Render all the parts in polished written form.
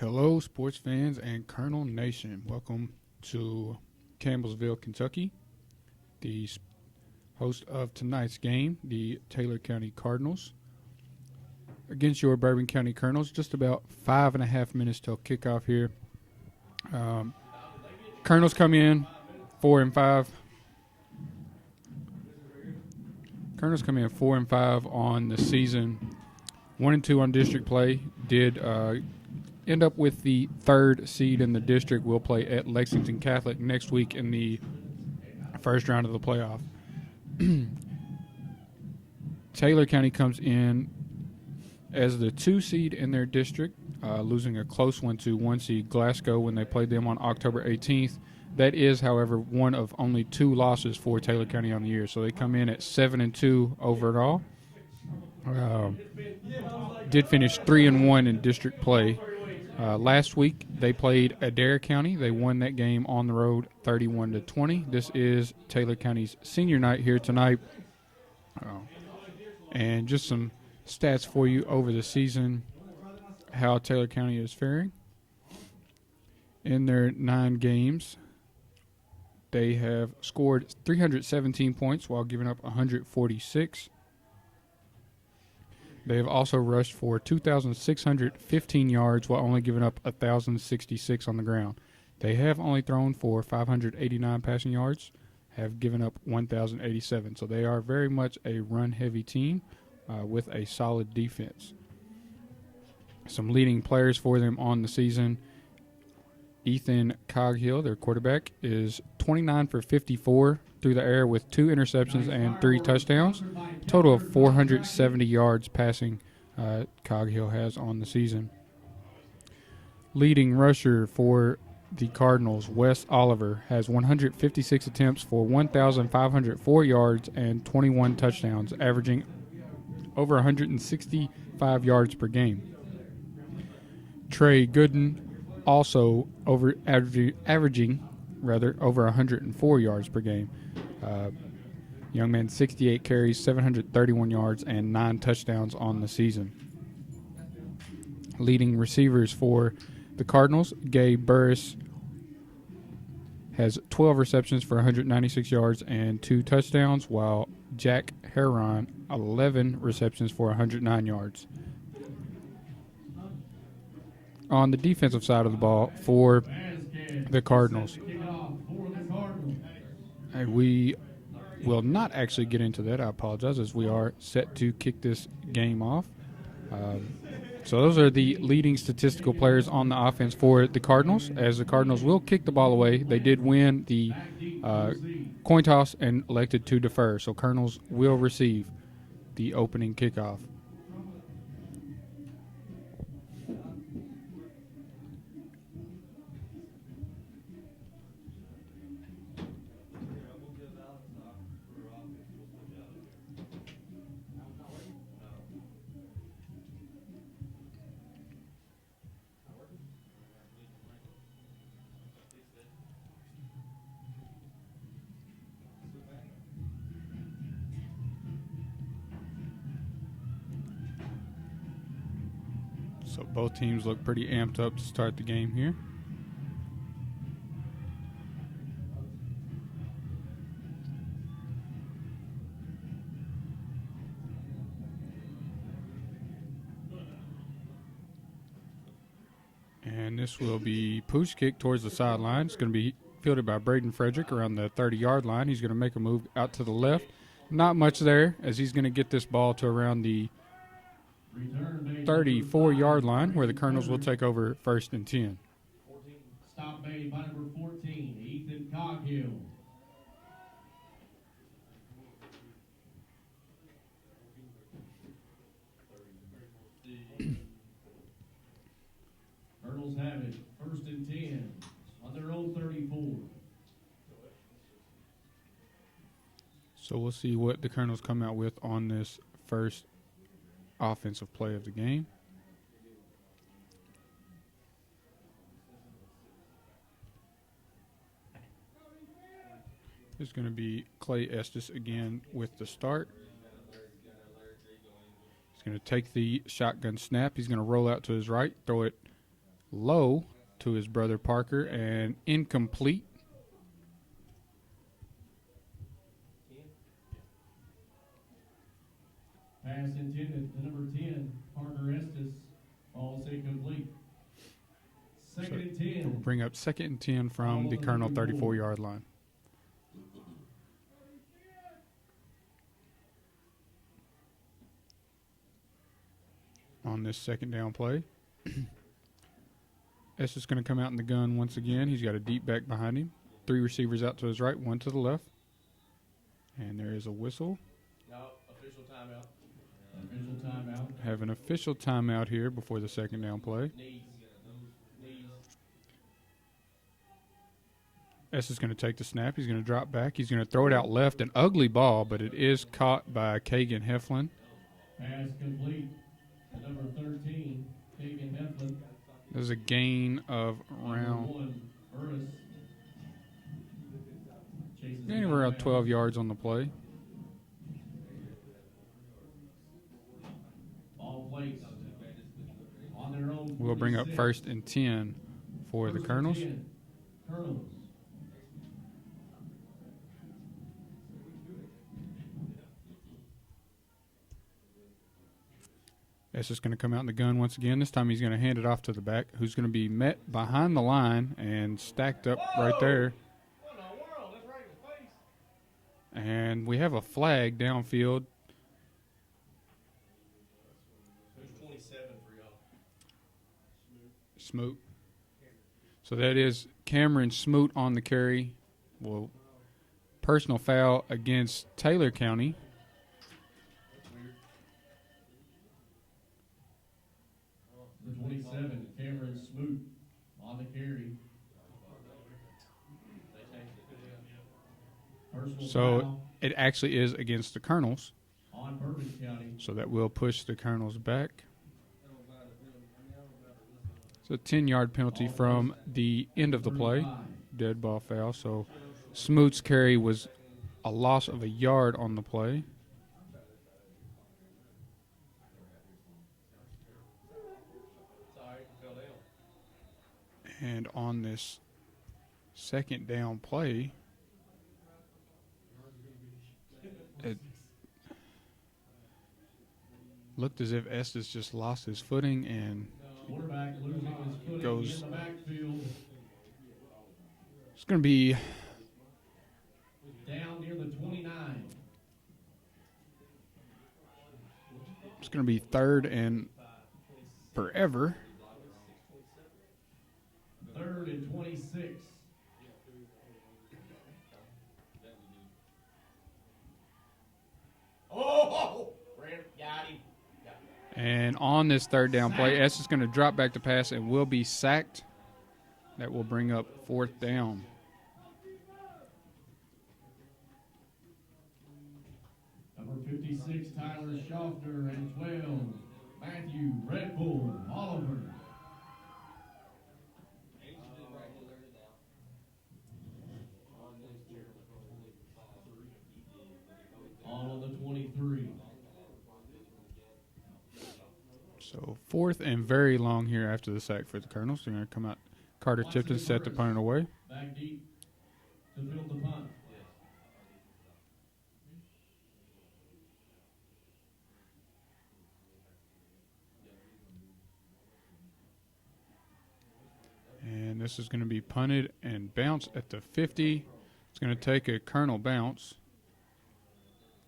Hello, sports fans and Colonel Nation. Welcome to Campbellsville, Kentucky. The host of tonight's game, the Taylor County Cardinals, against your Bourbon County Colonels. Just about 5.5 minutes till kickoff here. Colonels come in 4-5. Colonels come in 4-5 on the season. 1-2 on district play. Did end up with the third seed in the district. We'll play at Lexington Catholic next week in the first round of the playoff. Taylor County comes in as the 2 seed in their district, losing a close one to 1 seed Glasgow when they played them on October 18th. That is, however, one of only 2 losses for Taylor County on the year. So they come in at 7-2 overall. Did finish 3-1 in district play. Last week they played Adair County. They won that game on the road 31-20. This is Taylor County's senior night here tonight. And just some stats for you over the season, how Taylor County is faring. In their 9 games, they have scored 317 points while giving up 146. They have also rushed for 2,615 yards while only giving up 1,066 on the ground. They have only thrown for 589 passing yards, have given up 1,087. So they are very much a run-heavy team with a solid defense. Some leading players for them on the season. Ethan Coghill, their quarterback, is 29 for 54 through the air with 2 interceptions and 3 touchdowns. Total of 470 yards passing Coghill has on the season. Leading rusher for the Cardinals, Wes Oliver, has 156 attempts for 1,504 yards and 21 touchdowns, averaging over 165 yards per game. Trey Gooden, also averaging over 104 yards per game. Young man, 68 carries, 731 yards, and 9 touchdowns on the season. Leading receivers for the Cardinals, Gabe Burris has 12 receptions for 196 yards and 2 touchdowns, while Jack Heron, 11 receptions for 109 yards. On the defensive side of the ball for the Cardinals, we will not actually get into that. I apologize, as we are set to kick this game off. So those are the leading statistical players on the offense for the Cardinals, as the Cardinals will kick the ball away. They did win the coin toss and elected to defer, so Colonels will receive the opening kickoff. So both teams look pretty amped up to start the game here. And this will be push kick towards the sideline. It's going to be fielded by Braden Frederick around the 30-yard line. He's going to make a move out to the left. Not much there, as he's going to get this ball to around the 34-yard line, where the Colonels will take over 1st and 10. Stop made by number 14, Ethan Coghill. Colonels have it, 1st and 10 on their own 34. So we'll see what the Colonels come out with on this first offensive play of the game. It's going to be Clay Estes again with the start. He's going to take the shotgun snap. He's going to roll out to his right, throw it low to his brother Parker and incomplete. Pass intended to number 10, Parker Estes. Ball's incomplete. Second and 10. We'll bring up 2nd and 10 from the Colonel 34-yard line. On this 2nd down play, Estes is going to come out in the gun once again. He's got a deep back behind him. 3 receivers out to his right, 1 to the left. And there is a whistle. No, official timeout. Official timeout. Have an official timeout here before the 2nd down play. Knees. Estes is going to take the snap. He's going to drop back. He's going to throw it out left. An ugly ball, but it is caught by Kagan Heflin. Pass complete to number 13, Kagan Heflin. There's a gain of around around 12 yards on the play. Ball placed on their own. We'll bring up 1st and 10 for the Colonels. Colonels. Estes is going to come out in the gun once again. This time he's going to hand it off to the back, who's going to be met behind the line and stacked up right there. What in the world? That's right in his face. And we have a flag downfield. Who's 27 for y'all? Smoot. So that is Cameron Smoot on the carry. Well, personal foul against Taylor County. The 27, Cameron Smoot on the carry. Personal So foul it actually is against the Colonels. on Bourbon County. So that will push the Colonels back. It's a 10-yard penalty from the end of the play. Dead ball foul. So Smoot's carry was a loss of a yard on the play. And on this 2nd down play, it looked as if Estes just lost his footing and Quarterback losing his footing goes. in the backfield. It's going to be Down near the 29. it's going to be 3rd and forever. 3rd and 26. Oh! Brand got him. And on this 3rd down play, Estes is going to drop back to pass and will be sacked. That will bring up 4th down. Number 56, Tyler Schaffner, and 12, Matthew Red Bull Oliver. All on the 23. So 4th and very long here after the sack for the Colonels. They're going to come out. Carter Tipton set the punt away. Back deep to field the punt. And this is going to be punted and bounce at the 50. It's going to take a Colonel bounce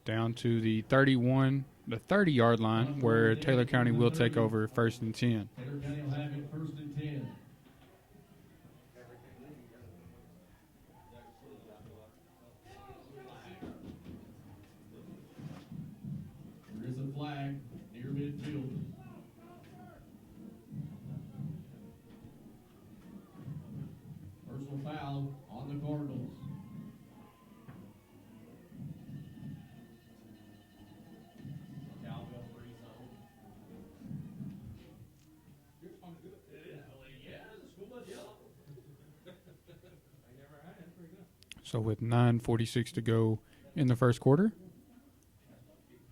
down to the 31, the 30-yard line, where Taylor County will take over 1st and 10. Taylor County will have it 1st and 10. There is a flag near midfield. Personal foul on the Cardinals. So with 9:46 to go in the 1st quarter,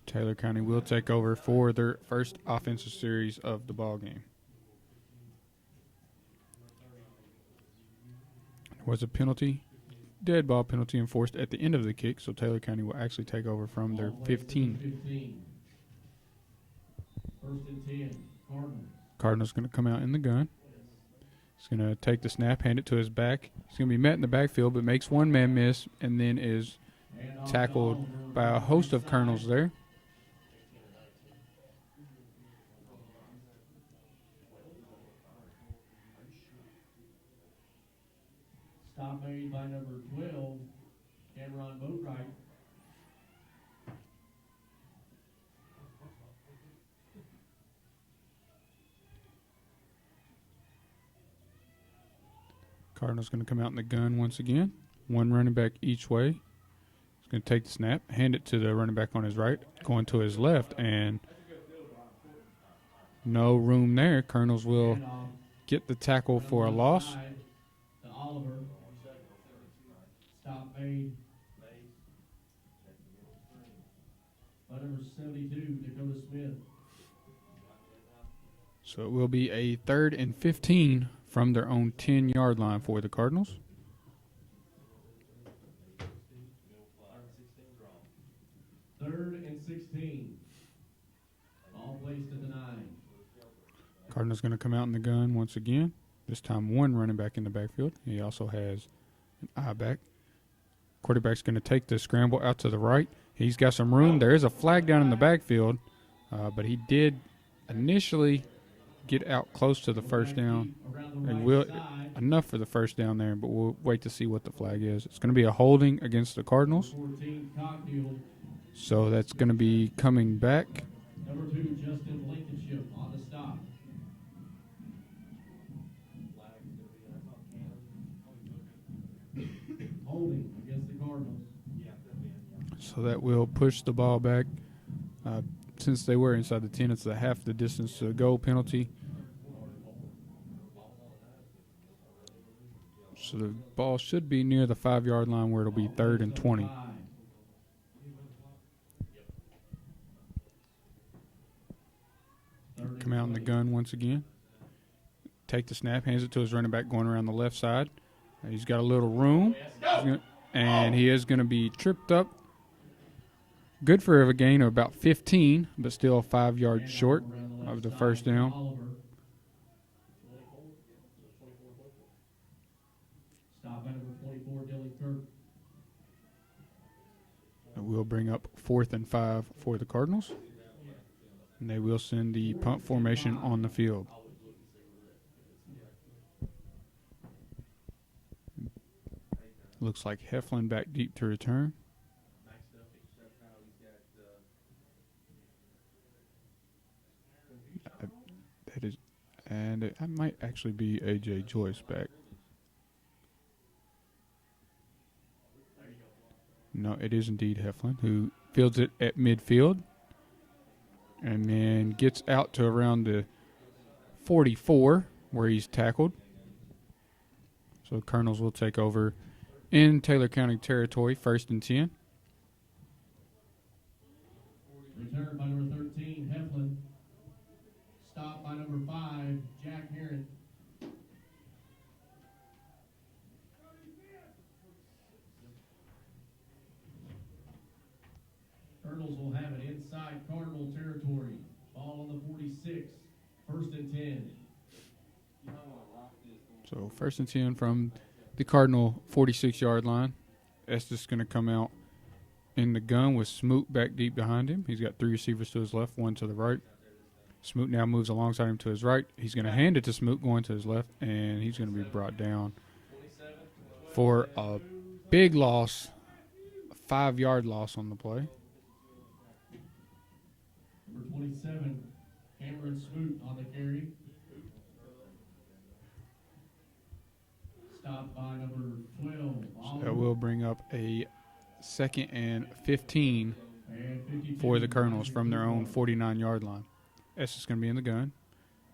Taylor County will take over for their first offensive series of the ball game. Was a penalty, dead ball penalty enforced at the end of the kick, so Taylor County will actually take over from their Ball placed at the 15. 15. First and 10, Cardinals. Cardinals going to come out in the gun. He's going to take the snap, hand it to his back. He's going to be met in the backfield, but makes one man miss and then is And off tackled Oliver by a host of inside. Colonels there. Stop made by number 12, Cameron Boatwright. Cardinals going to come out in the gun once again. One running back each way. He's going to take the snap, hand it to the running back on his right, going to his left, and no room there. Colonels will Handoff. get the tackle for a Number loss. 5 to Oliver. Stop made by number 72, Dakota Smith. So it will be a 3rd and 15 from their own 10-yard line for the Cardinals. Third and 16. Ball placed at the 9. Cardinals going to come out in the gun once again. This time one running back in the backfield. He also has an eye back. Quarterback's going to take the scramble out to the right. He's got some room. There is a flag down in the backfield, but he did initially get out close to the first down. Around the And right will side. enough for the first down there, but we'll wait to see what the flag is. It's going to be a holding against the Cardinals, 14, Cockfield. so that's going to be coming back. Number 2, Justin Blankenship on the stop. Holding against the Cardinals. So that will push the ball back. Since they were inside the 10, it's a half the distance to the goal penalty. So the ball should be near the 5-yard line where it'll be 3rd and 20. Come out in the gun once again. Take the snap, hands it to his running back going around the left side. He's got a little room, and he is going to be tripped up. Good for a gain of about 15, but still 5 yards short of the first down. Stop by number 24, Dylan Kirk. It will bring up 4th and 5 for the Cardinals. And they will send the punt formation on the field. Looks like Heflin back deep to return. That is, and it might actually be A.J. Joyce back. No, it is indeed Heflin, who fields it at midfield and then gets out to around the 44 where he's tackled. So Colonels will take over in Taylor County territory, 1st and 10. Return by number 13, Heflin. Stop by number 5, Jack Heron. Colonels will have it inside Cardinal territory. Ball on the 46, 1st and 10. So 1st and 10 from the Cardinal 46-yard line. Estes going to come out in the gun with Smoot back deep behind him. He's got 3 receivers to his left, 1 to the right. Smoot now moves alongside him to his right. He's going to hand it to Smoot going to his left, and he's going to be brought down for a big loss, a 5-yard loss on the play. Number 27, Cameron Smoot on the carry. Stop by number 12, So that will bring up a 2nd and 15 and 52. for the Colonels from their own 49-yard line. S is going to be in the gun.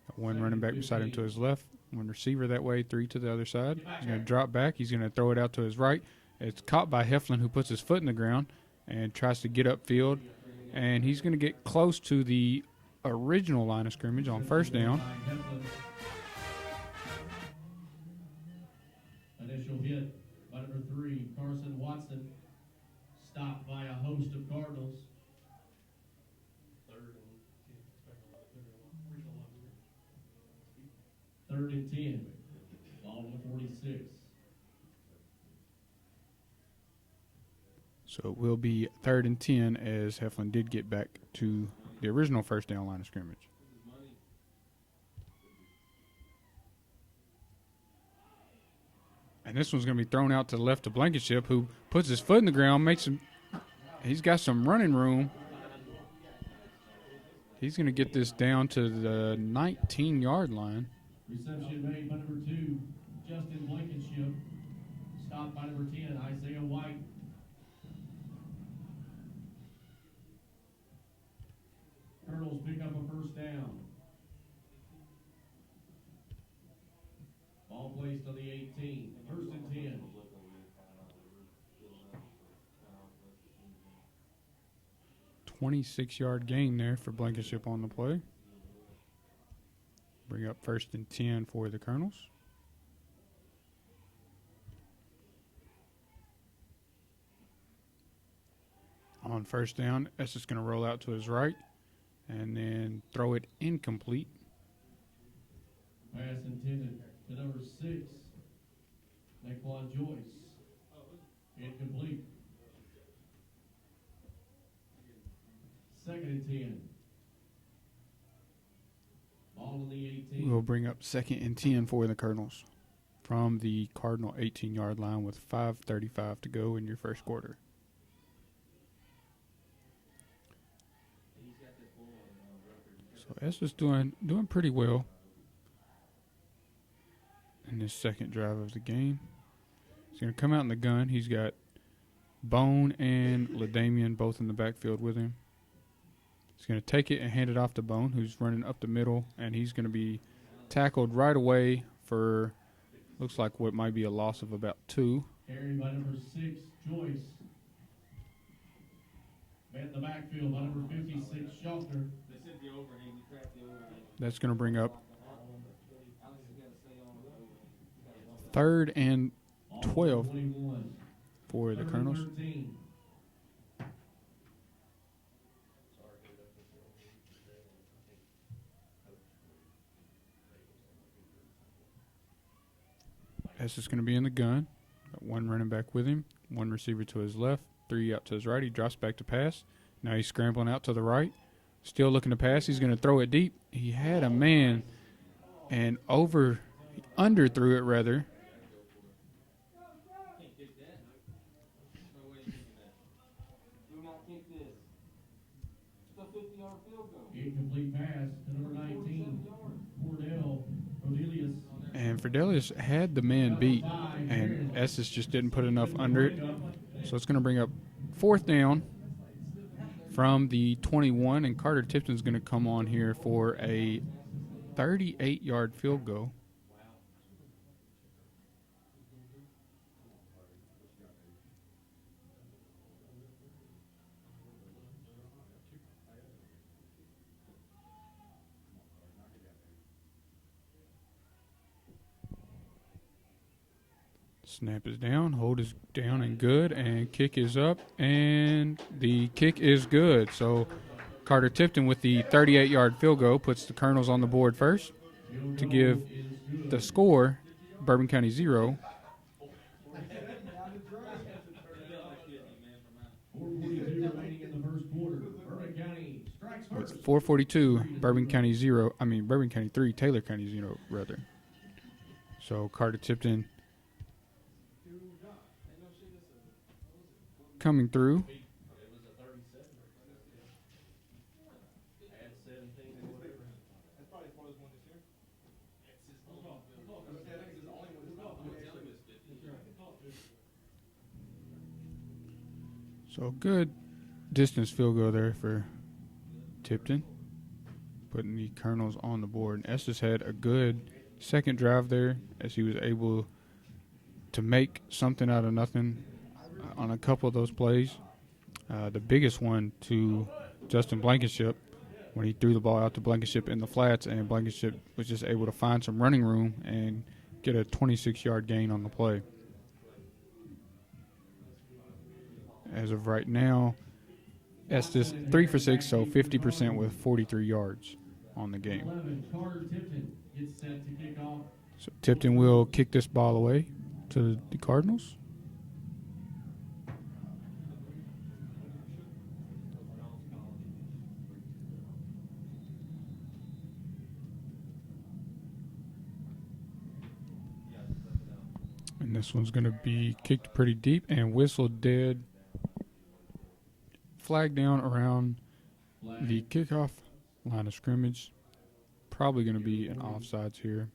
Got 1 running back beside him to his left, 1 receiver that way, 3 to the other side. He's going to drop back. He's going to throw it out to his right. It's caught by Heflin, who puts his foot in the ground and tries to get upfield. And he's going to get close to the original line of scrimmage on 1st down. An Initial hit by number 3, Carson Watson. Stopped by a host of Cardinals. Third and 10. Ball to the 46. So it will be 3rd and 10 as Heflin did get back to the original first down line of scrimmage. And this one's going to be thrown out to the left to Blankenship, who puts his foot in the ground, he's got some running room. He's going to get this down to the 19-yard line. Reception made by number 2, Justin Blankenship. Stopped by number 10, Isaiah White. Colonels pick up a first down. Ball placed on the 18. First and 10. $26-yard gain there for Blankenship on the play. Bring up 1st and 10 for the Colonels. On first down, Estes going to roll out to his right and then throw it incomplete. Pass intended to number 6, Naquan Joyce. Incomplete. 2nd and 10. Ball on the 18. We'll bring up 2nd and 10 for the Colonels from the Cardinal 18-yard line with 5:35 to go in your first quarter. So Estes doing pretty well in this second drive of the game. He's going to come out in the gun. He's got Bone and LaDamian both in the backfield with him. He's going to take it and hand it off to Bone, who's running up the middle, and he's going to be tackled right away for looks like what might be a loss of about 2. Carried by number 6, Joyce. Man in the backfield by number 56, Schaffner. That's going to bring up 3rd and 12 for the Colonels. Estes is going to be in the gun. Got 1 running back with him, 1 receiver to his left, 3 out to his right. He drops back to pass. Now he's scrambling out to the right. Still looking to pass. He's going to throw it deep. He had a man and underthrew it rather. Incomplete pass to number 19, Cordelius. And Fidelius had the man beat, and Estes just didn't put enough under it. So it's going to bring up 4th down from the 21, and Carter Tipton's going to come on here for a 38-yard field goal. Snap is down, hold is down and good, and kick is up, and the kick is good. So Carter Tipton with the 38-yard field goal puts the Colonels on the board first to give the score Bourbon County 0. With 4:42, Bourbon County 3, Taylor County 0 rather. So Carter Tipton coming through. So good distance field goal there for Tipton, putting the Colonels on the board. And Estes had a good second drive there as he was able to make something out of nothing on a couple of those plays. The biggest one to Justin Blankenship when he threw the ball out to Blankenship in the flats, and Blankenship was just able to find some running room and get a 26-yard gain on the play. as of right now, Estes 3 for 6, so 50% with 43 yards on the game. 11, Carter Tipton gets set to kick off. So Tipton will kick this ball away to the Cardinals. And this one's going to be kicked pretty deep and whistled dead. Flag down around the kickoff line of scrimmage. Probably going to be an offsides here.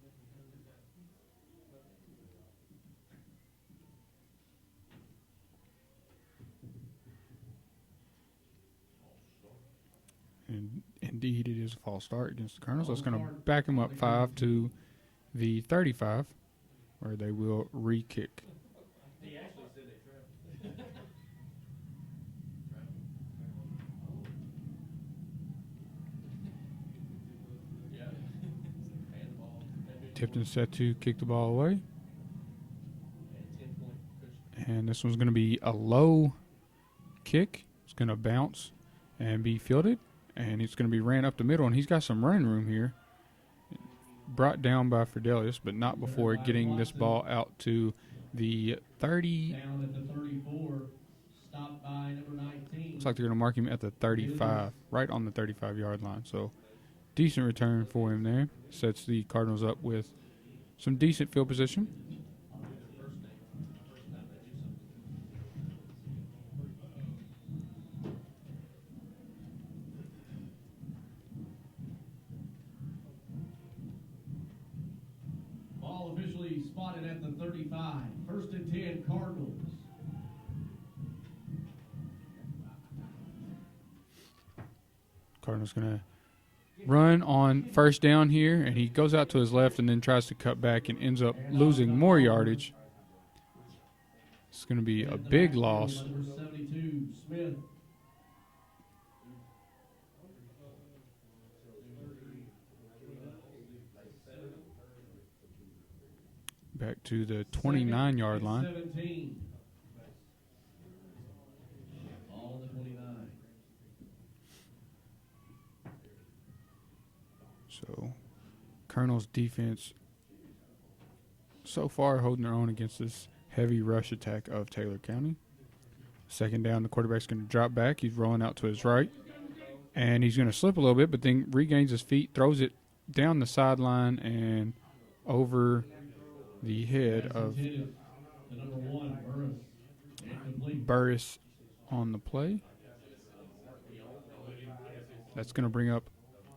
And indeed, it is a false start against the Colonels. That's going to back them up 5 to the 35, where they will re-kick. He actually said they traveled. Yeah. Handball. Tipton set to kick the ball away. And this one's going to be a low kick. It's going to bounce and be fielded. And it's going to be ran up the middle. And he's got some running room here. Brought down by Fidelius, but not before getting this ball out to the 30. Down at the 34. Stopped by number 19. Looks like they're going to mark him at the 35, right on the 35-yard line. So decent return for him there. Sets the Cardinals up with some decent field position. Ball officially spotted at the 35. 1st and 10, Cardinals. Cardinals going to run on first down here, and he goes out to his left and then tries to cut back and ends up losing more yardage. It's going to be a big loss. Number 72, Smith. Back to the 29-yard line. 17. Ball on the 29. So, Colonel's defense so far holding their own against this heavy rush attack of Taylor County. Second down, the quarterback's going to drop back. He's rolling out to his right. And he's going to slip a little bit, but then regains his feet, throws it down the sideline and over the head of The number 1, Burris. Incomplete. Burris on the play. That's going to bring up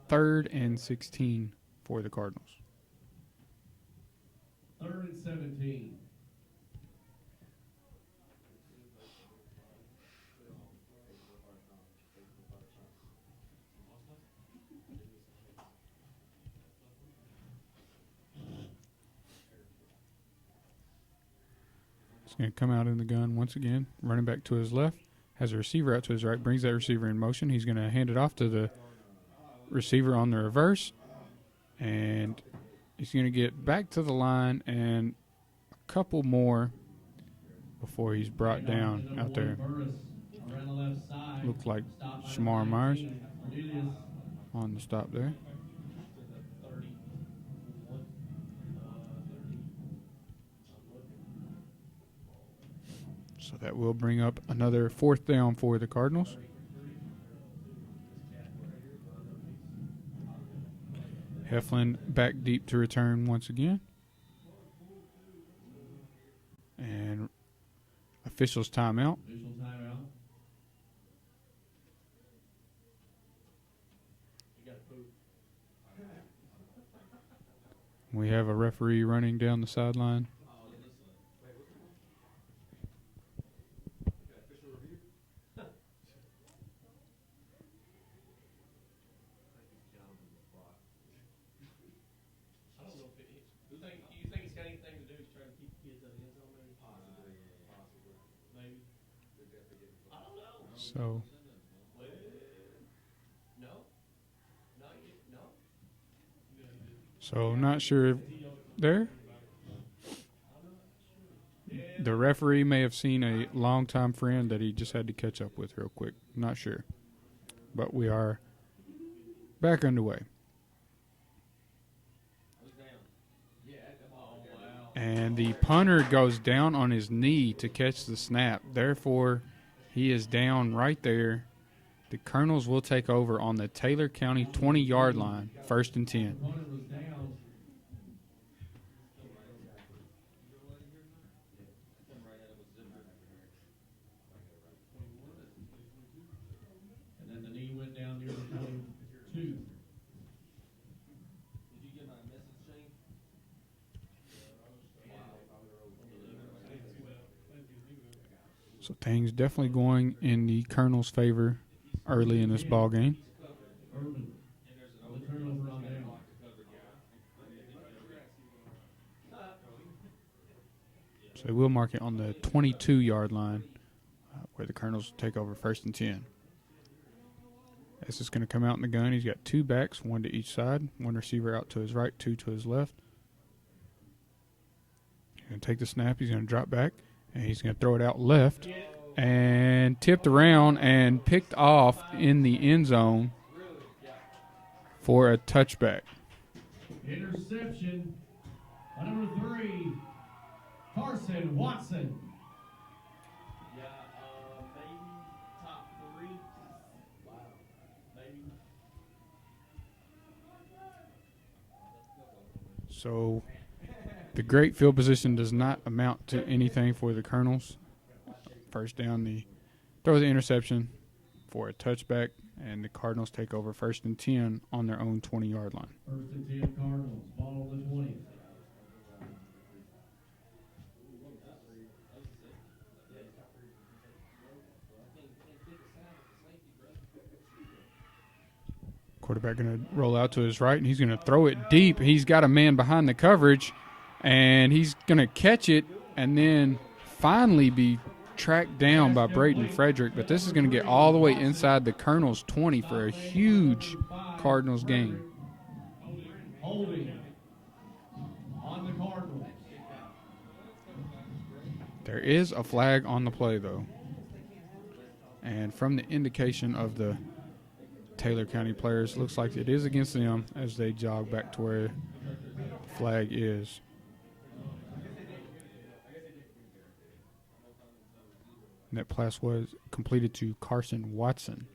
3rd and 16 for the Cardinals. 3rd and 17. He's going to come out in the gun once again, running back to his left, has a receiver out to his right, brings that receiver in motion. He's going to hand it off to the receiver on the reverse, and he's going to get back to the line and a couple more before he's brought down out there. Around the left side. Looked like Stopped by Shamar Myers 19, Cornelius. on the stop there. 30. So that will bring up another 4th down for the Cardinals. Heflin back deep to return once again. And officials timeout. Official timeout. You got poop. We have a referee running down the sideline. You think it's got anything to do with trying to keep the kids out of the end zone, maybe? Possibly. Maybe. I don't know. So No. No. So not sure if there. The referee may have seen a longtime friend that he just had to catch up with real quick. Not sure. But we are back underway. And the punter goes down on his knee to catch the snap. Therefore, he is down right there. The Colonels will take over on the Taylor County 20-yard line, 1st and 10. And then the knee went down near the 22. Did you get my message, Shane? So things definitely going in the Colonels' favor early in this ball game. Urban. The turnover on down. So they will mark it on the 22-yard line where the Colonels take over 1st and 10. This is going to come out in the gun. He's got 2 backs, 1 to each side. 1 receiver out to his right, 2 to his left. He's going to take the snap. He's going to drop back, and he's going to throw it out left. And tipped around and picked off in the end zone for a touchback. Interception by number 3, Carson Watson. Yeah, maybe top 3. Wow. Maybe. So the great field position does not amount to anything for the Colonels. First down, throw the interception for a touchback, and the Cardinals take over 1st and 10 on their own 20-yard line. 1st and 10 Cardinals, ball on the 20. Quarterback going to roll out to his right, and he's going to throw it deep. He's got a man behind the coverage, and he's going to catch it and then finally be tracked down by Braden Frederick. But this is going to get all the way inside the Colonels' 20 for a huge Cardinals gain. Holding on the Cardinals. There is a flag on the play, though. And from the indication of the Taylor County players, looks like it is against them as they jog back to where the flag is. And that pass was completed to Carson Watson.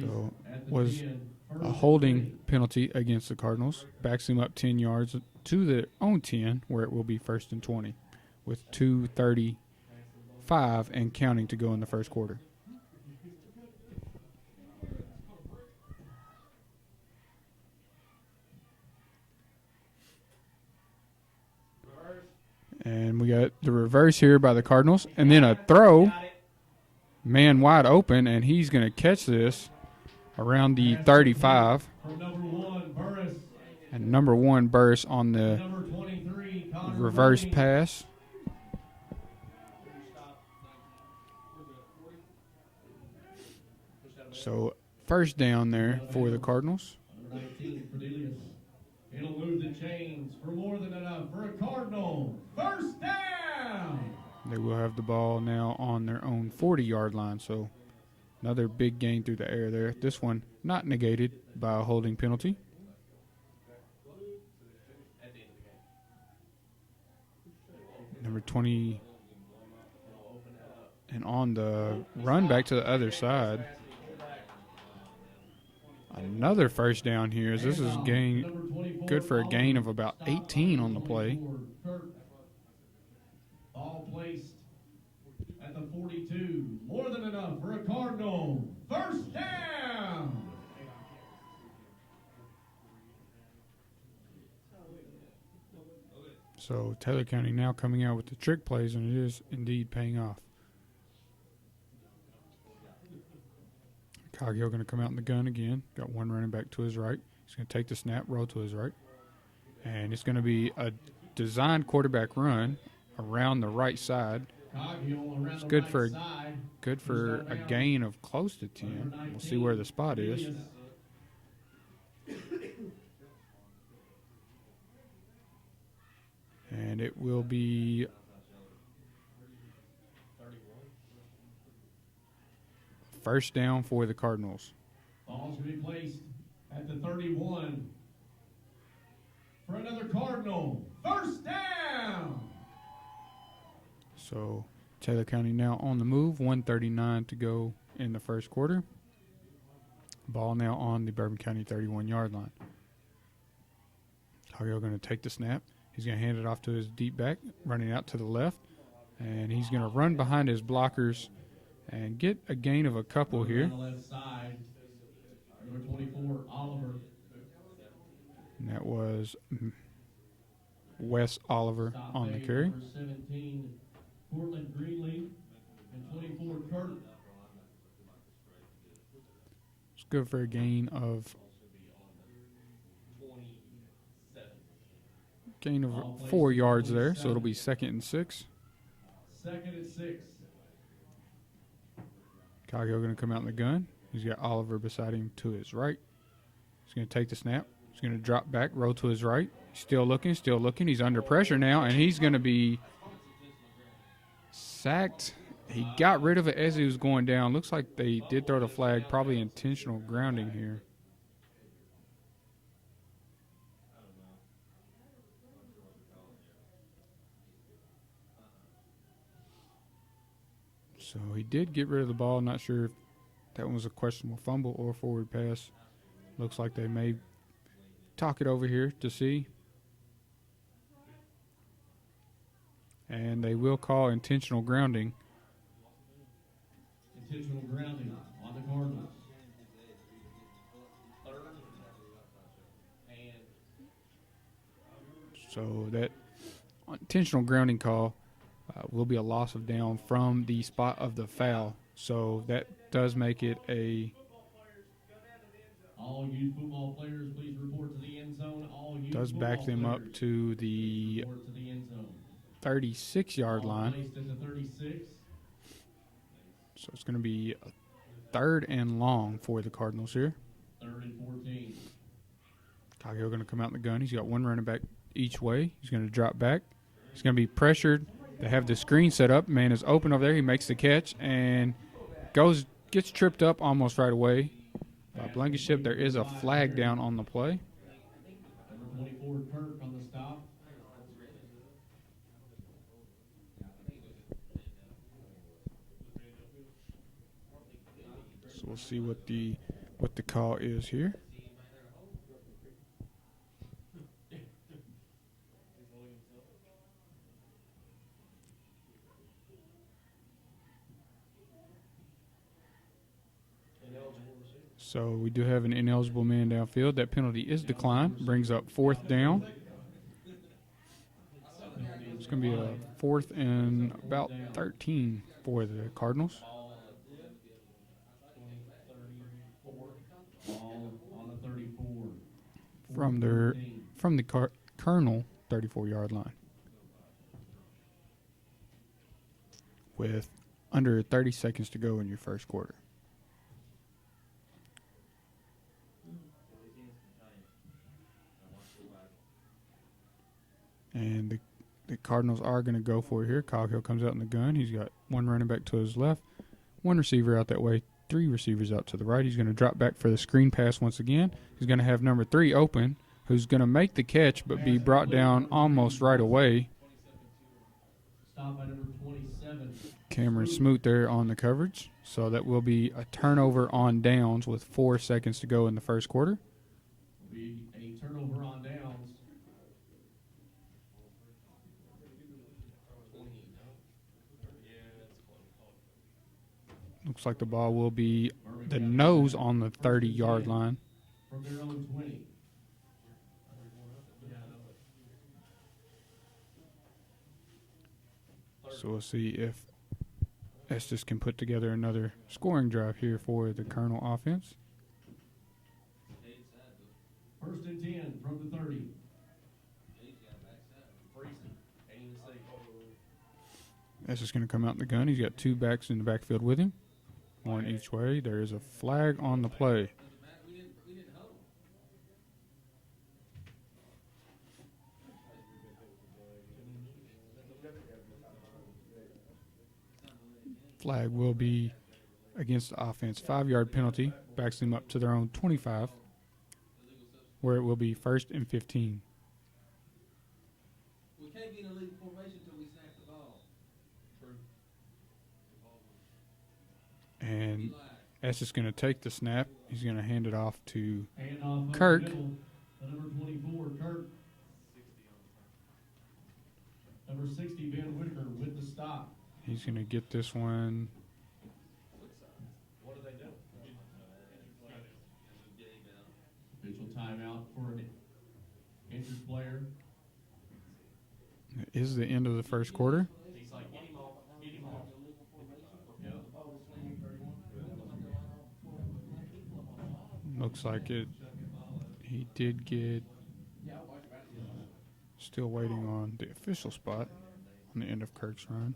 So was a holding penalty against the Cardinals. Backs him up 10 yards to their own 10, where it will be 1st and 20 with 2:35 and counting to go in the first quarter. And we got the reverse here by the Cardinals. And then a throw, man wide open, and he's going to catch this around the 35. And number 1, Burris on the reverse pass. So first down there for the Cardinals. 19, Cornelius. It'll move the chains for more than enough for a Cardinal. First down. They will have the ball now on their own 40-yard line. So another big gain through the air there. This one not negated by a holding penalty. Number 20. And on the run back to the other side. Another first down here. This is good for a gain of about 18 on the play. All placed at the 42. More than enough for a Cardinal. First down. So Taylor County now coming out with the trick plays, and it is indeed paying off. Coghill going to come out in the gun again. Got one running back to his right. He's going to take the snap, roll to his right. And it's going to be a designed quarterback run around the right side. Coghill around It's the good right for side. a gain of close to 10. We'll see where the spot is. And it will be first down for the Cardinals. Ball's going to be placed at the 31 for another Cardinal. First down. So Taylor County now on the move. 1:39 to go in the first quarter. Ball now on the Bourbon County 31-yard line. Coghill going to take the snap. He's going to hand it off to his deep back, running out to the left. And he's going to run behind his blockers and get a gain of a couple here. On the left side, number 24, Oliver. And that was Wes Oliver Stop on the back, carry. Number 17, Portland Greenlee, and 24, Kurt. It's good for a gain of 4 yards there, so it'll be 2nd and 6. 2nd and 6. Coghill going to come out in the gun. He's got Oliver beside him to his right. He's going to take the snap. He's going to drop back, roll to his right. Still looking, still looking. He's under pressure now, and he's going to be sacked. He got rid of it as he was going down. Looks like they did throw the flag, probably intentional grounding here. So he did get rid of the ball. Not sure if that one was a questionable fumble or forward pass. Looks like they may talk it over here to see. And they will call intentional grounding. Intentional grounding on the Cardinals. So that intentional grounding call will be a loss of down from the spot of the foul. So that does make it a... All youth football players, please report to the end zone. All youth does back them up to the 36-yard line. Placed at the 36. So it's going to be a 3rd and long for the Cardinals here. 3rd and 14. Coghill going to come out in the gun. He's got one running back each way. He's going to drop back. He's going to be pressured. They have the screen set up. Man is open over there. He makes the catch and gets tripped up almost right away by Blankenship. There is a flag down on the play. Number 24, Kirk on the stop. So we'll see what the call is here. So we do have an ineligible man downfield. That penalty is declined. Brings up 4th down. It's going to be a 4th and about 13 for the Cardinals. Ball on the 34. From the Colonel 34-yard line. With under 30 seconds to go in your first quarter. And the Cardinals are going to go for it here. Coghill comes out in the gun. He's got one running back to his left, one receiver out that way, 3 receivers out to the right. He's going to drop back for the screen pass once again. He's going to have number 3 open, who's going to make the catch but be brought down almost right away. Stop by number 27. Cameron Smoot there on the coverage. So that will be a turnover on downs with 4 seconds to go in the first quarter. Will be a turnover on downs. Looks like the ball will be the nose on the 30-yard line. From their own 20. So we'll see if Estes can put together another scoring drive here for the Colonel offense. 1st and 10 from the 30. That's just going to come out in the gun. He's got two backs in the backfield with him, one each way. There is a flag on the play. Flag will be against the offense. 5-yard penalty. Backs them up to their own 25, where it will be 1st and 15. We can't get in a legal formation until we snap the ball. And S is going to take the snap. He's going to hand it off to And off of Kirk. middle, number 24, Kirk. Number 60, Ben Whitaker with the stop. He's going to get this one. What do they do? Official timeout for an injured player. It is the end of the first quarter. He's like, get him off, get him off. Yeah. Looks like it. He did get. Still waiting on the official spot on the end of Kirk's run.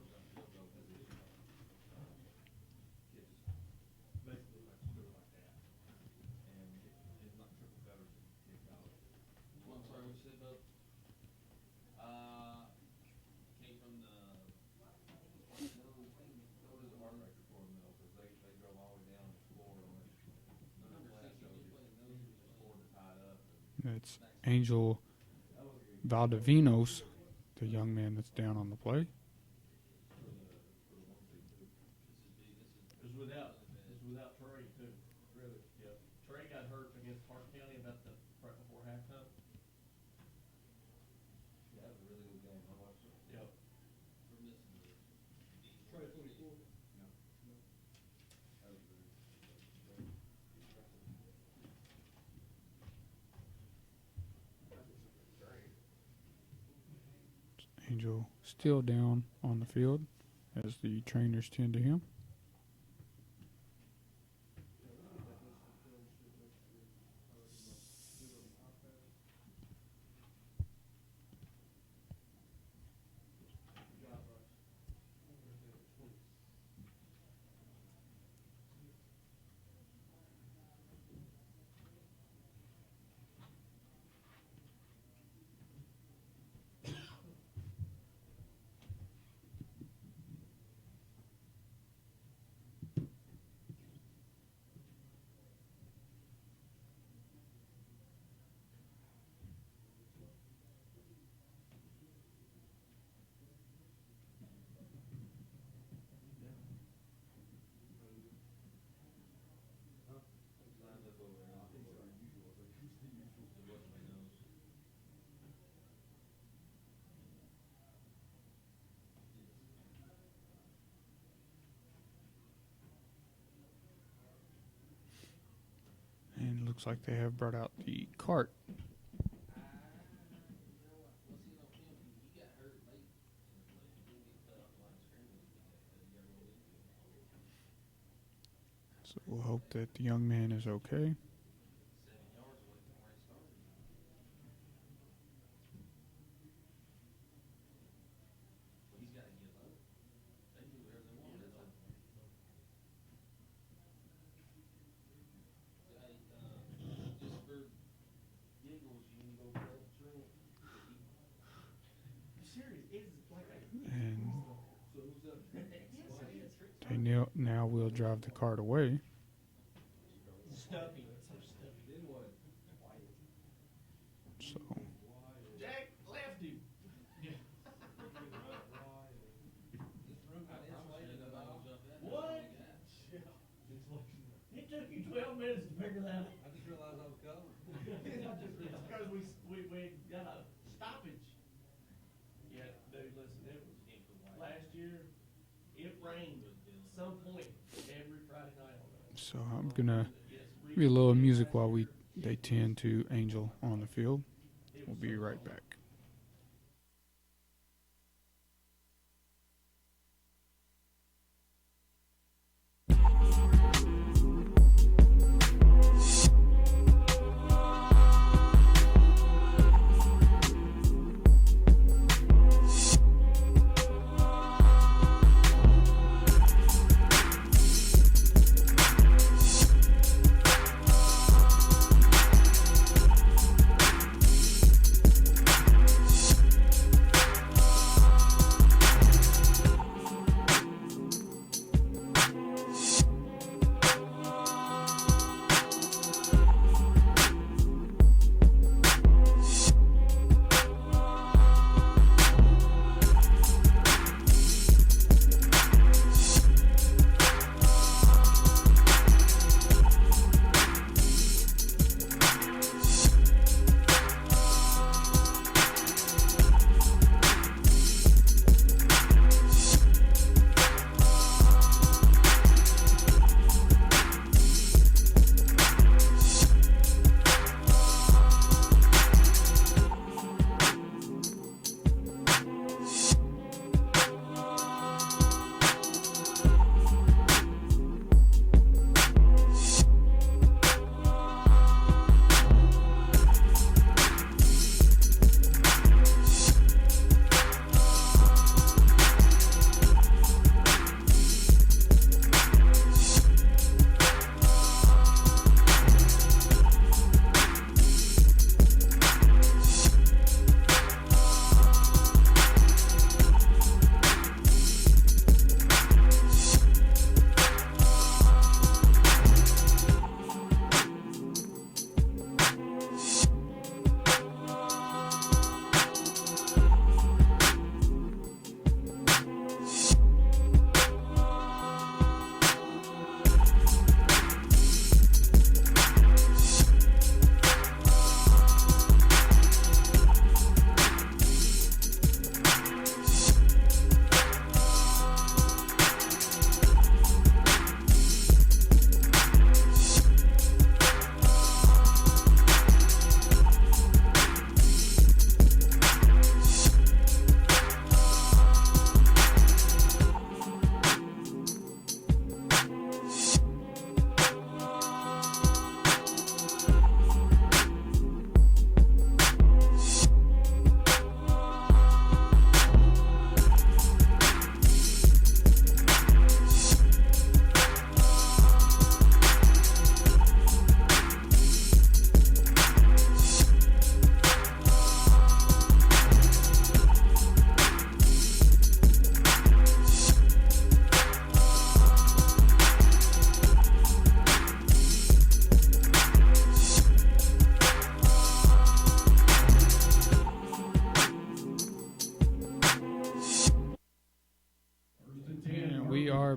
I'm sorry, what you said, Bub? Came from the. What is the hard record for them though? Because they drove all the way down and scored on it. Number 60 scored to tie it up. It's Angel Valdivinos, the young man that's down on the play. It's without Trey too. Really? Yep. Trey got hurt against Park County about the right before halftime. Yeah, that was a really good game. I watched it. Yep. Trey 24. Angel still down on the field as the trainers tend to him. And it looks like they have brought out the cart. So we'll hope that the young man is okay. And they now will drive the cart away. So Jack left him. What? It took you 12 minutes to figure that out. I just realized I was covered. Because we got a stoppage. Yeah, dude, listen, it was last year. It rained some point every Friday night on that. So I'm gonna give you a little music while they tend to Angel on the field. We'll be right back.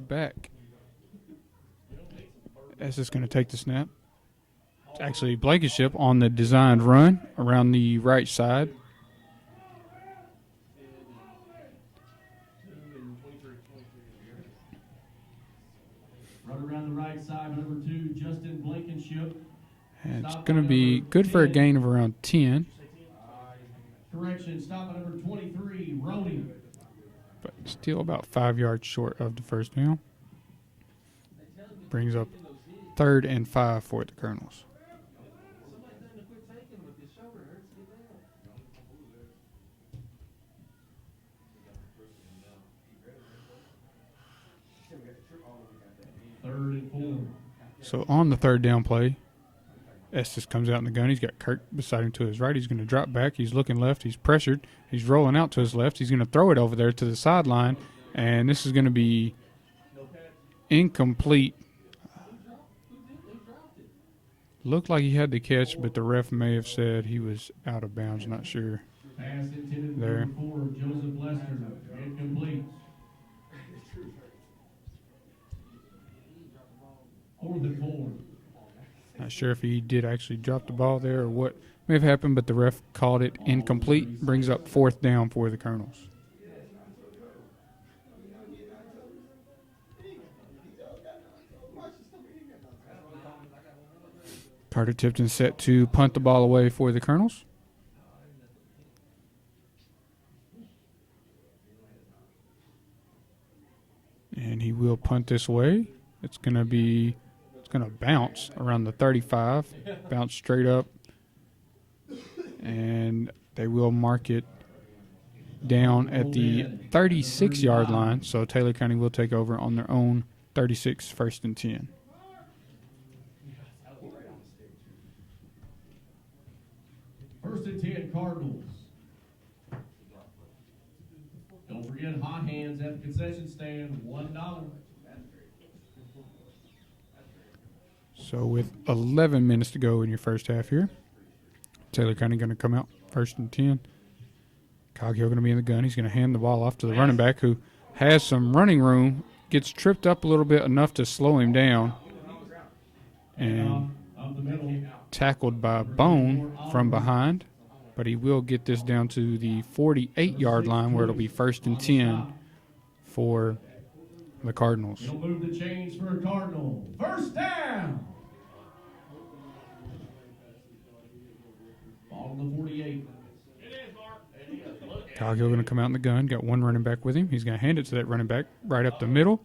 back. Estes going to take the snap. It's actually Blankenship on the designed run around the right side. Run around the right side, number 2, Justin Blankenship. And it's going to be good for a gain of around 10. Correction, stop at number 23, Roney. But still about 5 yards short of the first down. Brings up 3rd and 5 for the Colonels. Third and 4. So on the 3rd down play, Estes comes out in the gun. He's got Kirk beside him to his right. He's going to drop back. He's looking left. He's pressured. He's rolling out to his left. He's going to throw it over there to the sideline. And this is going to be incomplete. Looked like he had the catch, but the ref may have said he was out of bounds. Not sure. Pass intended for There. number 4, Joseph Lester. Incomplete. 4th and 4. Not sure if he did actually drop the ball there or what may have happened, but the ref called it incomplete. Brings up 4th down for the Colonels. Carter Tipton set to punt the ball away for the Colonels. And he will punt this way. It's going to bounce around the 35, bounce straight up, and they will mark it down at the 36-yard line. So Taylor County will take over on their own 36, 1st and 10. First and 10, Cardinals. Don't forget hot hands at the concession stand, $1. So with 11 minutes to go in your first half here, Taylor County going to come out 1st and 10. Coghill going to be in the gun. He's going to hand the ball off to the running back who has some running room, gets tripped up a little bit enough to slow him down, and Up the middle. tackled by Bone from behind. But he will get this down to the 48-yard line where it'll be 1st and 10 for the Cardinals. He'll move the chains for a Cardinal. First down. Ball on the 48. Coghill going to come out in the gun. Got one running back with him. He's going to hand it to that running back right up the middle,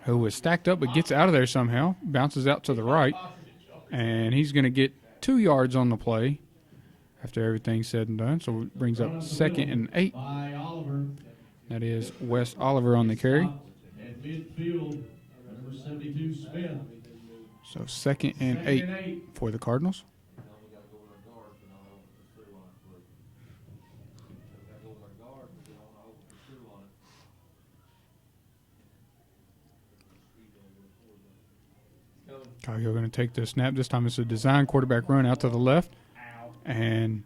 who was stacked up but gets out of there somehow. Bounces out to the right, and he's going to get 2 yards on the play after everything's said and done. So it brings up 2nd and 8. By Oliver. That is Wes Oliver on the carry. At midfield, number 72, Smith. So 2nd and 8 for the Cardinals. Now we gotta go with our guard, but not open the through line, please. We gotta go with our guard, but we don't wanna open the through line. Coghill going to take the snap. This time it's a design quarterback run out to the left. And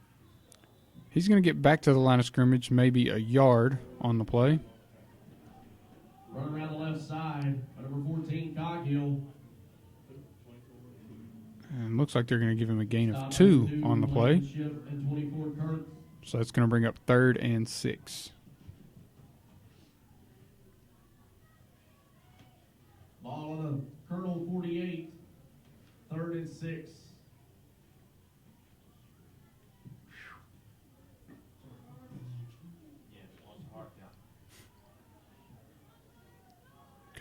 he's going to get back to the line of scrimmage, maybe a yard on the play. Run around the left side, by number 14, Coghill. And looks like they're going to give him a gain of 2 on the play. And 24, Kirk. So that's going to bring up 3rd and 6. Ball on the Colonel 48, 3rd and 6.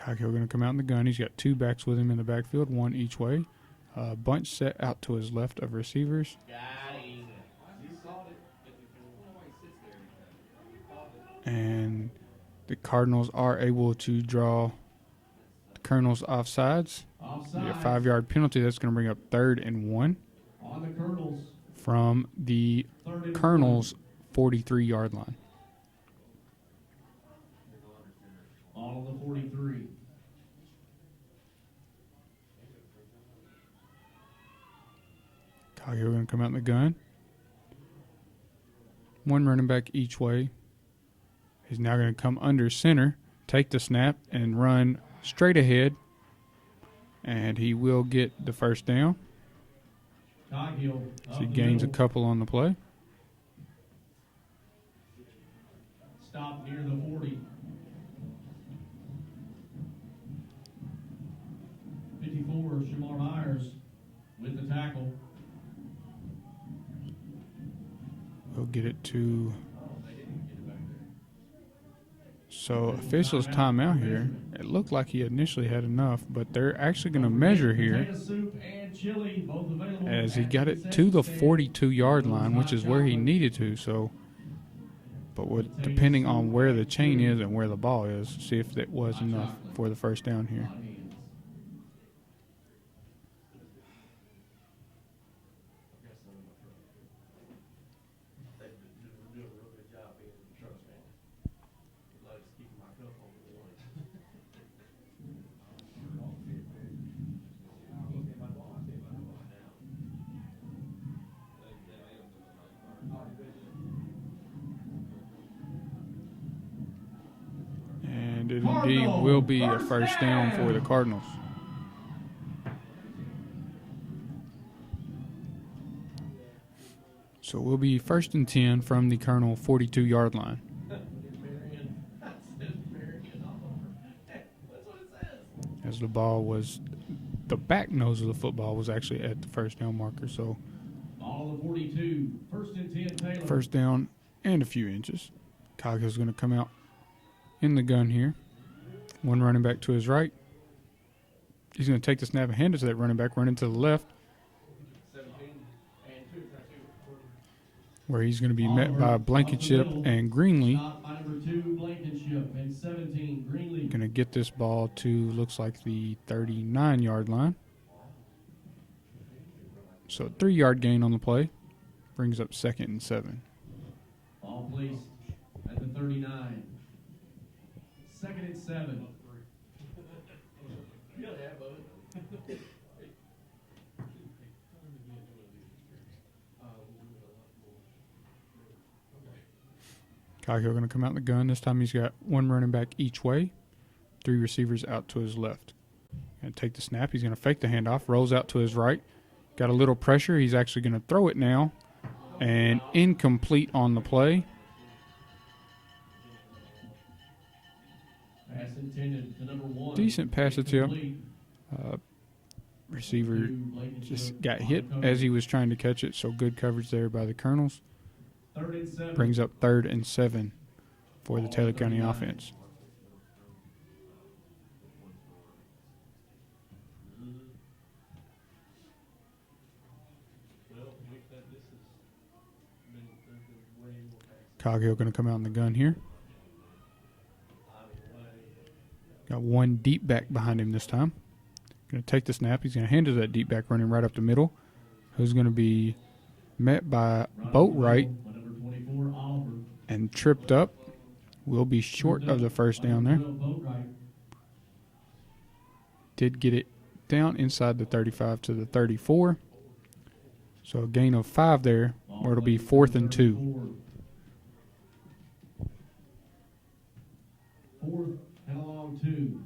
Coghill going to come out in the gun. He's got 2 backs with him in the backfield, 1 each way. Bunch set out to his left of receivers. And the Cardinals are able to draw the Colonels offsides. Offside. A 5-yard penalty. That's going to bring up 3rd and 1 On the Colonels. from the 3rd and Colonels' 43-yard line. Ball on the 43. Coghill going to come out in the gun. 1 running back each way. He's now going to come under center, take the snap, and run straight ahead, and he will get the first down. Coghill So up he the gains a middle. couple on the play. Stop near the 40. 54, Shamar Myers with the tackle. We'll get it to. So officials timeout here. It looked like he initially had enough, but they're actually going to measure here Potato soup and chili, both available as he at got the it to the concession stand. 42-yard line, which is where he needed to. So, but depending on where the chain is and where the ball is, see if it was enough for the first down here. They do a real good job being in the truck, man. Like keeping my cup on the one. And it indeed will be a first down for the Cardinals. So we'll be 1st and 10 from the Colonel 42-yard line. Marion, that says Marion all over. That's what it says. As the ball was, the back nose of the football was actually at the first down marker. So Ball of 42, 1st and 10 Taylor. first down and a few inches. Coghill's going to come out in the gun here. One running back to his right. He's going to take the snap and hand it to that running back, running to the left, 17 and 2. where he's going to be met by Blankenship and Greenlee. Stop by number 2, Blankenship, and 17, Greenlee. Going to get this ball to, looks like, the 39-yard line. So a 3-yard gain on the play. Brings up 2nd and 7. Ball placed at the 39. 2nd and 7. Coghill going to come out in the gun. This time he's got one running back each way. 3 receivers out to his left. Going to take the snap. He's going to fake the handoff. Rolls out to his right. Got a little pressure. He's actually going to throw it now. And incomplete on the play. Pass intended to number 1. Decent pass attempt. Incomplete. Receiver just got hit as he was trying to catch it. So good coverage there by the Colonels. 3rd and 7. Brings up 3rd and 7 for the Taylor County offense. Coghill going to come out in the gun here. Got one deep back behind him this time. Going to take the snap. He's going to hand it to that deep back running right up the middle. Who's going to be met by Boatwright and tripped up. Will be short of the first down there. Did get it down inside the 35 to the 34. So a gain of 5 there, or it'll be 4th and 2. 4th and a long 2.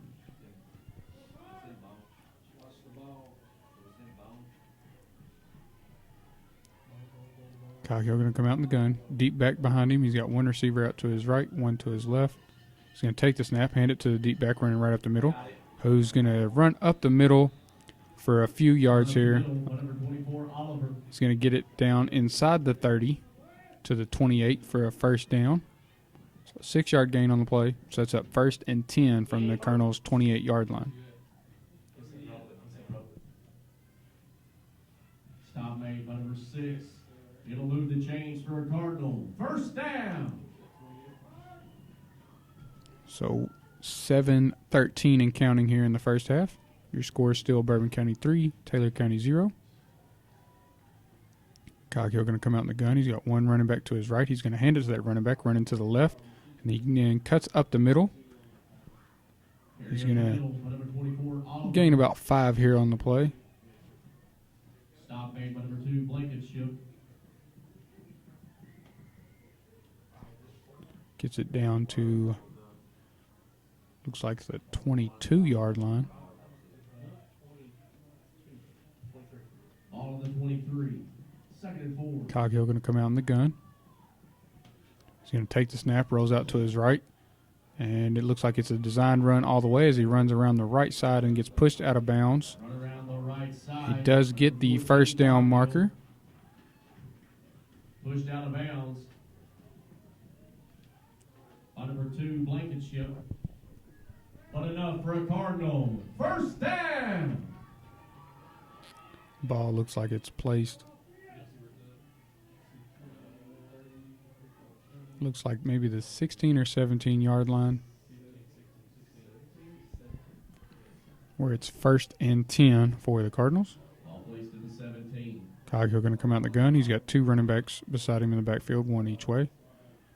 Coghill going to come out in the gun. Deep back behind him. He's got one receiver out to his right, one to his left. He's going to take the snap, hand it to the deep back running right up the middle. Who's going to run up the middle for a few yards here. He's going to get it down inside the 30 to the 28 for a first down. So 6-yard gain on the play. Sets up 1st and 10 from the Colonel's 28-yard line. Stop made by number 6. It'll move the chains for a Cardinal. First down. So 7-13 and counting here in the first half. Your score is still Bourbon County 3, Taylor County 0. Coghill going to come out in the gun. He's got one running back to his right. He's going to hand it to that running back, running to the left. And he then cuts up the middle. He's going to gain about 5 here on the play. Stop made by number 2, Blankenship. Gets it down to Looks like the 22-yard line. Ball on the 23. 2nd and 4. Coghill going to come out in the gun. He's going to take the snap, rolls out to his right, and it looks like it's a design run all the way as he runs around the right side and gets pushed out of bounds. Run around the right side. He does get the first down marker. Pushed out of bounds. On number 2, Blankenship. But enough for a Cardinal. First down. Ball looks like it's placed. Looks like maybe the 16 or 17-yard line, where it's 1st and 10 for the Cardinals. Ball placed at the 17. Coghill going to come out in the gun. He's got 2 running backs beside him in the backfield, one each way.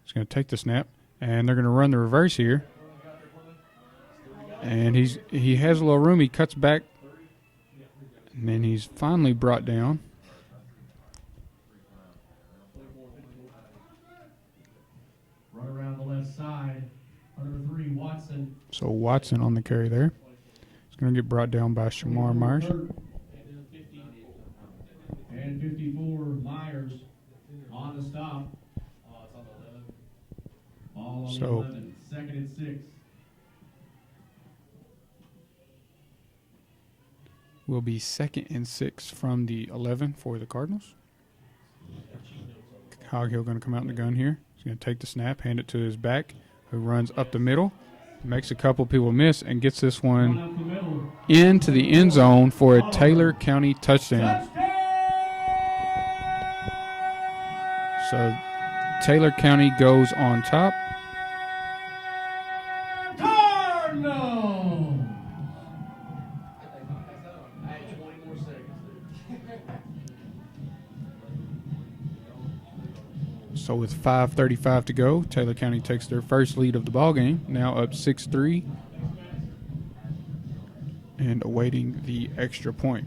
He's going to take the snap, and they're going to run the reverse here. And he has a little room. He cuts back, and then he's finally brought down. Run around the left side. Number 3, Watson. So Watson on the carry there. He's going to get brought down by Shamar Myers. And 54, Myers on the stop. It's on the 11. Ball on the 11. 2nd and 6. Will be 2nd and 6 from the 11 for the Cardinals. Coghill going to come out in the gun here. He's going to take the snap, hand it to his back, who runs up the middle, makes a couple people miss, and gets this one into the end zone for a Taylor County touchdown. So Taylor County goes on top. Cardinals! So with 5:35 to go, Taylor County takes their first lead of the ball game, now up 6-3, and awaiting the extra point.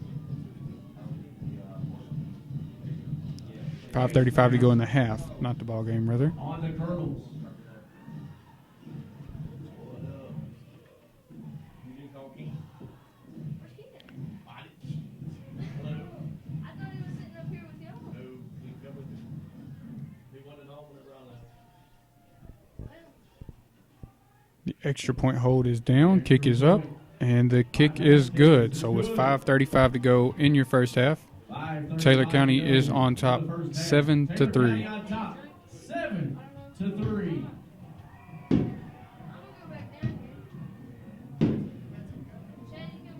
5:35 to go in the half, not the ball game, rather. On the Colonels. The extra point hold is down, kick is up, and the kick is good. So with 5:35 to go in your first half, Taylor County is on top 7-3. 7-3.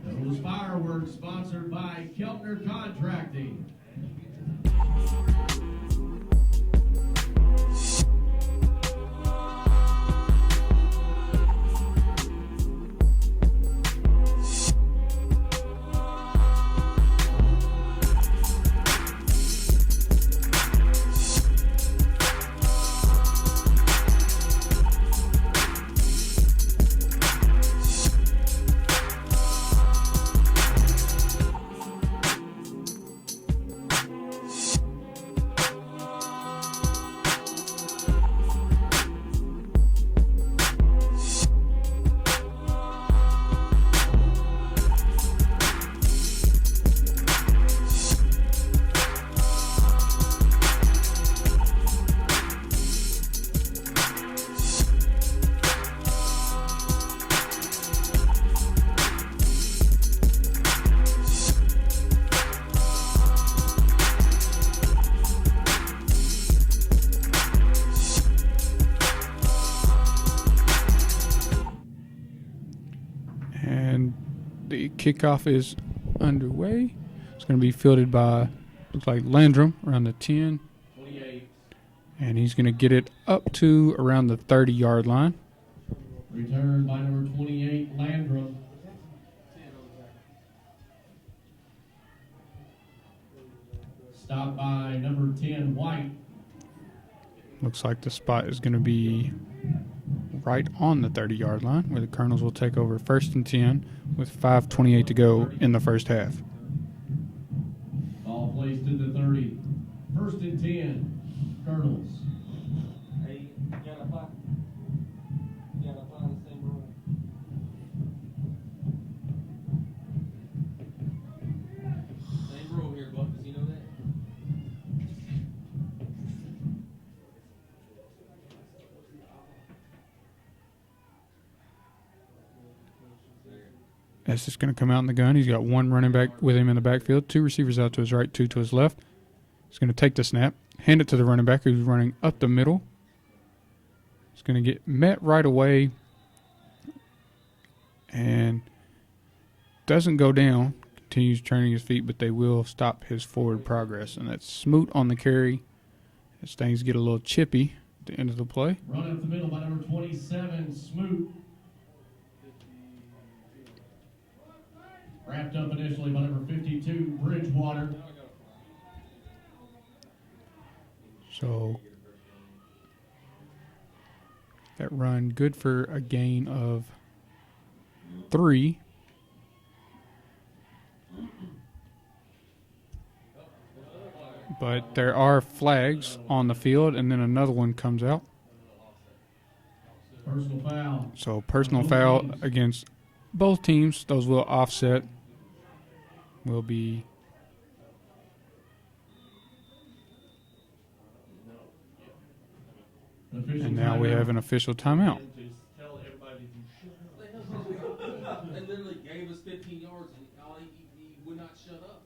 Those fireworks sponsored by Keltner Contracting. And the kickoff is underway. It's going to be fielded by, looks like Landrum around the 10. 28. And he's going to get it up to around the 30-yard line. Returned by number 28, Landrum. Stopped by number 10, White. Looks like the spot is going to be right on the 30-yard line, where the Colonels will take over 1st and 10 with 5:28 to go in the first half. Ball placed to the 30. 1st and 10, Colonels. Hey, you gotta apply the same rule. That's just going to come out in the gun. He's got one running back with him in the backfield, two receivers out to his right, two to his left. He's going to take the snap, hand it to the running back who's running up the middle. He's going to get met right away and doesn't go down. Continues turning his feet, but they will stop his forward progress. And that's Smoot on the carry as things get a little chippy at the end of the play. Run up the middle by number 27, Smoot. Wrapped up initially by number 52, Bridgewater. So that run good for a gain of 3. But there are flags on the field, and then another one comes out. Personal foul. So personal foul against both teams. Those will offset. Will be and now we have an official timeout. They literally gave us 15 yards and he would not shut up.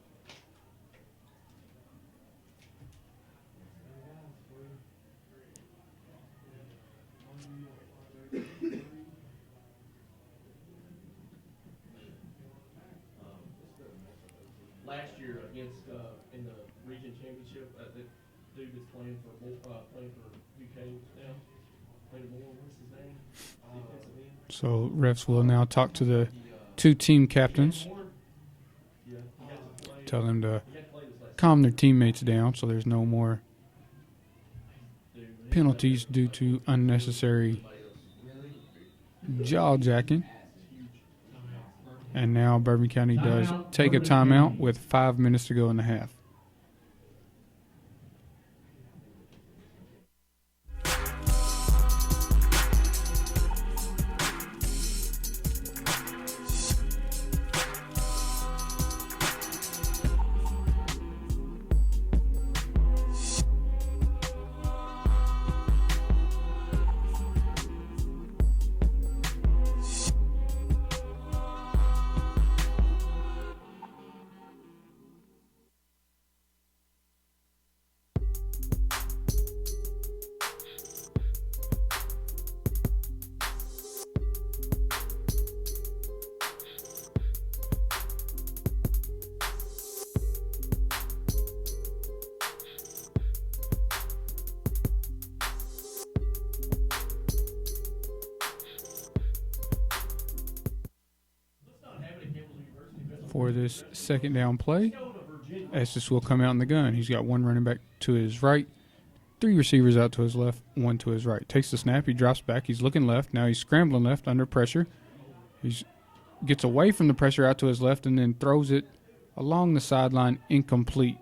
Last year against in the region championship, the dude that's playing for UK now, playing more. What's his name? Defensive end. So refs will now talk to the two team captains, Yeah, he hasn't played. tell them to He hadn't played this last calm their teammates down so there's no more year. penalties due to unnecessary jaw jacking. And now Bourbon County does take a timeout with 5 minutes to go in the half. For this second down play, Estes will come out in the gun. He's got one running back to his right, 3 receivers out to his left, 1 to his right. Takes the snap, he drops back, he's looking left. Now he's scrambling left under pressure. He gets away from the pressure out to his left and then throws it along the sideline, incomplete.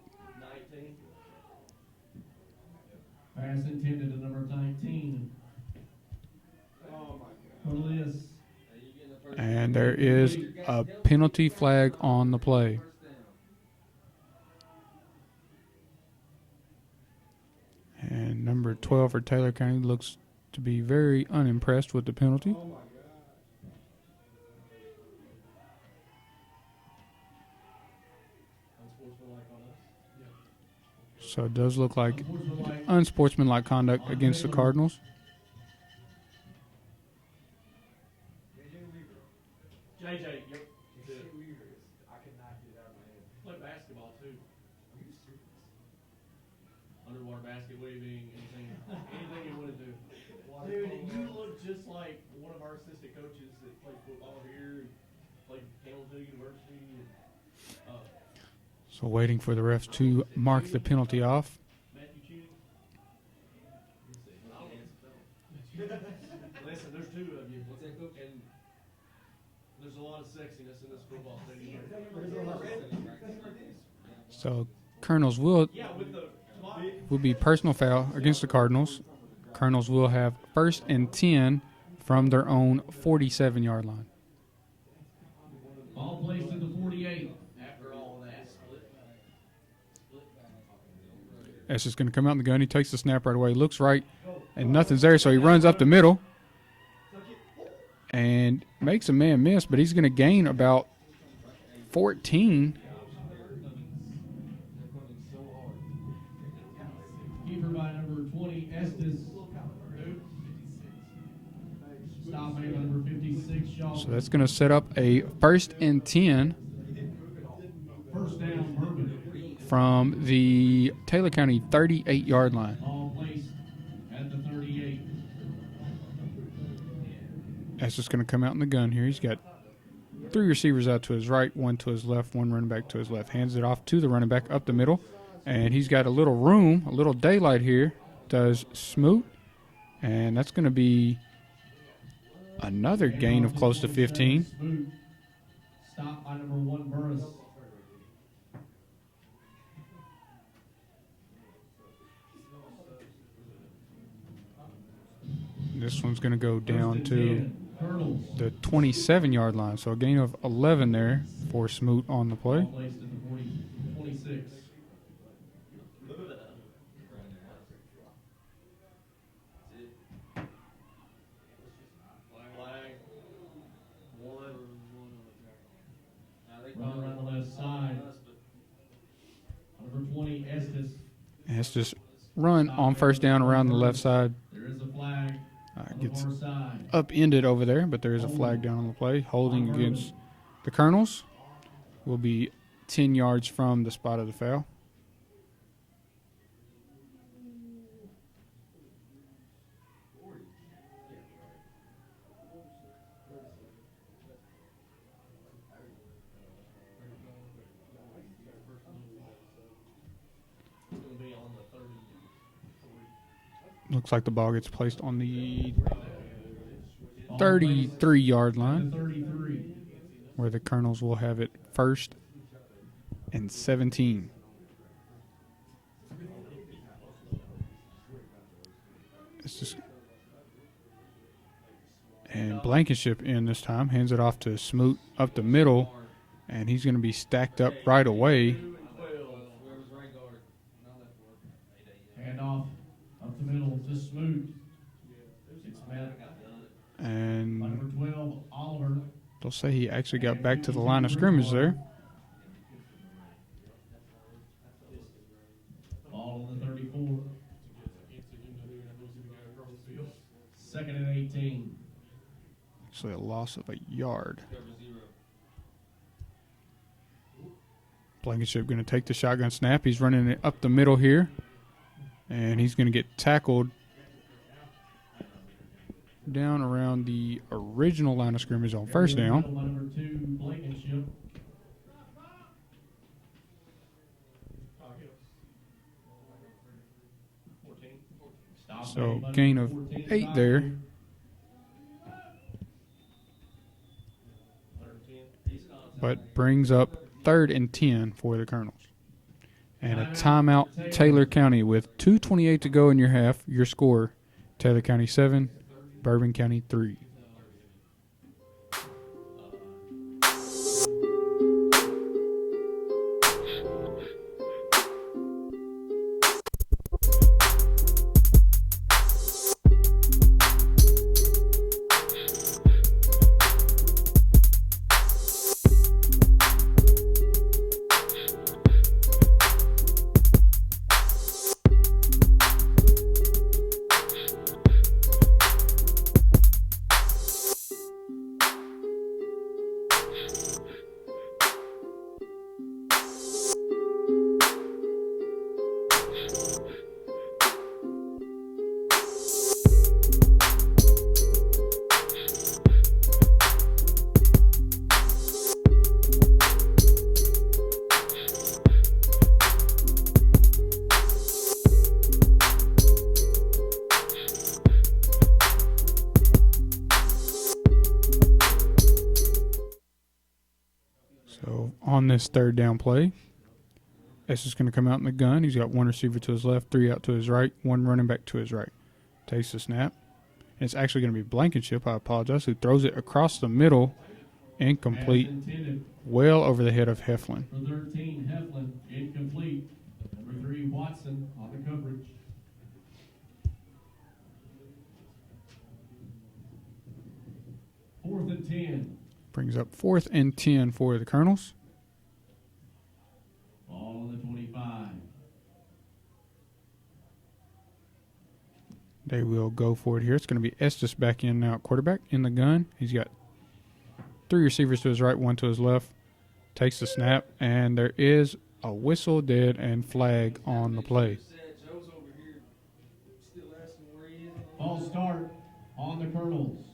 19. Pass intended to number 19. Cornelius. And there is a penalty flag on the play. And number 12 for Taylor County looks to be very unimpressed with the penalty. So it does look like unsportsmanlike conduct against the Cardinals. JJ, yep. I cannot get it out of my head. Play basketball too. Are you serious? Underwater basket weaving, anything you want to do. Dude, you look just like one of our assistant coaches that played football here, played Campbellsville University. So waiting for the refs to mark the penalty off. Matthew Listen, there's 2 of you. What's that, coach? And there's a lot of sexiness in this football stadium. So Colonels will be personal foul against the Cardinals. Colonels will have 1st and 10 from their own 47-yard line. All placed at the 48 after all of that. That's just going to come out in the gun. He takes the snap right away, looks right, and nothing's there, so he runs up the middle. and makes a man miss, but he's going to gain about 14. Keeper by number 20, Estes. Stop man by number 56, Shaw. So that's going to set up a 1st and 10 First down, Bourbon. from the Taylor County 38-yard line. Ball placed at the 38. That's just going to come out in the gun here. He's got 3 receivers out to his right, 1 to his left, 1 running back to his left. Hands it off to the running back up the middle. And he's got a little room, a little daylight here. Does Smoot. And that's going to be another gain of close to 15. Smoot. Stop by number 1, Burris. This one's going to go down First and to 10, Colonels. the 27-yard line. So a gain of 11 there for Smoot on the play. Ball placed at the 26. Flag. One. Run around the left side. Number 20, Estes. And it's just run on first down around the left side. There is a flag on the Gets far side. upended over there, but there is a flag down on the play. Holding against the Colonels will be 10 yards from the spot of the foul. It's going to be on the 30. Looks like the ball gets placed on the 33-yard line, 33. where the Colonels will have it 1st and 17. It's just and Blankenship in this time hands it off to Smoot up the middle, and he's going to be stacked up right away. Whoever's right guard, not left guard. Hand off up the middle to Smoot. It's met by And number 12, Oliver. they'll say he actually got back to the line of scrimmage there. Ball on the 34. 2nd and 18. Actually a loss of a yard. Cover 0. Blankenship going to take the shotgun snap. He's running it up the middle here. And he's going to get tackled down around the original line of scrimmage on first down. By number 2, Blankenship. Stop So made by gain number of 14, 8 stop there. here. But brings up 3rd and 10 for the Colonels. And a timeout, Taylor County, with 2:28 to go in your half. Your score, Taylor County 7, Bourbon County 3. So on this 3rd down play, S is going to come out in the gun. He's got 1 receiver to his left, 3 out to his right, 1 running back to his right. Takes the snap. And it's actually going to be Blankenship, I apologize, who throws it across the middle, incomplete, As intended well over the head of Heflin. for 13, Heflin, incomplete. Number 3, Watson on the coverage. Brings up 4th and 10 for the Colonels. Ball on the 25. They will go for it here. It's going to be Estes back in now, quarterback in the gun. He's got 3 receivers to his right, 1 to his left. Takes the snap, and there is a whistle, dead, and flag on the play. False start on the Colonels.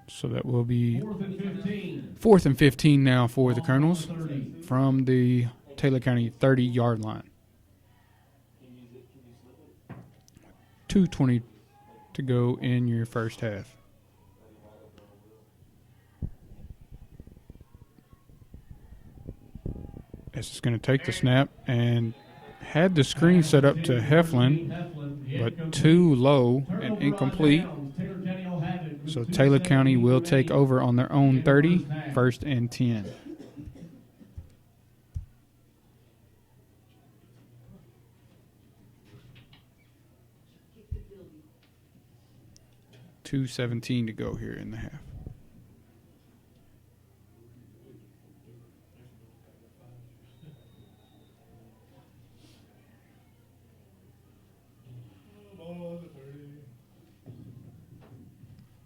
So that will be 4th and 15. 4th and 15 now for the Colonels from the Taylor County 30-yard line. 2:20 to go in your first half. It's going to take the snap and had the screen set up to Heflin, but too low and incomplete. So Taylor County will take over on their own 30, 1st and 10. .217 to go here in the half.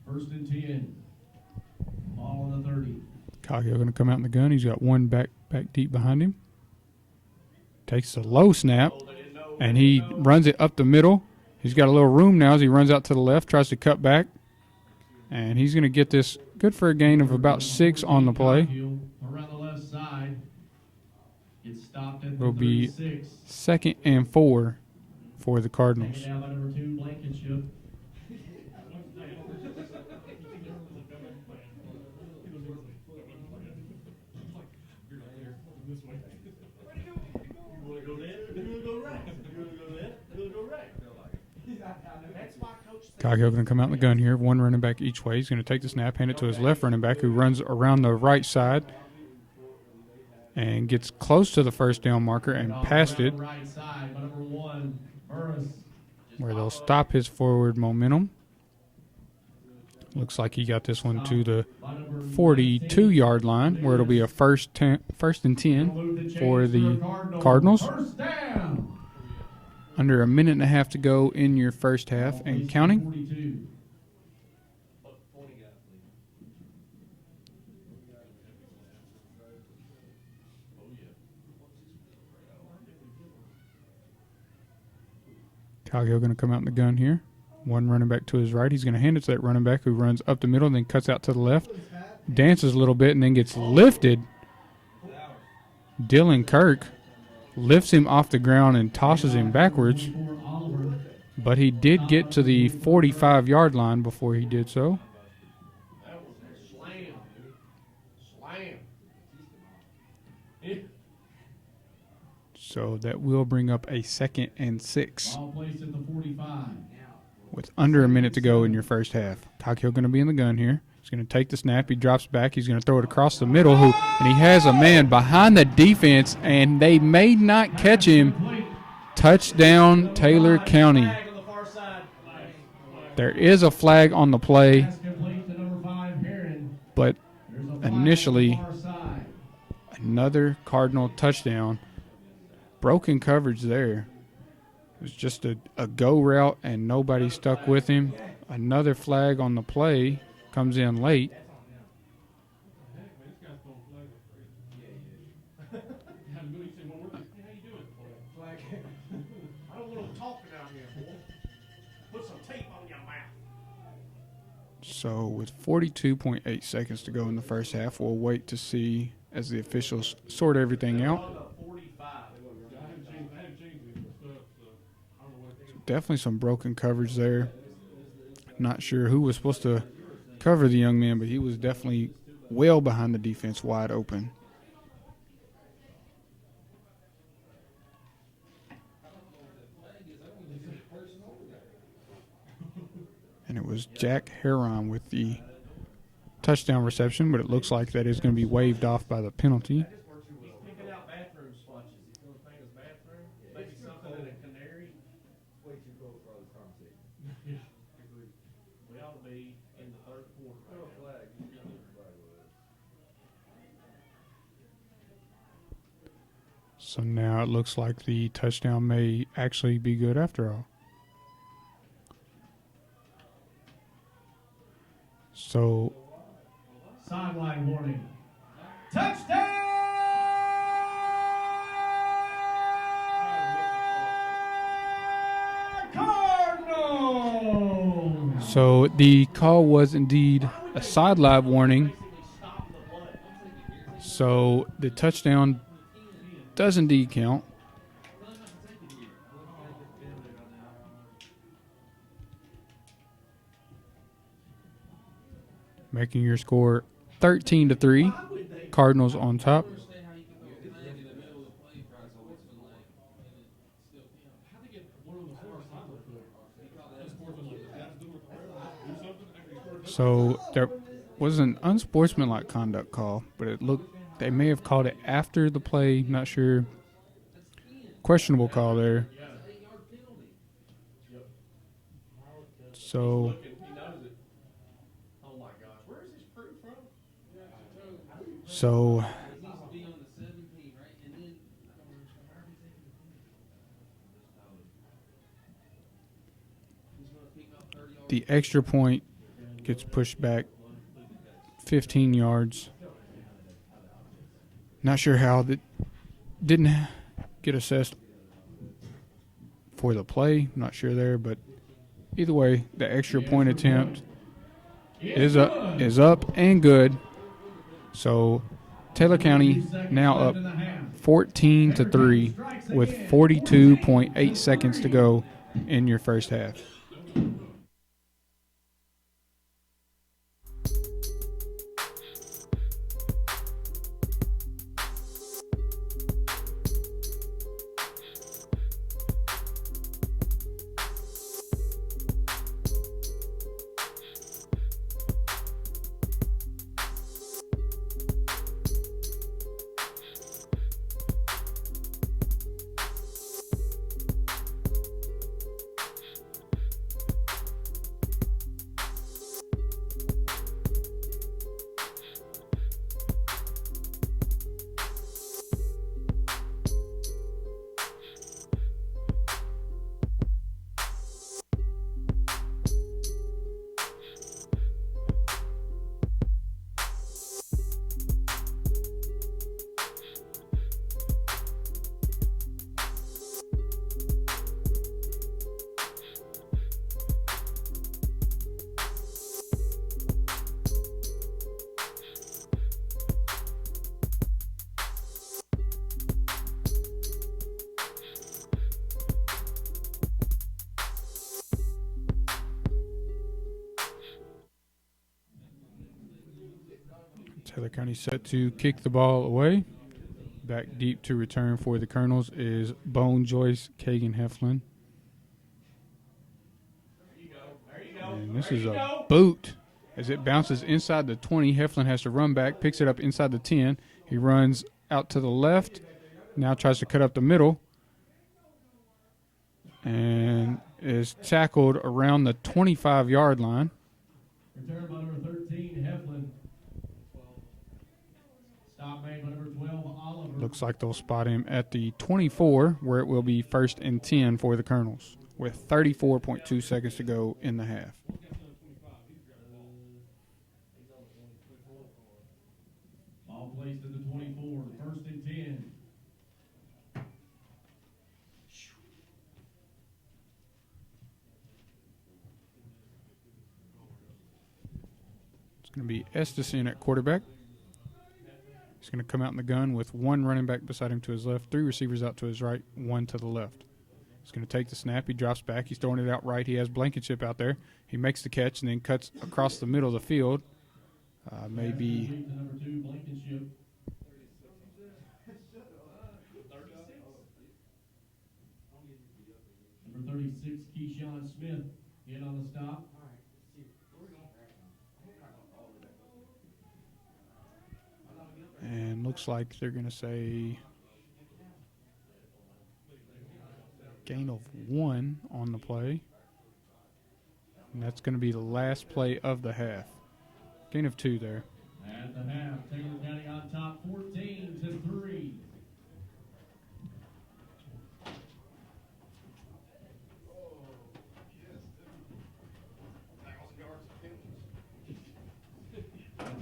First and 10. Ball on the 30. Coggio going to come out in the gun. He's got one back deep behind him. Takes a low snap, and he runs it up the middle. He's got a little room now as he runs out to the left, tries to cut back. And he's going to get this good for a gain of about 6 on the play. Around the left side. It's stopped at the Will be 36. 2nd and 4 for the Cardinals. Taken down by number 2, Blankenship. Coggio going to come out in the gun here. One running back each way. He's going to take the snap, hand it to his left running back who runs around the right side and gets close to the first down marker and past it, where they'll stop his forward momentum. Looks like he got this one to the 42-yard line, where it'll be a first and 10 for the Cardinals. Under a minute and a half to go in your first half and counting. Coggio going to come out in the gun here. One running back to his right. He's going to hand it to that running back who runs up the middle and then cuts out to the left. Dances a little bit and then gets lifted. Dylan Kirk lifts him off the ground and tosses him backwards. But he did get to the 45-yard line before he did so. That was a slam, dude. Slam. So that will bring up a 2nd and 6. Ball placed at the 45. With under a minute to go in your first half. Coggio going to be in the gun here. He's going to take the snap. He drops back. He's going to throw it across the middle. And he has a man behind the defense, and they may not catch him. Touchdown, Taylor County. There is a flag on the play, but initially another Cardinal touchdown. Broken coverage there. It was just a go route, and nobody stuck with him. Another flag on the play comes in late. So with 42.8 seconds to go in the first half, we'll wait to see as the officials sort everything out. Definitely some broken coverage there. Not sure who was supposed to cover the young man, but he was definitely well behind the defense, wide open. And it was Jack Heron with the touchdown reception, but it looks like that is going to be waved off by the penalty. vote for all this conversation. Yeah. We ought to be in the third quarter Throw a right now. flag, you know what the flag was. So now it looks like the touchdown may actually be good after all. So Sideline warning. Touchdown! Cardinals! So the call was indeed a sideline warning. So the touchdown does indeed count. Making your score 13-3. Cardinals on top. So there was an unsportsmanlike conduct call, but it looked they may have called it after the play. Not sure. Questionable call there. So He knows it. Oh my gosh, where is this crew from? so It needs to be on the 17, right? And then he's gonna pick up 30 yards. the extra point gets pushed back 15 yards. Not sure how that didn't get assessed for the play. Not sure there, but either way, the extra point attempt is up and good. So Taylor County now up 14-3 with 42.8 seconds to go in your first half. Taylor County set to kick the ball away. Back deep to return for the Colonels is Bone Joyce Kagan Heflin. And this is a boot as it bounces inside the 20. Heflin has to run back, picks it up inside the 10. He runs out to the left, now tries to cut up the middle, and is tackled around the 25-yard line. Returned by number 13, Heflin. Stop made by number 12, Oliver. Looks like they'll spot him at the 24, where it will be 1st and 10 for the Colonels, with 34.2 seconds to go in the half. Ball placed at the 24, 1st and 10. It's going to be Estison at quarterback. He's going to come out in the gun with one running back beside him to his left, 3 receivers out to his right, 1 to the left. He's going to take the snap. He drops back. He's throwing it out right. He has Blankenship out there. He makes the catch and then cuts across the middle of the field. Maybe Number 2, Blankenship. Number 36, Keyshawn Smith, in on the stop. and looks like they're going to say gain of 1 on the play. And that's going to be the last play of the half. Gain of 2 there. At the half, Taylor County on top 14-3.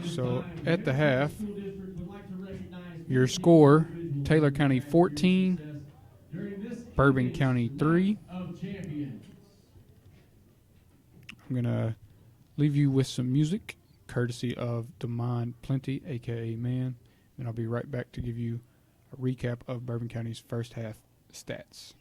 So at the half, your score, Taylor County 14, Bourbon County 3. I'm going to leave you with some music, courtesy of DAMON Plenty, a.k.a. M.A.N. And I'll be right back to give you a recap of Bourbon County's first half stats.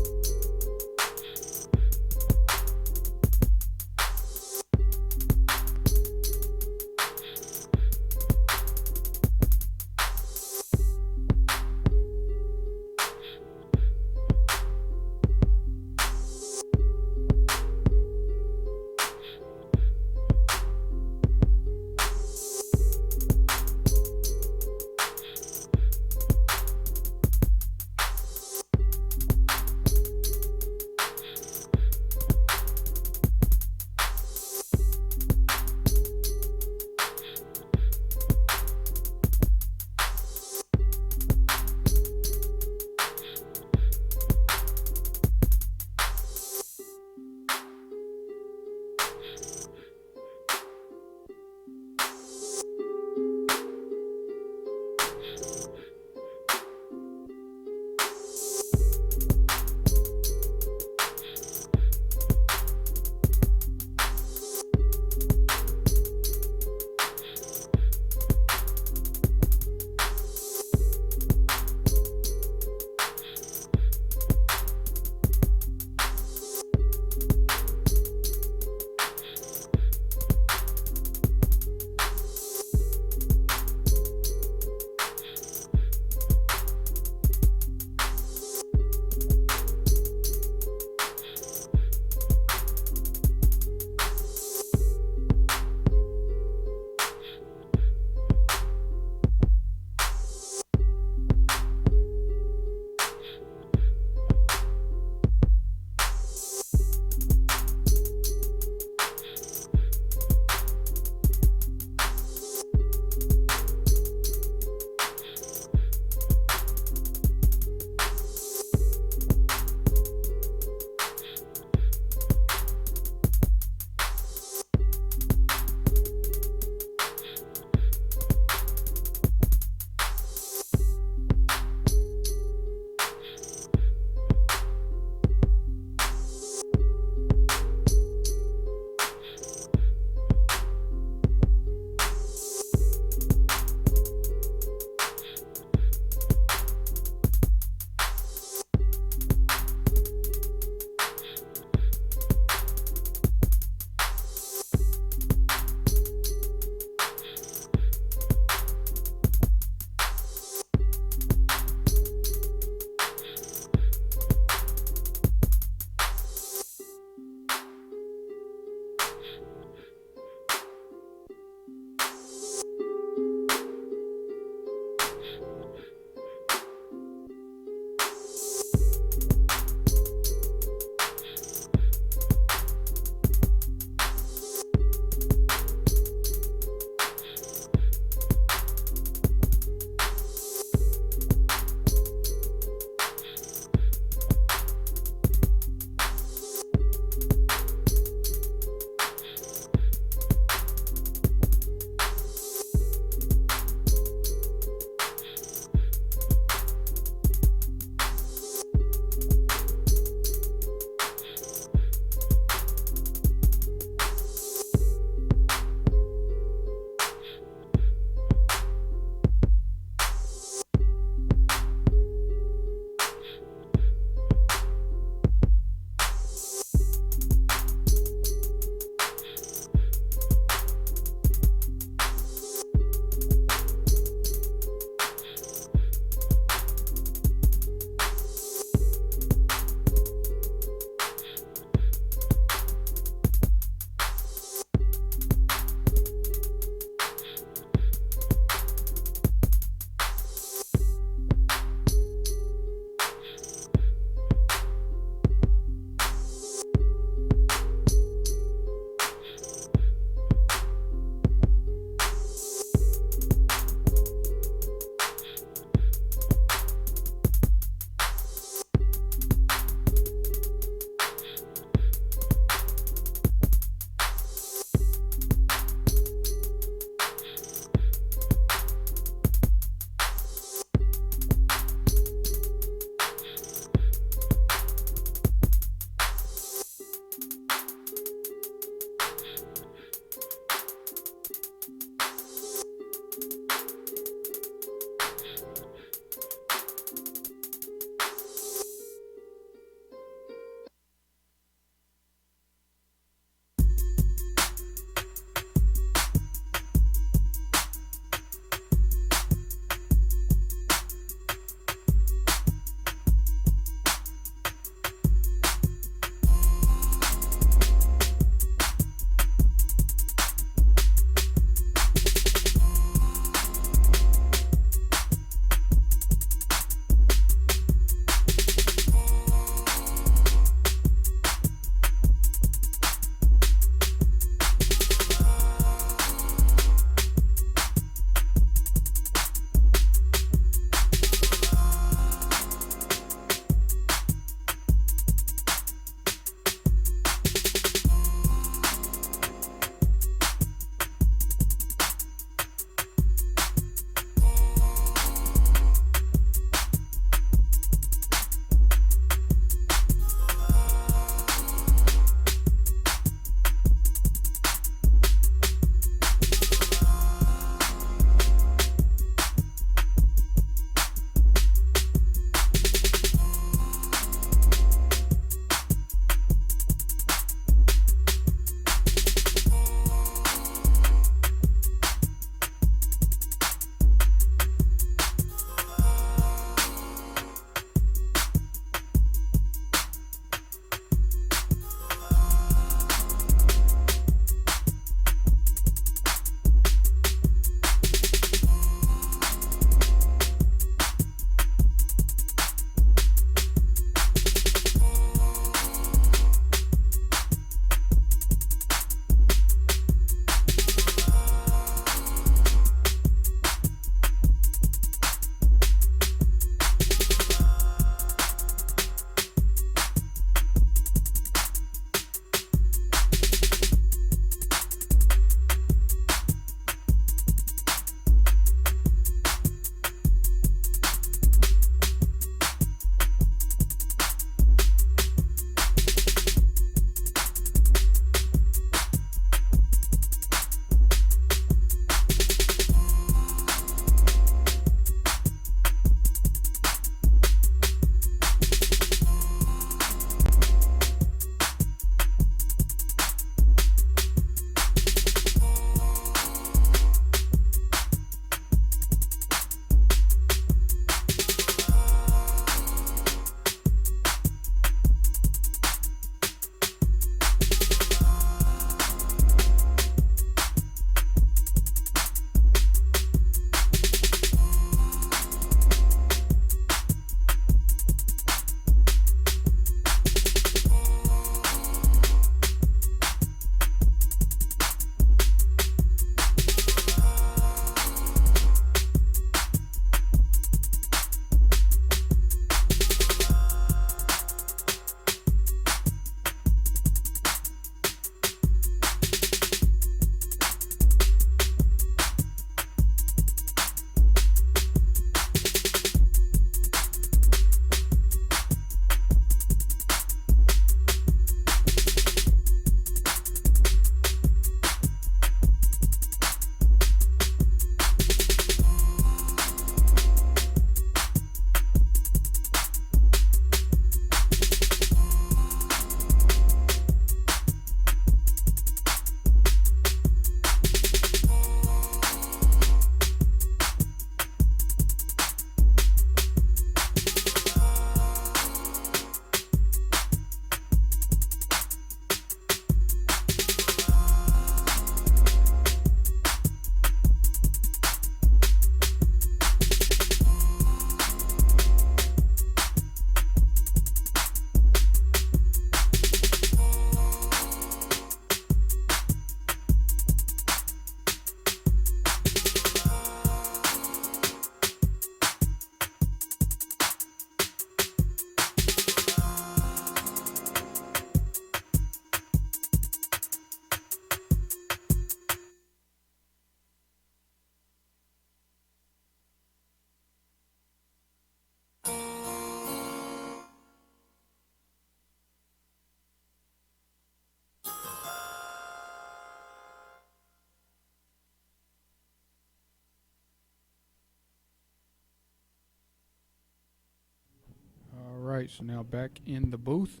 right, so now back in the booth.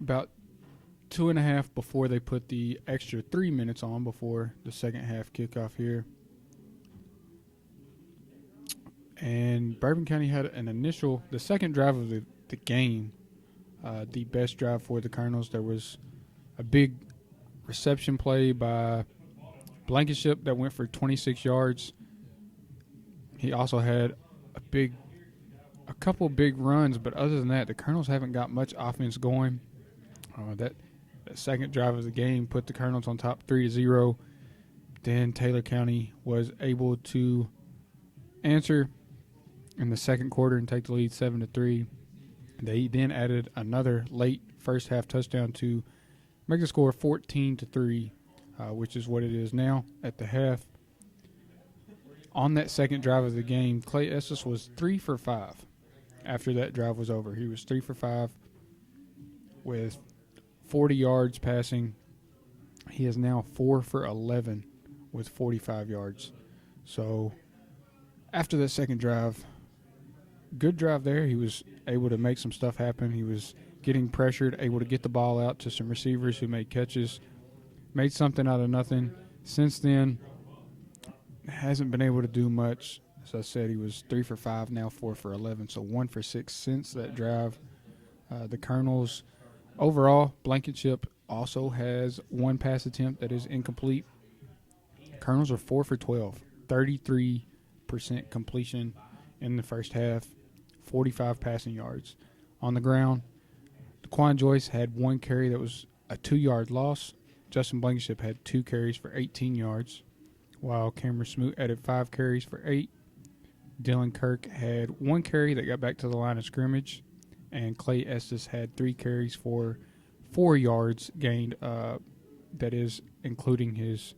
About 2.5 before they put the extra 3 minutes on before the second half kickoff here. And Bourbon County had the second drive of the game, the best drive for the Colonels. There was a big reception play by Blankenship that went for 26 yards. He also had a couple big runs, but other than that, the Colonels haven't got much offense going. That second drive of the game put the Colonels on top 3-0. Then Taylor County was able to answer in the second quarter and take the lead 7-3. They then added another late first half touchdown to make the score 14-3, which is what it is now at the half. On that second drive of the game, Clay Estes was 3 for 5 after that drive was over. He was 3 for 5 with 40 yards passing. He is now 4 for 11 with 45 yards. So after that second drive, good drive there. He was able to make some stuff happen. He was getting pressured, able to get the ball out to some receivers who made catches, made something out of nothing. Since then, hasn't been able to do much. As I said, he was 3 for 5, now 4 for 11, so 1 for 6 since that drive. The Colonels, overall, Blankenship also has one pass attempt that is incomplete. Colonels are 4 for 12, 33% completion in the first half, 45 passing yards. On the ground, Daquan Joyce had one carry that was a 2-yard loss. Justin Blankenship had 2 carries for 18 yards, while Cameron Smoot added 5 carries for 8. Dylan Kirk had 1 carry that got back to the line of scrimmage, and Clay Estes had 3 carries for 4 yards gained, that is including his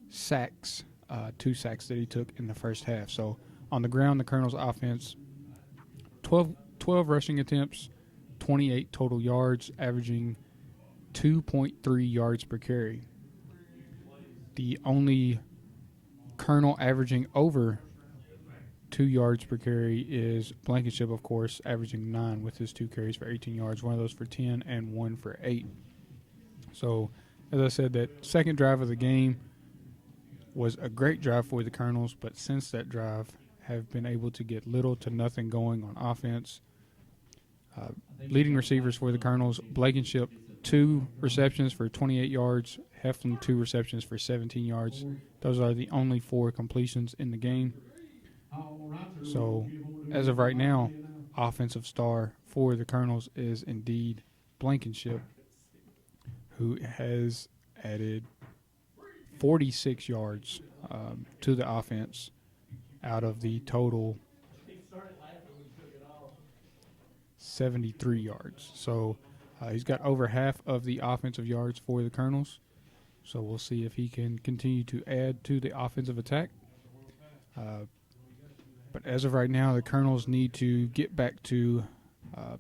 sacks, 2 sacks that he took in the first half. So on the ground, the Colonels' offense, 12 rushing attempts, 28 total yards, averaging 2.3 yards per carry. The only Colonel averaging over 2 yards per carry is Blankenship, of course, averaging 9 with his 2 carries for 18 yards, one of those for 10 and 1 for 8. So, as I said, that second drive of the game was a great drive for the Colonels, but since that drive have been able to get little to nothing going on offense. Leading receivers for the Colonels, Blankenship, 2 receptions for 28 yards, Heflin 2 receptions for 17 yards. Those are the only 4 completions in the game. So, as of right now, offensive star for the Colonels is indeed Blankenship, who has added 46 yards to the offense out of the total 73 yards. So he's got over half of the offensive yards for the Colonels. So we'll see if he can continue to add to the offensive attack. But as of right now, the Colonels need to get back to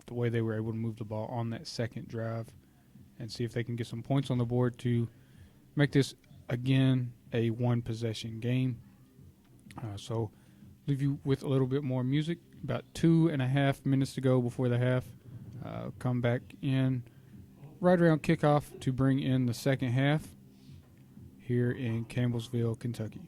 the way they were able to move the ball on that second drive and see if they can get some points on the board to make this, again, a one-possession game. So leave you with a little bit more music. About 2.5 minutes to go before the half. Come back in right around kickoff to bring in the second half here in Campbellsville, Kentucky.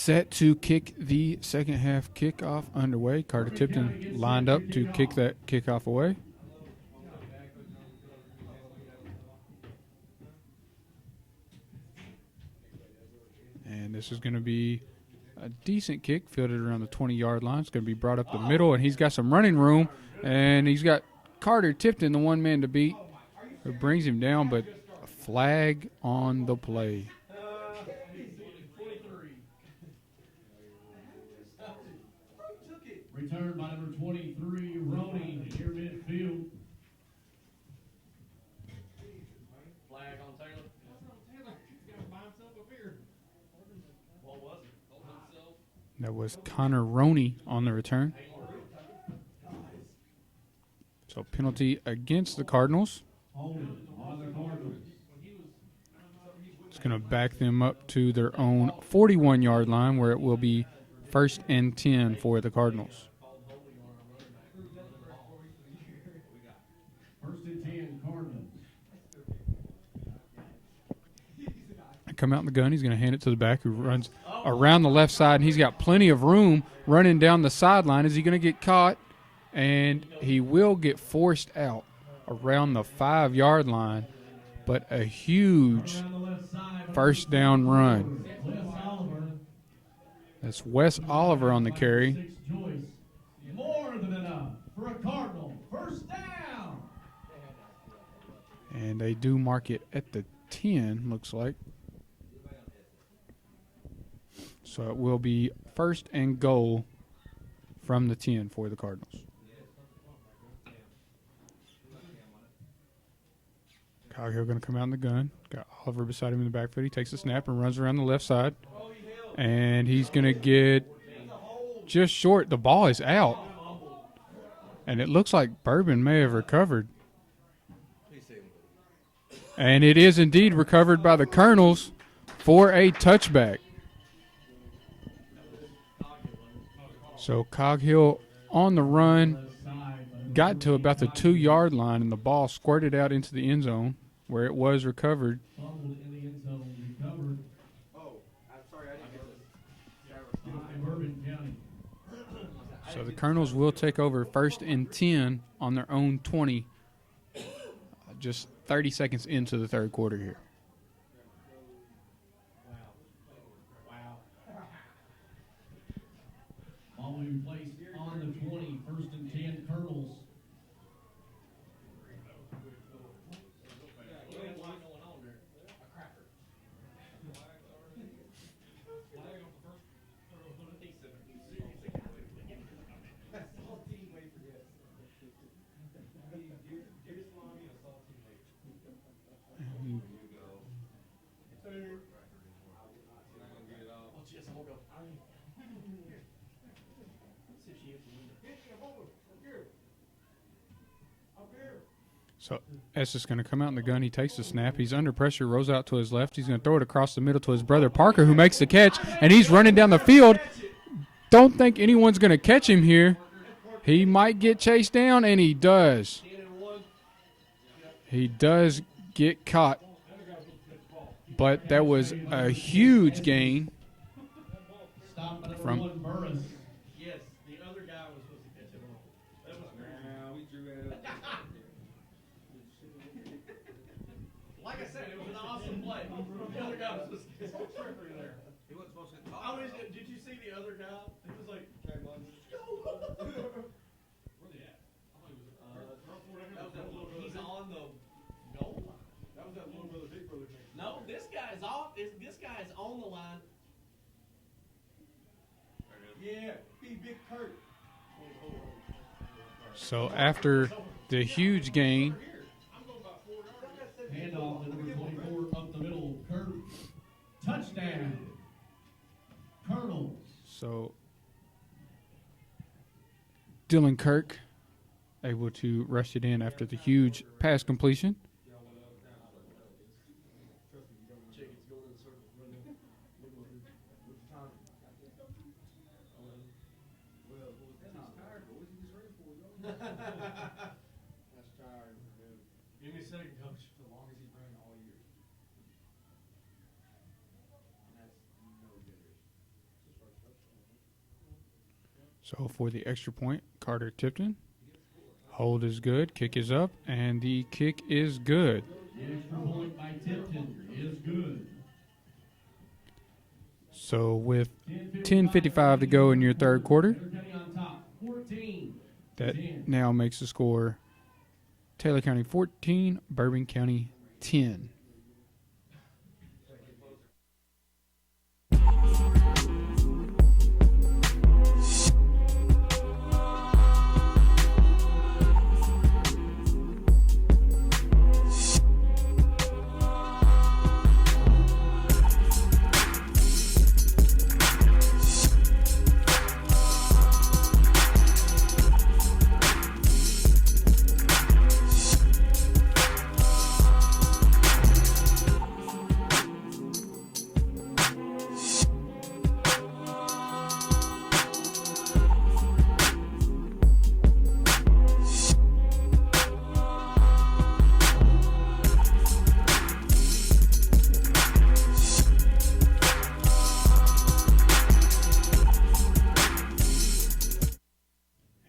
set to kick the second half kickoff underway. Carter Tipton lined up to kick that kickoff away. And this is going to be a decent kick, fielded around the 20-yard line. It's going to be brought up the middle, and he's got some running room. And he's got Carter Tipton, the one man to beat, who brings him down, but a flag on the play. 23. Returned by number 23, Roney, near midfield. Flag on Taylor. What was it? That was Connor Roney on the return. So penalty against the Cardinals. Holding on the Cardinals. It's going to back them up to their own 41-yard line, where it will be 1st and 10 for the Cardinals. 1st and 10, Cardinals. Come out in the gun. He's going to hand it to the back, who runs around the left side, and he's got plenty of room running down the sideline. Is he going to get caught? And he will get forced out around the 5-yard line, but a huge Around the left side, first down run. Wes Oliver. That's Wes Oliver on the carry. 6 Joyce. More than enough for a Cardinal. First down. And they do mark it at the 10, looks like. So it will be 1st and goal from the 10 for the Cardinals. Coghill going to come out in the gun. Got Oliver beside him in the backfield. He takes the snap and runs around the left side. And he's going to get just short. The ball is out. And it looks like Bourbon may have recovered. And it is indeed recovered by the Colonels for a touchback. So Coghill on the run, got to about the 2-yard line, and the ball squirted out into the end zone where it was recovered. Fumbled in the end zone. Recovered Oh, I'm sorry, I didn't get this. by Bourbon County. So the Colonels will take over 1st and 10 on their own 20, just 30 seconds into the third quarter here. Ball will be placed on the 20. 1st and 10, Colonels. So Estes going to come out in the gun. He takes the snap. He's under pressure, rolls out to his left. He's going to throw it across the middle to his brother Parker, who makes the catch, and he's running down the field. Don't think anyone's going to catch him here. He might get chased down, and he does. He does get caught. But that was a huge gain Stop by number from 1, Burris. Yes, the other guy was supposed to catch it. That was We drew it up. like I said, it was an awesome play. The other guy was supposed to catch it there. He wasn't supposed to I talk. was, did you see the other guy? He was like, Where they at? he's on the goal line. That was that little brother, big brother thing. No, this guy's off. This guy's on the line. Yeah, big Kurt. So after the huge gain, Handoff to number 24 up the middle. Kurt. Touchdown. Colonels. so Dylan Kirk able to rush it in after the huge pass completion. That's tired. Give me a second, coach. The longest he's ran all year. And that's no good. So for the extra point, Carter Tipton. Hold is good, kick is up, and the kick is good. The extra point by Tipton is good. So with 10:55 to go in your third quarter, Taylor County on top, 14. that 10. now makes the score Taylor County 14, Bourbon County 10.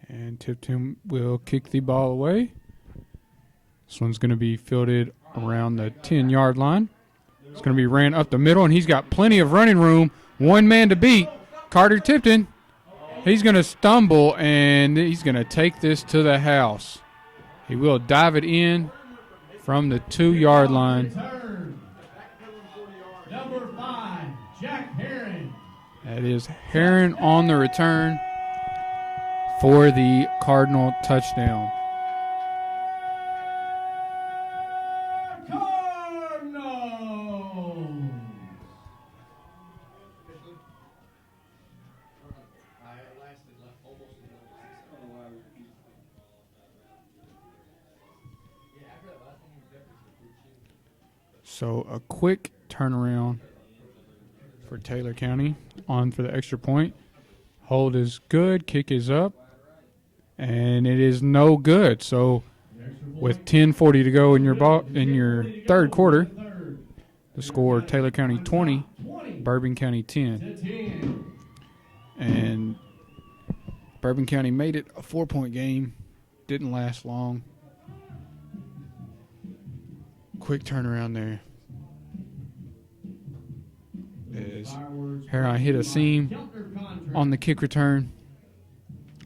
And Tipton will kick the ball away. This one's going to be fielded around the 10-yard line. It's going to be ran up the middle, and he's got plenty of running room. One man to beat. Carter Tipton. He's going to stumble, and he's going to take this to the house. He will dive it in from the 2-yard line. Return. Number 5, Jack Herron. That is Heron on the return for the Cardinal touchdown. Cardinals. So a quick turnaround for Taylor County on for the extra point. Hold is good, kick is up, and it is no good. So with 10:40 to go in your third quarter, the score Taylor County 20, Bourbon County 10. To 10. And Bourbon County made it a 4-point game. Didn't last long. Quick turnaround there. As Heron hit a seam on the kick return,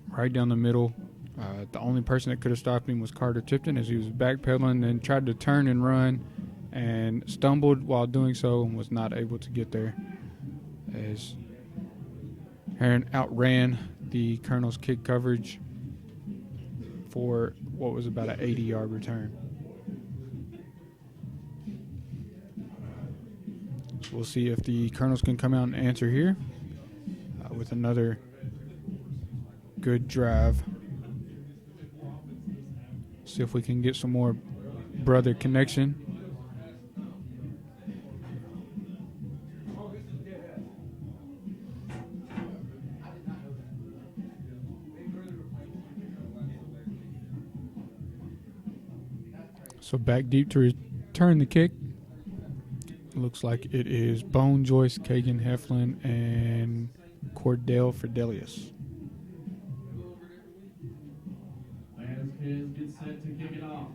right down the middle. The only person that could have stopped him was Carter Tipton as he was backpedaling and tried to turn and run and stumbled while doing so and was not able to get there. As Heron outran the Colonel's kick coverage for what was about an 80-yard return. So we'll see if the Colonels can come out and answer here with another good drive. See if we can get some more brother connection. So back deep to return the kick. Looks like it is Bone, Joyce, Kagan, Heflin, and Cordell Fidelius. Vasquez gets set to kick it off.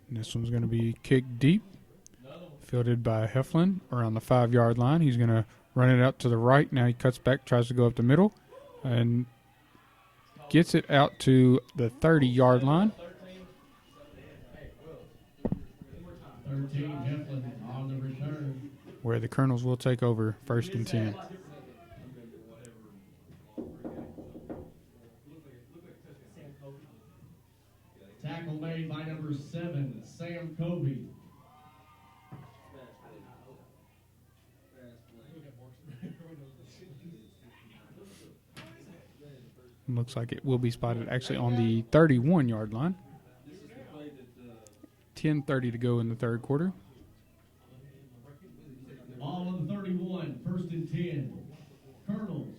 And this one's going to be kicked deep, fielded by Heflin around the 5-yard line. He's going to run it out to the right. Now he cuts back, tries to go up the middle, and gets it out to the 30-yard line. 13, Heflin on the return. Where the Colonels will take over 1st and 10. Tackle made by number 7, Sam Covey. Looks like it will be spotted actually on the 31-yard line. 10:30 to go in the third quarter. Ball on the 31, 1st and 10. Colonels.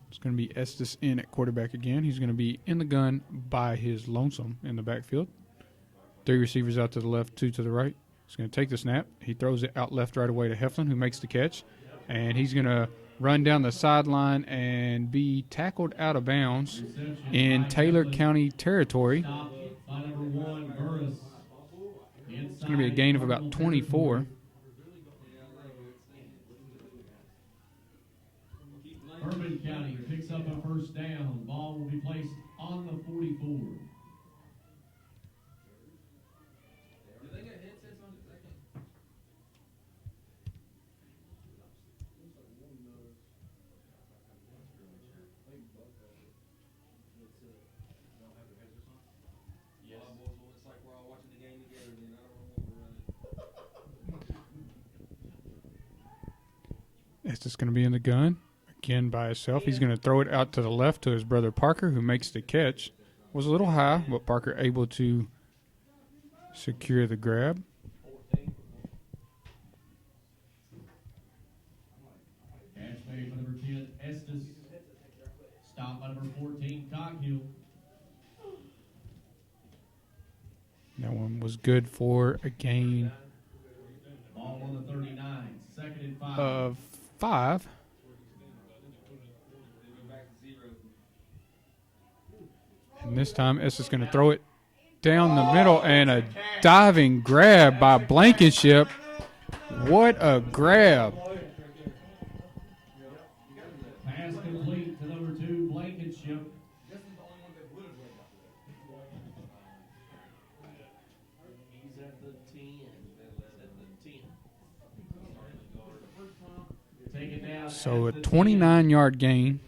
It's going to be Estes in at quarterback again. He's going to be in the gun by his lonesome in the backfield. Three receivers out to the left, two to the right. He's going to take the snap. He throws it out left right away to Heflin, who makes the catch. And he's going to run down the sideline and be tackled out of bounds in Taylor County territory. Stop by number 1, Burris. It's going to be a gain of about 24. Bourbon County picks up a first down. Ball will be placed on the 44. Do they got headsets on? I can't. Yes. It's like we're all watching the game together, and I don't know what we're running. Estes going to be in the gun. Again by himself. He's going to throw it out to the left to his brother Parker, who makes the catch. Was a little high, but Parker able to secure the grab. 14. Catch made by number 10, Estes. Stop by number 14, Coghill. That one was good for a gain Ball on the 39, second and 5. of 5. They go back to 0. And this time, Estes is going to throw it down the middle, and a diving grab by Blankenship. What a grab. Pass complete to number 2, Blankenship. He's at the 10. That's at the 10. Take it down. So a at the 29-yard gain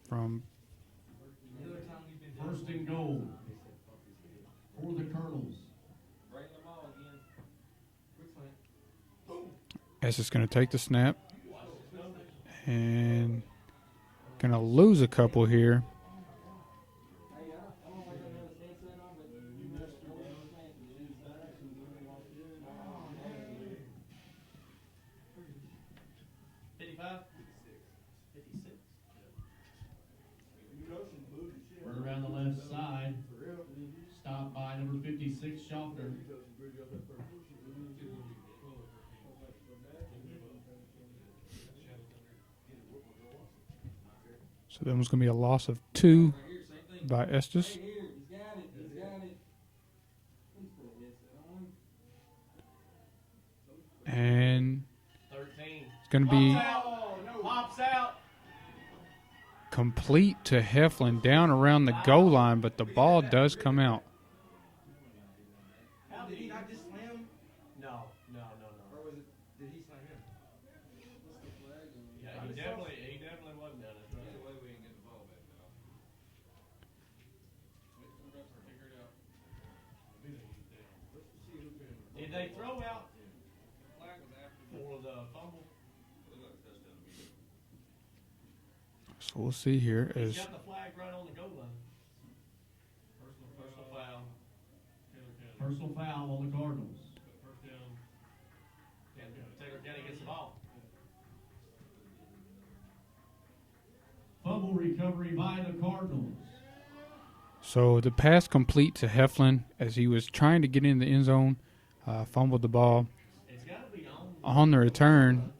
from 10. First and goal for the Colonels. Bring them all again. Quick slant. Estes is going to take the snap and going to lose a couple here. Hey, I don't like to have a headset on, but you messed around. 55? 56. Run around the left side. Stop by number 56, Schaffner. So that was going to be a loss of 2 Right here, same thing. by Estes. Right here, he's got it. He's got it. Please put a headset on. And 13. it's going to be Pops out. complete to Heflin down around the goal line, but the ball does come out. How did he not just slam? No. Or was it, did he slam him? What's the flag on? Yeah, he definitely wasn't down it. Either way, we ain't getting the ball back now. Wait for the refs to figure it out. Did they throw out Flag was after. for the fumble? Looked like a touchdown to me. So we'll see here He's as got the flag right on the goal line. Personal foul. Personal foul on the Cardinals. And Taylor County gets the ball. Fumble recovery by the Cardinals. so the pass complete to Heflin as he was trying to get in the end zone, fumbled the ball. It's got to be on. On the return,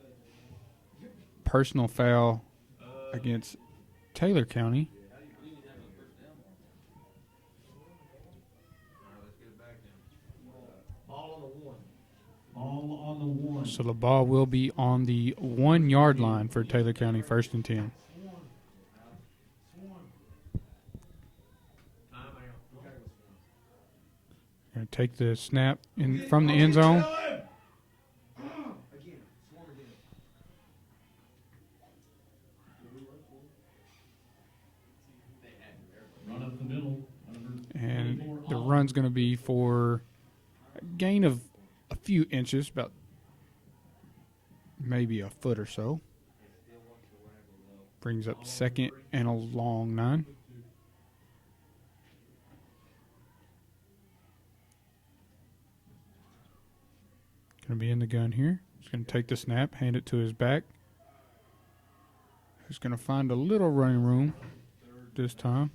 personal foul against Taylor County. We need to have a first down mark. All right, let's get it back then. Ball on the 1. All on the 1. So the ball will be on the 1-yard line for Taylor County, 1st and 10. Going to take the snap in from the end zone. Again, swarm again. Run up the middle. Number And 24, the Oliver. run's going to be for a gain of a few inches, about maybe a foot or so. Brings up 2nd and a long 9. Going to be in the gun here. He's going to take the snap, hand it to his back. He's going to find a little running room this time.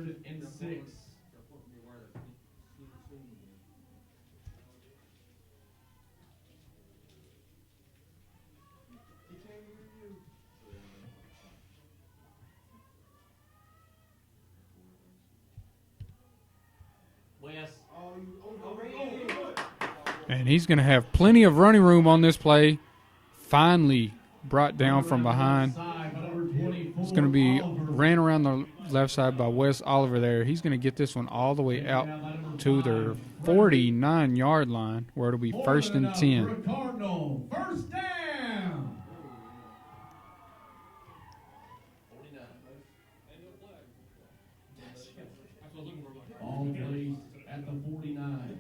106. He can't hear you. Wes. Oh, you overrated. And he's going to have plenty of running room on this play. Finally brought down from behind. It's going to be ran around the left side by Wes Oliver there. He's going to get this one all the way out to their 49-yard line, where it'll be first and 10. For a Cardinal, first down. 49. All placed at the 49.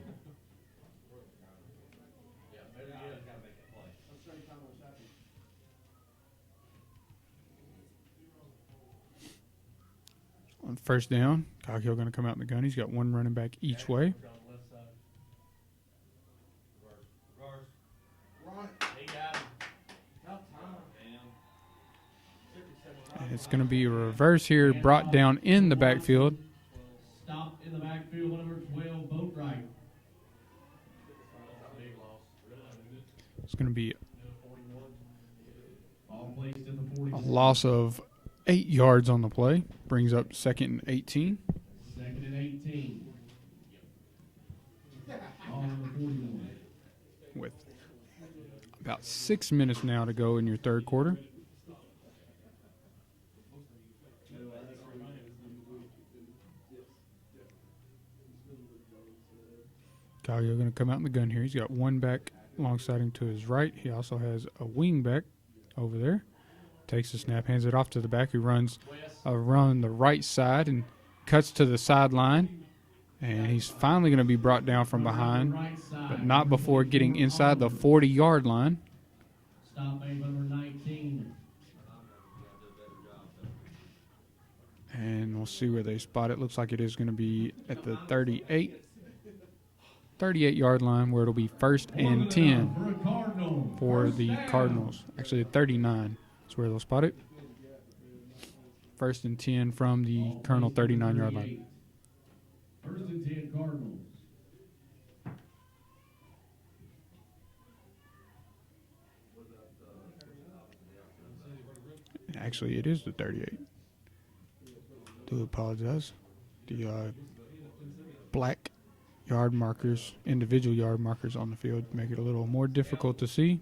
Yeah, better yet. Gotta make a play. On first down, Coghill going to come out in the gun. He's got one running back each way. On the left side. Reverse. Run. He got him. Tough time. Damn. And it's going to be a reverse here, brought down in the backfield. Stopped in the backfield, number 12, Boatwright. Big loss. It's going to be All placed in the a 44. loss of 8 yards on the play. Brings up second and 18. Second and 18. All in the 41. With about 6 minutes now to go in your third quarter. Coghill going to come out in the gun here. He's got one back alongside him to his right. He also has a wing back over there. Takes the snap, hands it off to the back, who runs around the right side and cuts to the sideline. And he's finally going to be brought down from behind, but not before getting inside the 40-yard line. Stop made by number 19. And we'll see where they spot it. Looks like it is going to be at the 38-yard line, where it'll be first and 10 For a Cardinal. for First the down. Cardinals. Actually, 39 is where they'll spot it. First and 10 from the All Colonel placed in the 39-yard line. 38. First and 10 Cardinals. Actually, it is the 38. Do apologize. The black yard markers, individual yard markers on the field, make it a little more difficult to see.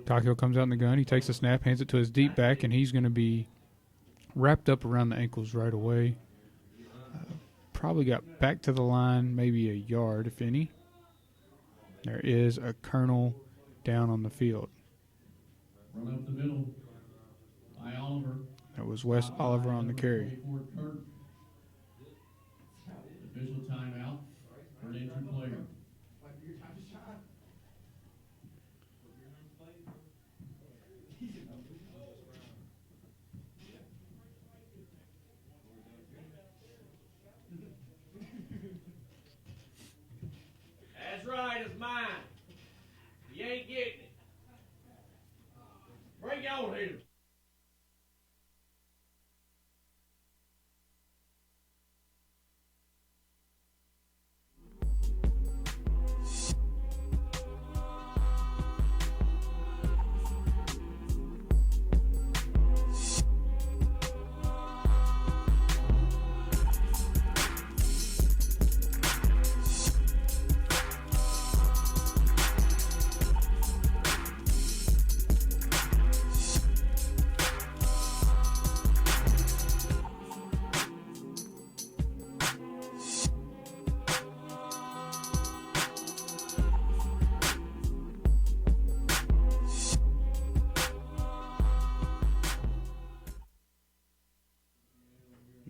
Coghill comes out in the gun. He takes the snap, hands it to his deep back, and he's going to be wrapped up around the ankles right away. Probably got back to the line, maybe a yard, if any. There is a Colonel down on the field. Run up the middle by Oliver. That was Wes Oliver on the carry. Official timeout for an injured player. Might be your time to shine. That's right, it's mine. You ain't getting it. Bring it on here.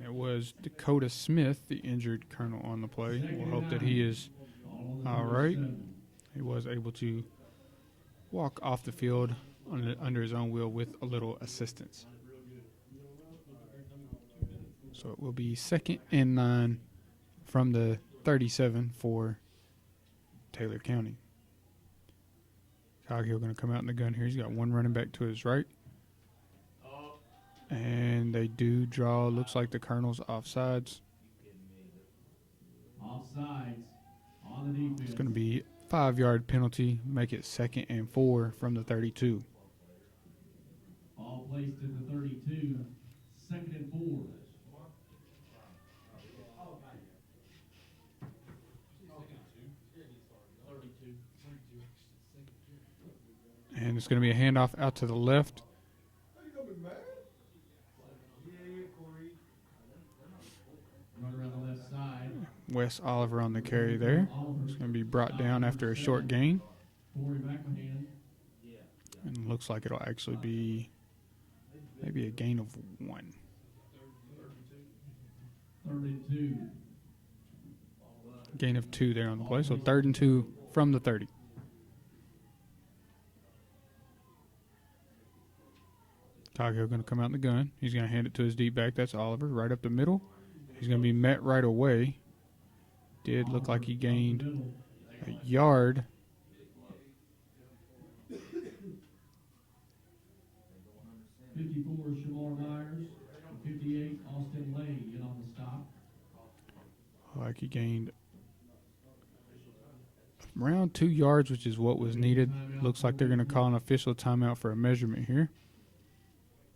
It was Dakota Smith, the injured Colonel, on the play. We'll hope that he is all right. He was able to walk off the field under his own will with a little assistance. So it will be second and 9 from the 37 for Taylor County. Coghill going to come out in the gun here. He's got one running back to his right. And they do draw, looks like the Colonels offsides. Offsides on the defense. It's going to be 5-yard penalty, make it 2nd and 4 from the 32. Ball placed at the 32. 2nd and 4. And it's going to be a handoff out to the left. Run around the left side. Wes Oliver on the carry there. It's going to be brought down after a short gain. Corey McMahon. And looks like it'll actually be maybe a gain of 1. 3rd and 2. Gain of 2 there on the play. So 3rd and 2 from the 30. Coghill going to come out in the gun. He's going to hand it to his deep back. That's Oliver right up the middle. He's going to be met right away. Did look like he gained a yard. '54 Shamar Myers. 58 Austin Lay in on the stop. Like he gained around 2 yards, which is what was needed. Looks like they're going to call an official timeout for a measurement here.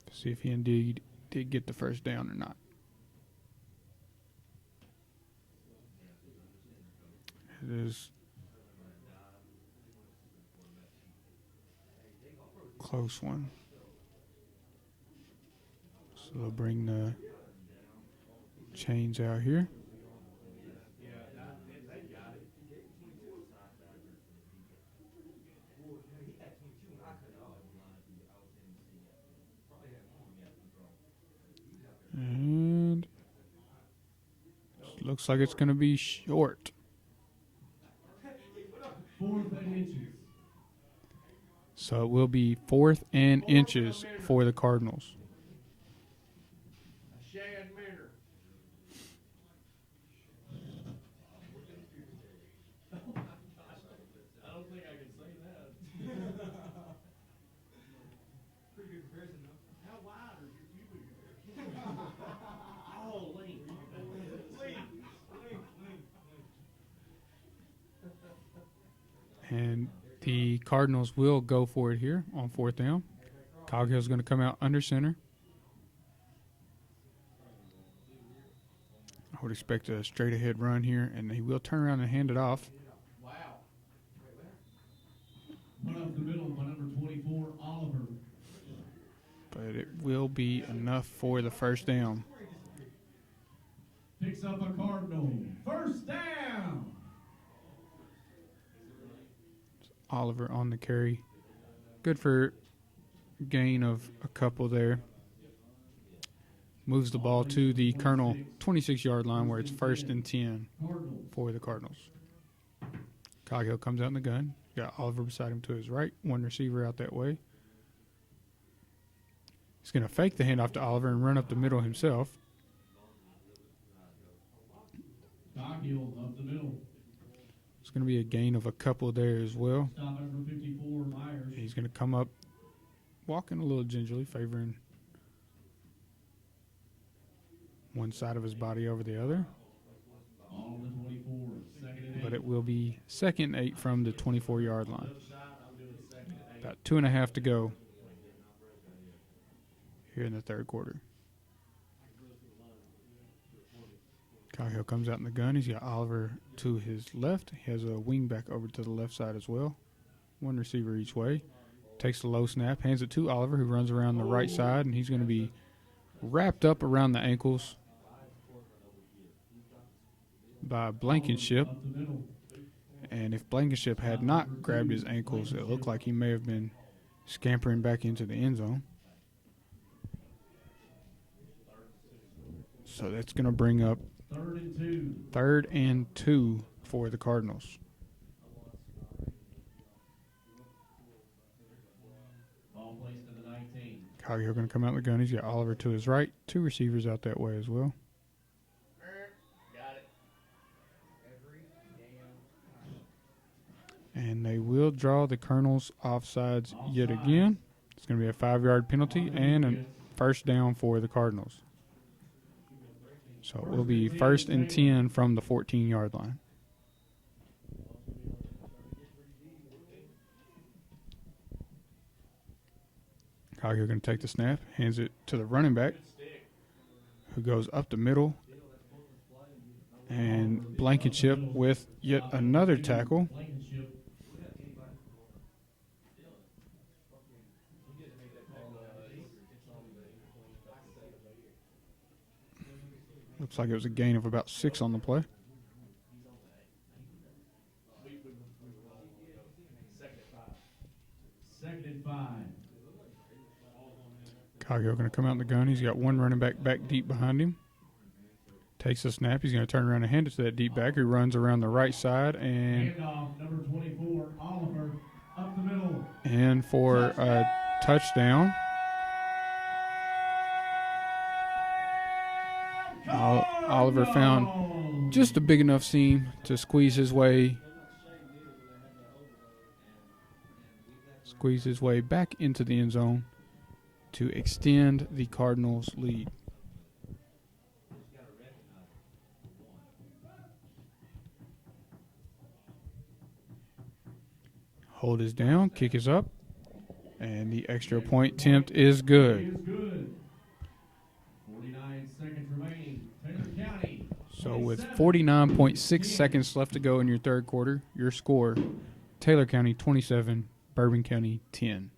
To see if he indeed did get the first down or not. It is a close one. So they'll bring the chains out here. And looks like it's going to be short. 4th and inches. So it will be 4th and inches for the Cardinals. A shad mirror. I don't think I can say that. Pretty good comparison, though. How wide are you? Oh, length. And the Cardinals will go for it here on 4th down. Coghill's going to come out under center. I would expect a straight ahead run here, and he will turn around and hand it off. Wow. Run up the middle by number 24 Oliver. But it will be enough for the first down. Picks up a Cardinal. 1st down. Oliver on the carry. Good for gain of a couple there. Moves the ball to the Colonel 26-yard line where it's 1st and 10 for the Cardinals. Coghill comes out in the gun. Got Oliver beside him to his right. One receiver out that way. He's going to fake the handoff to Oliver and run up the middle himself. Coghill up the middle. It's going to be a gain of a couple there as well. Stop number 54 Myers. He's going to come up walking a little gingerly, favoring one side of his body over the other. On the 24. 2nd and 8. But it will be 2nd and 8 from the 24-yard line. About 2.5 to go here in the 3rd quarter. Coghill comes out in the gun. He's got Oliver to his left. He has a wing back over to the left side as well. One receiver each way. Takes the low snap, hands it to Oliver, who runs around the right side, and he's going to be wrapped up around the ankles by Blankenship. Up the middle. And if Blankenship had not grabbed his ankles, it looked like he may have been scampering back into the end zone. So that's going to bring up 3rd and 2. 3rd and 2 for the Cardinals. Ball placed in the 19. Coghill going to come out in the gun. He's got Oliver to his right. 2 receivers out that way as well. Got it. And they will draw the Colonels offsides yet again. It's going to be a 5-yard penalty and first down for the Cardinals. So it will be 1st and 10 from the 14-yard line. Collier going to take the snap, hands it to the running back, who goes up the middle. And Blankenship with yet another tackle. Looks like it was a gain of about 6 on the play. Second and 5. Collier going to come out in the gun. He's got one running back deep behind him. Takes a snap. He's going to turn around and hand it to that deep back who runs around the right side and Handoff, number 24, Oliver, up the middle. and for a touchdown. Oliver found just a big enough seam to squeeze his way back into the end zone to extend the Cardinals' lead. Hold is down, kick is up, and the extra point attempt is good. Is good. 49 seconds remaining. Taylor County. So with 49.6 seconds left to go in your third quarter, your score, Taylor County 27, Bourbon County 10.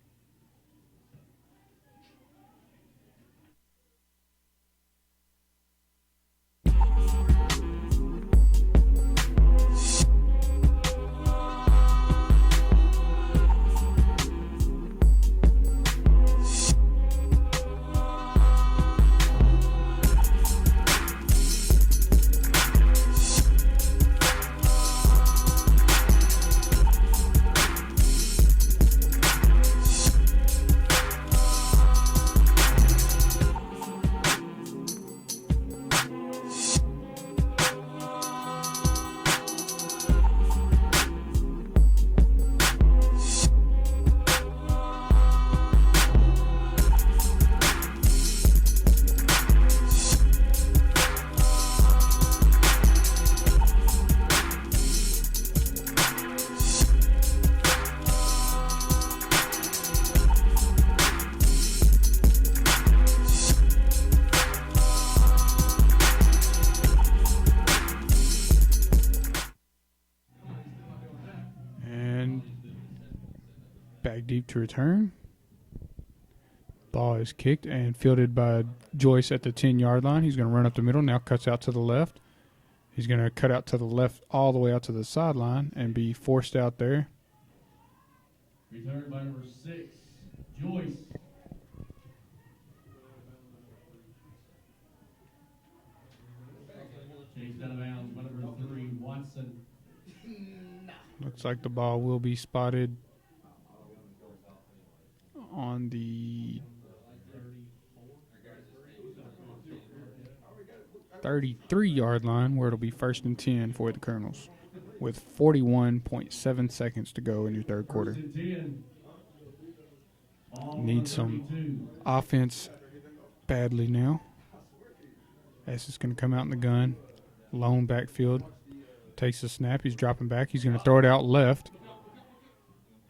Back deep to return. Ball is kicked and fielded by Joyce at the 10-yard line. He's going to run up the middle, now cuts out to the left. He's going to cut out to the left all the way out to the sideline and be forced out there. Returned by number 6, Joyce. Chased out of bounds by number 3, Watson. Looks like the ball will be spotted on the 33-yard line, where it'll be 1st and 10 for the Colonels with 41.7 seconds to go in your third quarter. Need some offense badly now. S is going to come out in the gun. Lone backfield. Takes the snap. He's dropping back. He's going to throw it out left.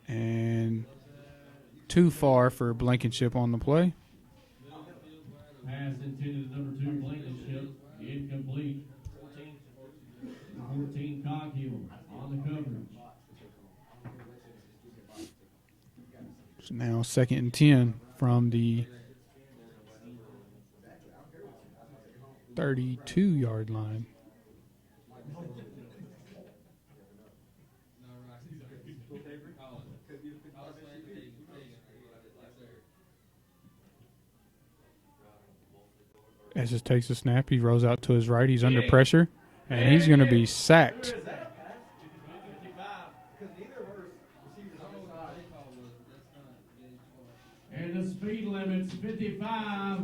And too far for Blankenship on the play. Pass intended to number 2, Blankenship. Incomplete. 14, Coghill on the coverage. So now 2nd and 10 from the 32-yard line. As just takes a snap, he rolls out to his right. He's under pressure, and he's going to be sacked. And the speed limit's 55.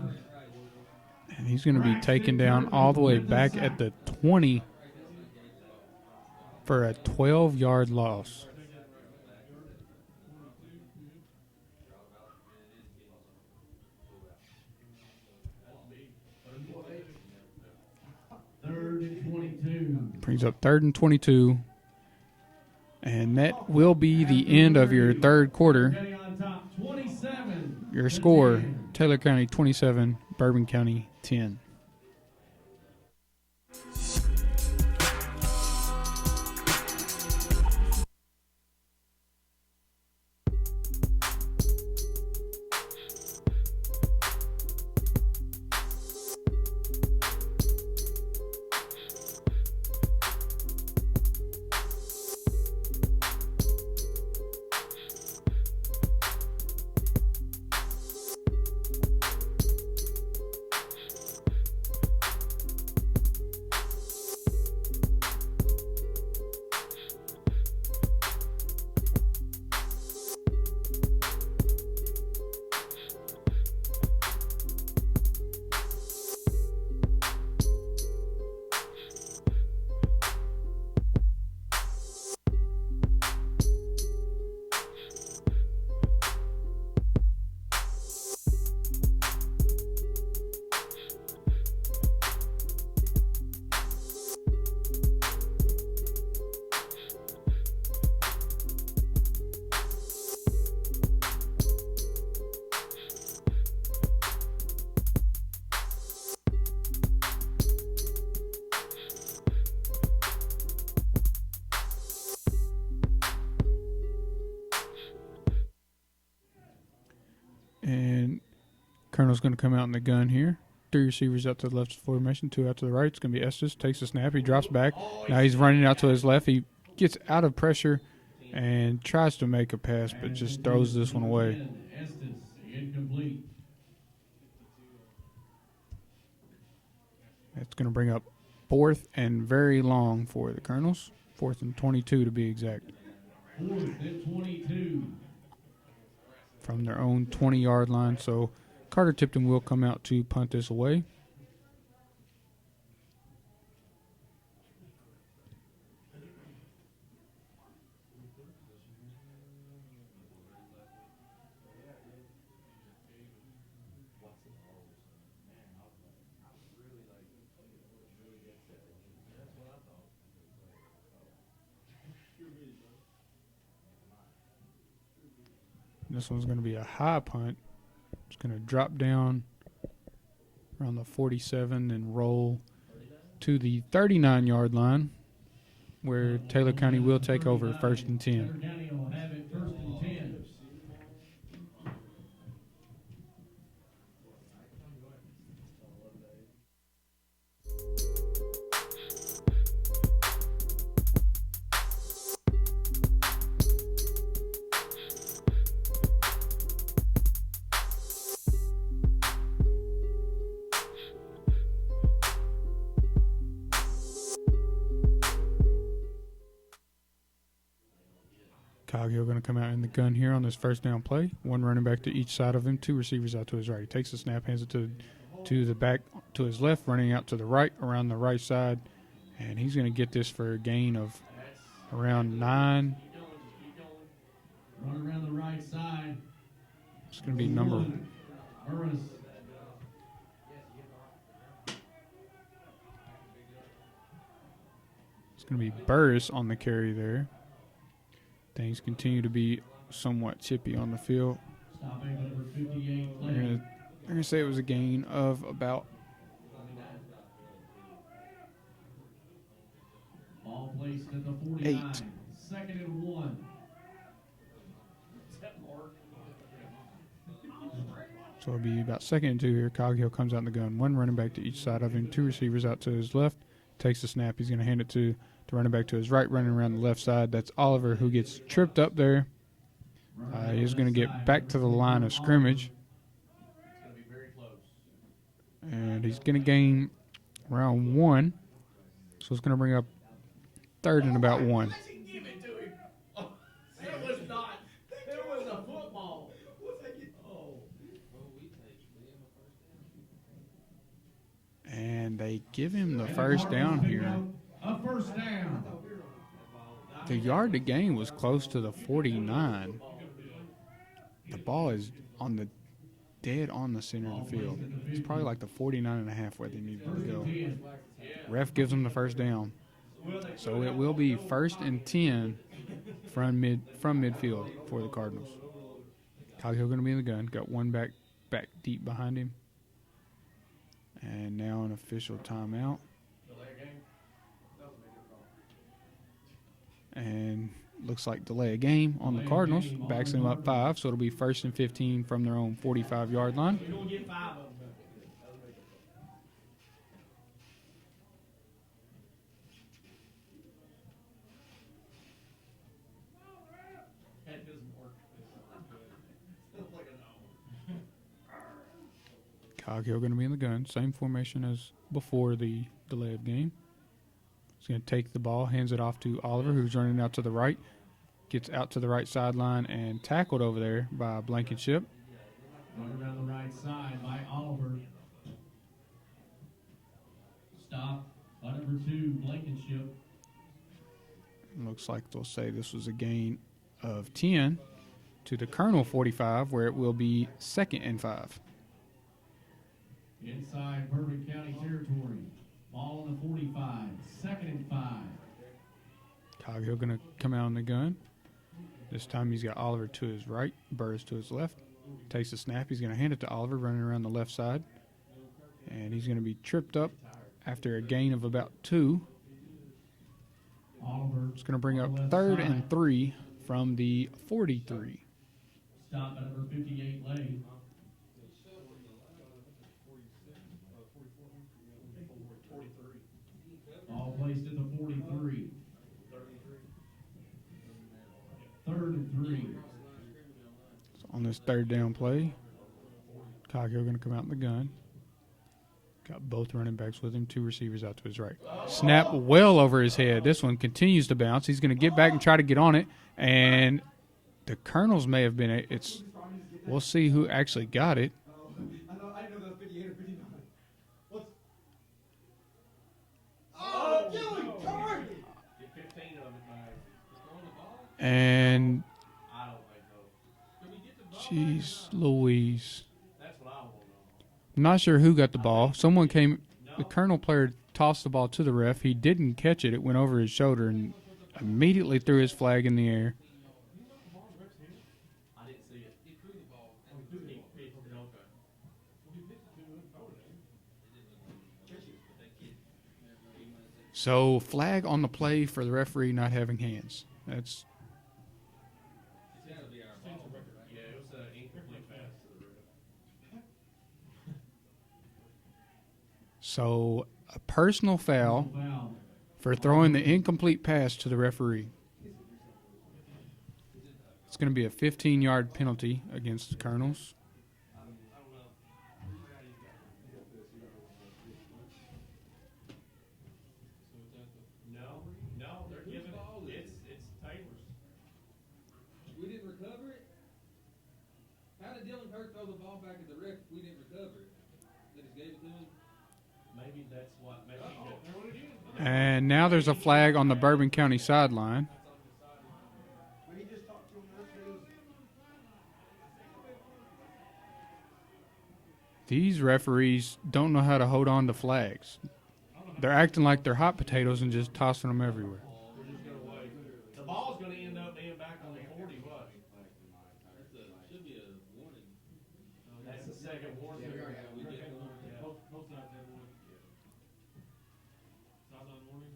And he's going to be taken down all the way back at the 20 for a 12-yard loss. Brings up 3rd and 22. And that will be the end of your third quarter. Getting on top, 27. Your to score, 10. Taylor County 27, Bourbon County 10. And Colonel's going to come out in the gun here. 3 receivers out to the left formation, 2 out to the right. It's going to be Estes. Takes a snap. He drops back. Now he's running out to his left. He gets out of pressure and tries to make a pass, but just throws this one away. Estes, incomplete. That's going to bring up 4th and very long for the Colonels. 4th and 22 to be exact. 4th and 22. From their own 20-yard line. So Carter Tipton will come out to punt this away. This one's going to be a high punt. It's going to drop down around the 47 and roll to the 39-yard line, where Taylor County will take over 1st and 10. Taylor County will have it 1st and 10. Coghill going to come out in the gun here on this 1st down play. 1 running back to each side of him, 2 receivers out to his right. He takes the snap, hands it to the back to his left, running out to the right, around the right side. And he's going to get this for a gain of around 9. Run around the right side. It's going to be number Burris. It's going to be Burris on the carry there. Things continue to be somewhat chippy on the field. Stopping number 58. They're going to say it was a gain of about Ball placed at the 49. 8. 2nd and 1. So it'll be about 2nd and 2 here. Coghill comes out in the gun. 1 running back to each side of him. 2 receivers out to his left. Takes the snap. He's going to hand it to the running back to his right, running around the left side. That's Oliver, who gets tripped up there. He's going to get back to the line of scrimmage. And he's going to gain around 1. So it's going to bring up 3rd and about 1. Give it to him. Oh, that was not. That was a football. Oh. And they give him the 1st down here. A 1st down. The yard to gain was close to the 49. The ball is on the dead on the center of the field. It's probably like the 49 and a half where they need to go. Ref gives them the 1st down. So it will be 1st and 10 from midfield for the Cardinals. Coghill going to be in the gun. Got one back deep behind him. And now an official timeout. And looks like delay a game on the Cardinals. Backs them up 5, so it'll be 1st and 15 from their own 45-yard line. You're going to get 5 of them. That doesn't work. It's like an hour. Coghill going to be in the gun. Same formation as before the delay of game. He's going to take the ball, hands it off to Oliver, who's running out to the right. Gets out to the right sideline and tackled over there by Blankenship. Running around the right side by Oliver. Stop by number 2, Blankenship. Looks like they'll say this was a gain of 10 to the Colonel 45, where it will be 2nd and 5. Inside Bourbon County territory. Ball on the 45. 2nd and 5. Coghill going to come out on the gun. This time he's got Oliver to his right, Burris to his left. Takes the snap. He's going to hand it to Oliver, running around the left side. And he's going to be tripped up after a gain of about 2. Oliver. It's going to bring up on the left 3rd side. and 3 from the 43. Stop by number 58, Lay. All placed at the 43. 3rd and 3. So on this 3rd down play, Coghill going to come out in the gun. Got both running backs with him, 2 receivers out to his right. Snap well over his head. This one continues to bounce. He's going to get back and try to get on it. And the Colonels may have been we'll see who actually got it. I know that was 58 or 59. What's... Oh, Gilly, card! Get 15 of it back. And, I don't think so. jeez Louise. That's what I want to know. I'm not sure who got the ball. Someone came, the Colonel player tossed the ball to the ref. He didn't catch it. It went over his shoulder and immediately threw his flag in the air. I didn't see it. He threw the ball. He picked it. Okay. So flag on the play for the referee not having hands. That's It's gotta be our ball. Yeah, it was an incomplete pass to the ref. so a personal foul Foul. for throwing the incomplete pass to the referee. It's going to be a 15-yard penalty against the Colonels. No, they're giving it's Taylor's. We didn't recover it? How did Dylan Kirk throw the ball back at the ref if we didn't recover it? They just gave it to him? Maybe that's what. Maybe And now there's a flag on the Bourbon County sideline. When he just talked to him, that's These referees don't know how to hold on to flags. They're acting like they're hot potatoes and just tossing them everywhere. we're just gonna wait. The ball's gonna end up being back on the 40. What? Should be a warning. That's the second warning. We get one. Both sides have one. Sideline warning.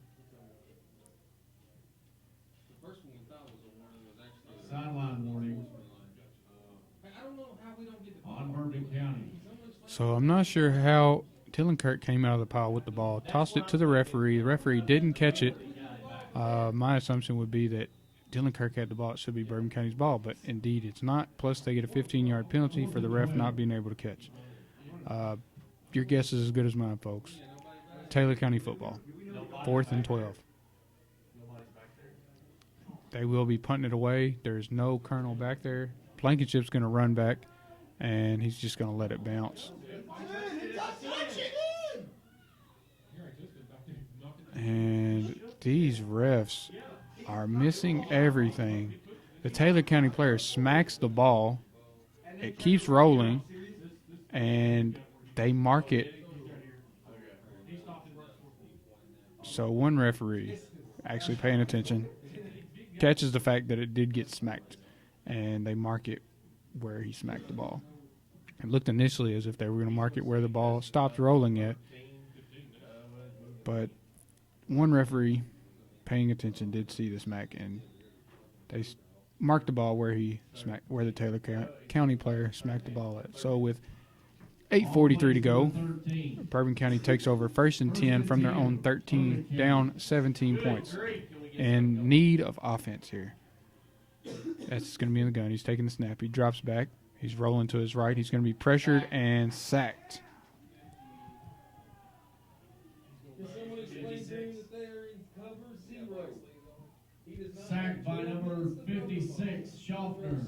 The first one we thought was a warning was actually a Sideline warning Hey, I don't know how we don't get the ball. on Bourbon County. So I'm not sure how Dylan Kirk came out of the pile with the ball, tossed it to the referee. The referee didn't catch it. My assumption would be that Dylan Kirk had the ball. It should be Bourbon County's ball, but indeed it's not. Plus they get a 15-yard penalty for the ref not being able to catch. Your guess is as good as mine, folks. Taylor County football, 4th and 12. They will be punting it away. There's no Colonel back there. Blankenship's going to run back, and he's just going to let it bounce. And these refs are missing everything. The Taylor County player smacks the ball. It keeps rolling, and they mark it. So one referee actually paying attention, catches the fact that it did get smacked, and they mark it where he smacked the ball. It looked initially as if they were going to mark it where the ball stopped rolling at, but one referee paying attention did see the smack, and they marked the ball where where the Taylor County player smacked the ball at. So with 8:43 to go, Bourbon County takes over 1st and 10 from their own 13, down 17 points. In need of offense here. That's going to be in the gun. He's taking the snap. He drops back. He's rolling to his right. He's going to be pressured and sacked. Can someone explain to him that they're in cover 0? He does not Sacked by number 56, Schaffner.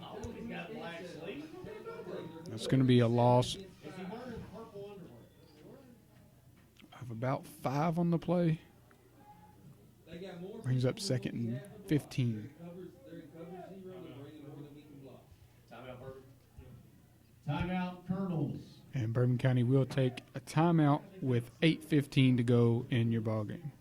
Oh, he's got black sleeves. That's going to be a loss Is he wearing purple underwear? of about 5 on the play. They got more Brings up 2nd and 15. covers. They're in cover 0. They're bringing more than we can block. Timeout, Bourbon. Timeout, Colonels. And Bourbon County will take a timeout with 8:15 to go in your ball game.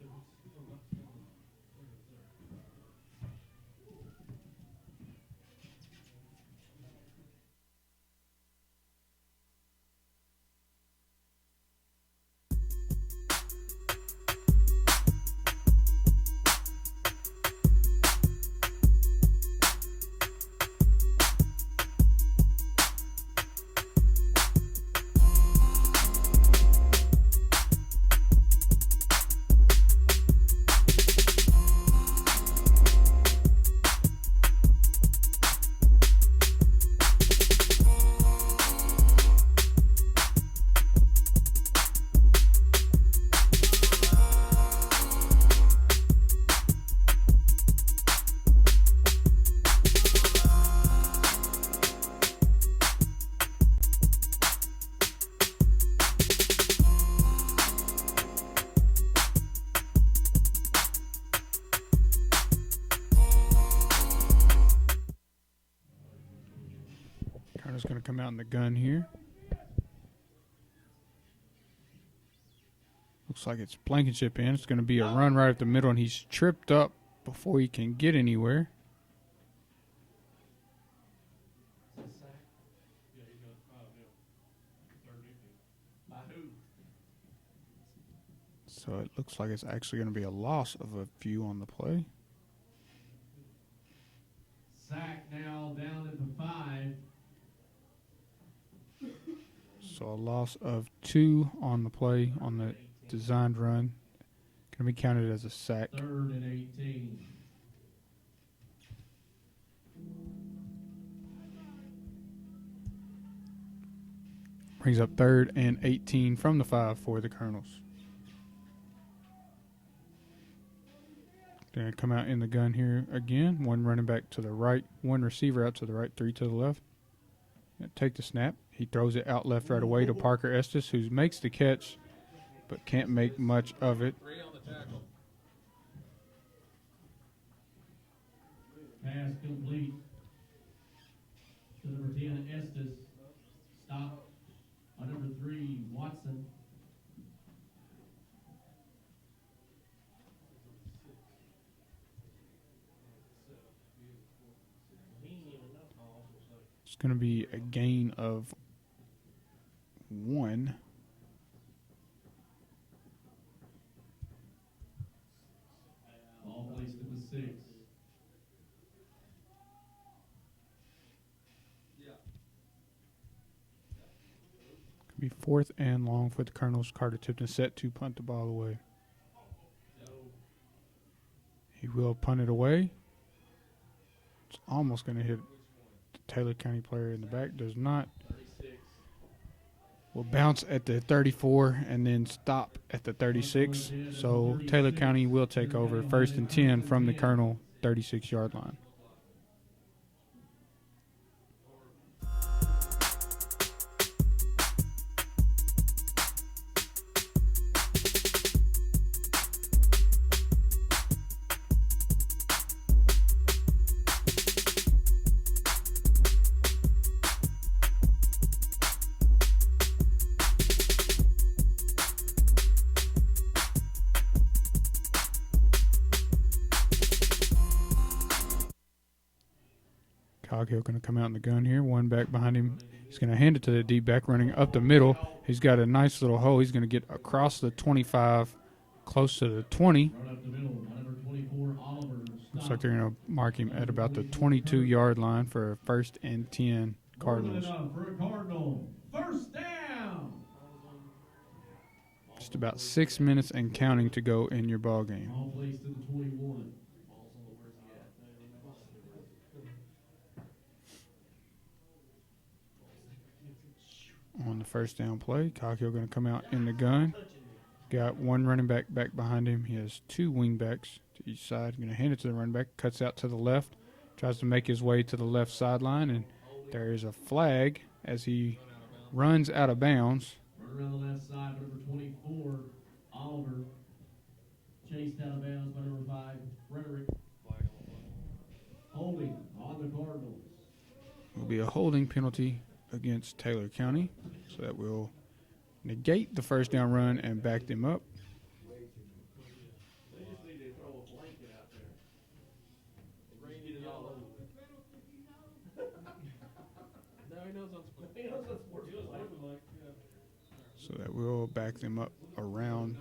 Carter's going to come out in the gun here. Looks like it's Blankenship in. It's going to be a run right up the middle, and he's tripped up before he can get anywhere. Is that a sack? Yeah, he got 5 now. 3rd and 18. By who? So it looks like it's actually going to be a loss of a few on the play. Sack now down at the 5. So a loss of 2 on the play on the designed run. Going to be counted as a sack. 3rd and 18. Brings up 3rd and 18 from the 5 for the Colonels. Going to come out in the gun here again. One running back to the right, one receiver out to the right, 3 to the left. Gonna take the snap. He throws it out left right away to Parker Estes, who makes the catch but can't make much of it. 3 on the tackle. Pass complete to number 10, Estes. Stop by number 3, Watson. He ain't even know. It's going to be a gain of 1. Ball placed at the 6. Could be 4th and long for the Colonels. Carter Tipton set to punt the ball away. He will punt it away. It's almost going to hit the Taylor County player in the back. Does not. 36. Will bounce at the 34 and then stop at the 36. So Taylor County will take over 1st and 10 from the Colonel 36-yard line. Coghill going to come out in the gun here. One back behind him. He's going to hand it to the deep back running up the middle. He's got a nice little hole. He's going to get across the 25, close to the 20. Run up the middle, number 24, Oliver. Looks like they're going to mark him at about the 22-yard line for a 1st and 10 Cardinals. For a Cardinal. First down. Just about 6 minutes and counting to go in your ball game. All plays to the 21. On the first down play, Coghill going to come out in the gun. Got one running back behind him. He has 2 wing backs to each side. Going to hand it to the running back. Cuts out to the left. Tries to make his way to the left sideline. And there is a flag as he runs out of bounds. Run around the left side by number 24, Oliver. Chased out of bounds by number 5, Frederick. Holding on the Cardinals. Will be a holding penalty against Taylor County. So that will negate the first down run and back them up. They just need to throw a blanket out there. Rain it all over. No, he knows I'm supposed to. He knows that's worth it. Like, yeah. So that will back them up around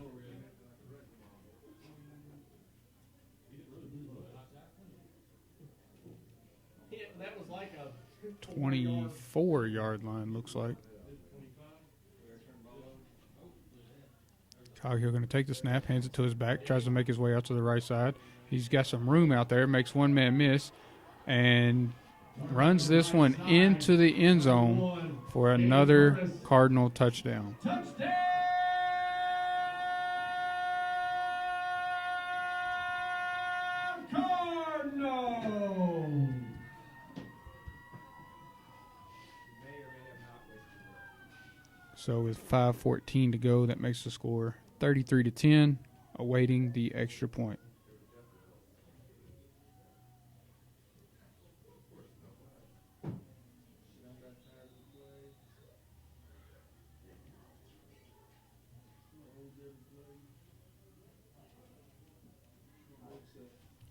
Yeah, that was like a 24-yard line, looks like. Coghill going to take the snap, hands it to his back, tries to make his way out to the right side. He's got some room out there, makes one man miss, and runs this one into the end zone for another Cardinal touchdown. Touchdown, Cardinals! So with 5:14 to go, that makes the score 33-10, awaiting the extra point.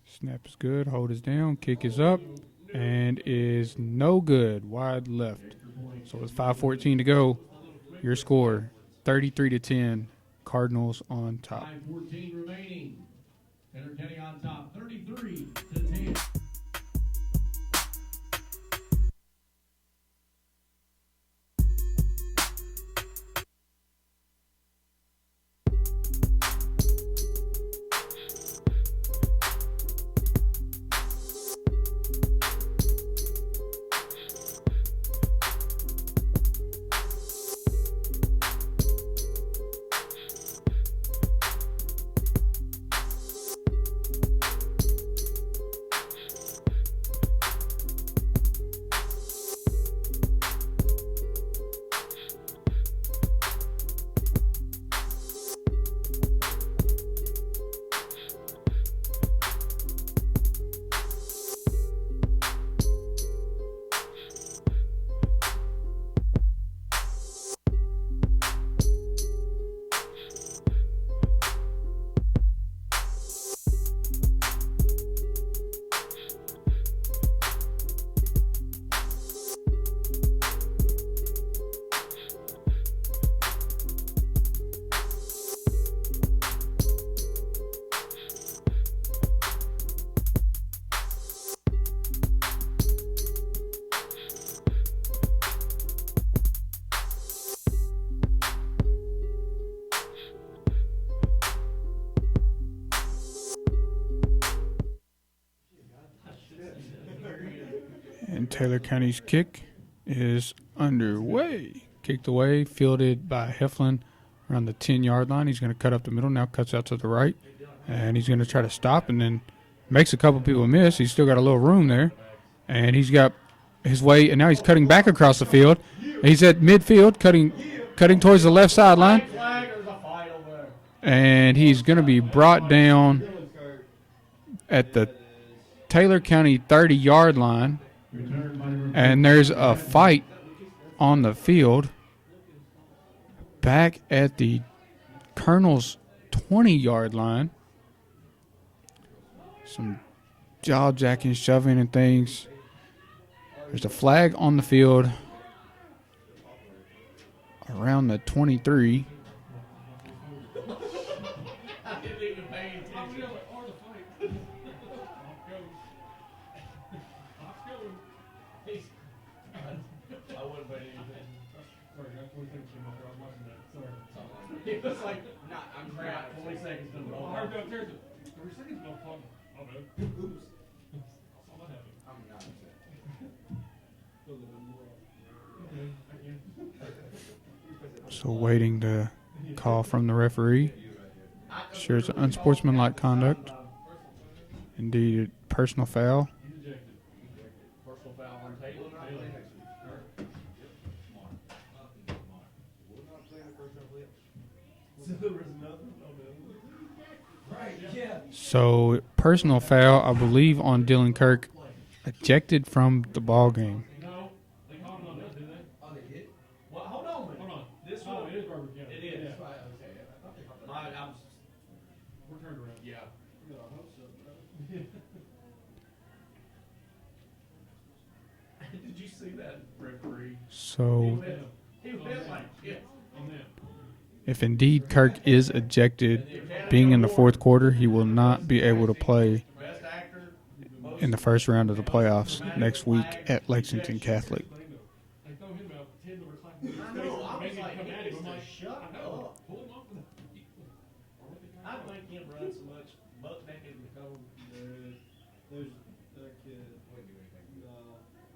Snap is good, hold is down, kick is up, and is no good, wide left. So with 5:14 to go, your score 33-10, Cardinals on top. 5:14 remaining. Taylor County on top, 33-10. And Taylor County's kick is underway. Kicked away, fielded by Heflin around the 10-yard line. He's going to cut up the middle, now cuts out to the right. And he's going to try to stop and then makes a couple people miss. He's still got a little room there. And he's got his way, and now he's cutting back across the field. He's at midfield, cutting towards the left sideline. And he's going to be brought down at the Taylor County 30-yard line. And there's a fight on the field back at the Colonel's 20-yard line. Some jaw jacking, shoving, and things. There's a flag on the field around the 23. I didn't even pay attention. Or the fight. Off goes. Off goes. I wouldn't pay anything. Sorry, I got 20 seconds in my I was watching that. Sorry. It was like, Nah, I'm crap, 20 seconds to Oh, go. I heard downstairs. 3 seconds no fun. Oh, no. Oops. I saw that happen. I'm not upset. Okay, again. So waiting to call from the referee. Sure, it's unsportsmanlike conduct. Indeed, personal foul. He's ejected. Personal foul on Taylor. So there was nothing. Right, yeah. So personal foul, I believe, on Dylan Kirk, ejected from the ball game. No, they called him on that, didn't they? Oh, they did? Well, hold on a minute. Hold on. This Oh, one, it is Bourbon County. It is. Yeah. Right, okay. I thought they called that. I'm, We're turned around. yeah. Yeah, I hope so, bro. Did you see that referee? So He bent like shit. On them. if indeed Kirk is ejected, being in the fourth quarter, he will not be able to play Best actor. in the first round of the playoffs next week at Lexington Catholic. They throw him out, 10 to reclaim his I space, know, I make was him like, come he at him. needs I'm to like, shut I know. up. Pull him off of the I make him run so much butt naked in the cold. There's that kid.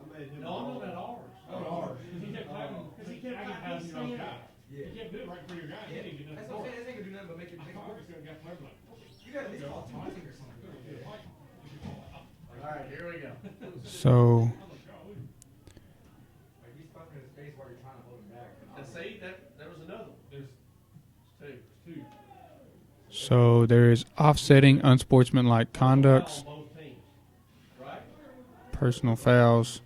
I made him. No, I'm talking about ours. Oh, because he kept clapping, Because he kept clapping clapping your own his guy. Yeah. You can't do it right for your guy. Yeah. He didn't get That's nothing what I'm for saying. it. This ain't gonna do nothing but make it I make it thought worse. he was got clapped like, You gotta at least call taunting or something. All right, here we go. So Like he's fucking in his face while you're trying to hold him back. And see, there was another one. There's Two. two. so there is offsetting unsportsmanlike conducts, On both teams. Right? personal fouls.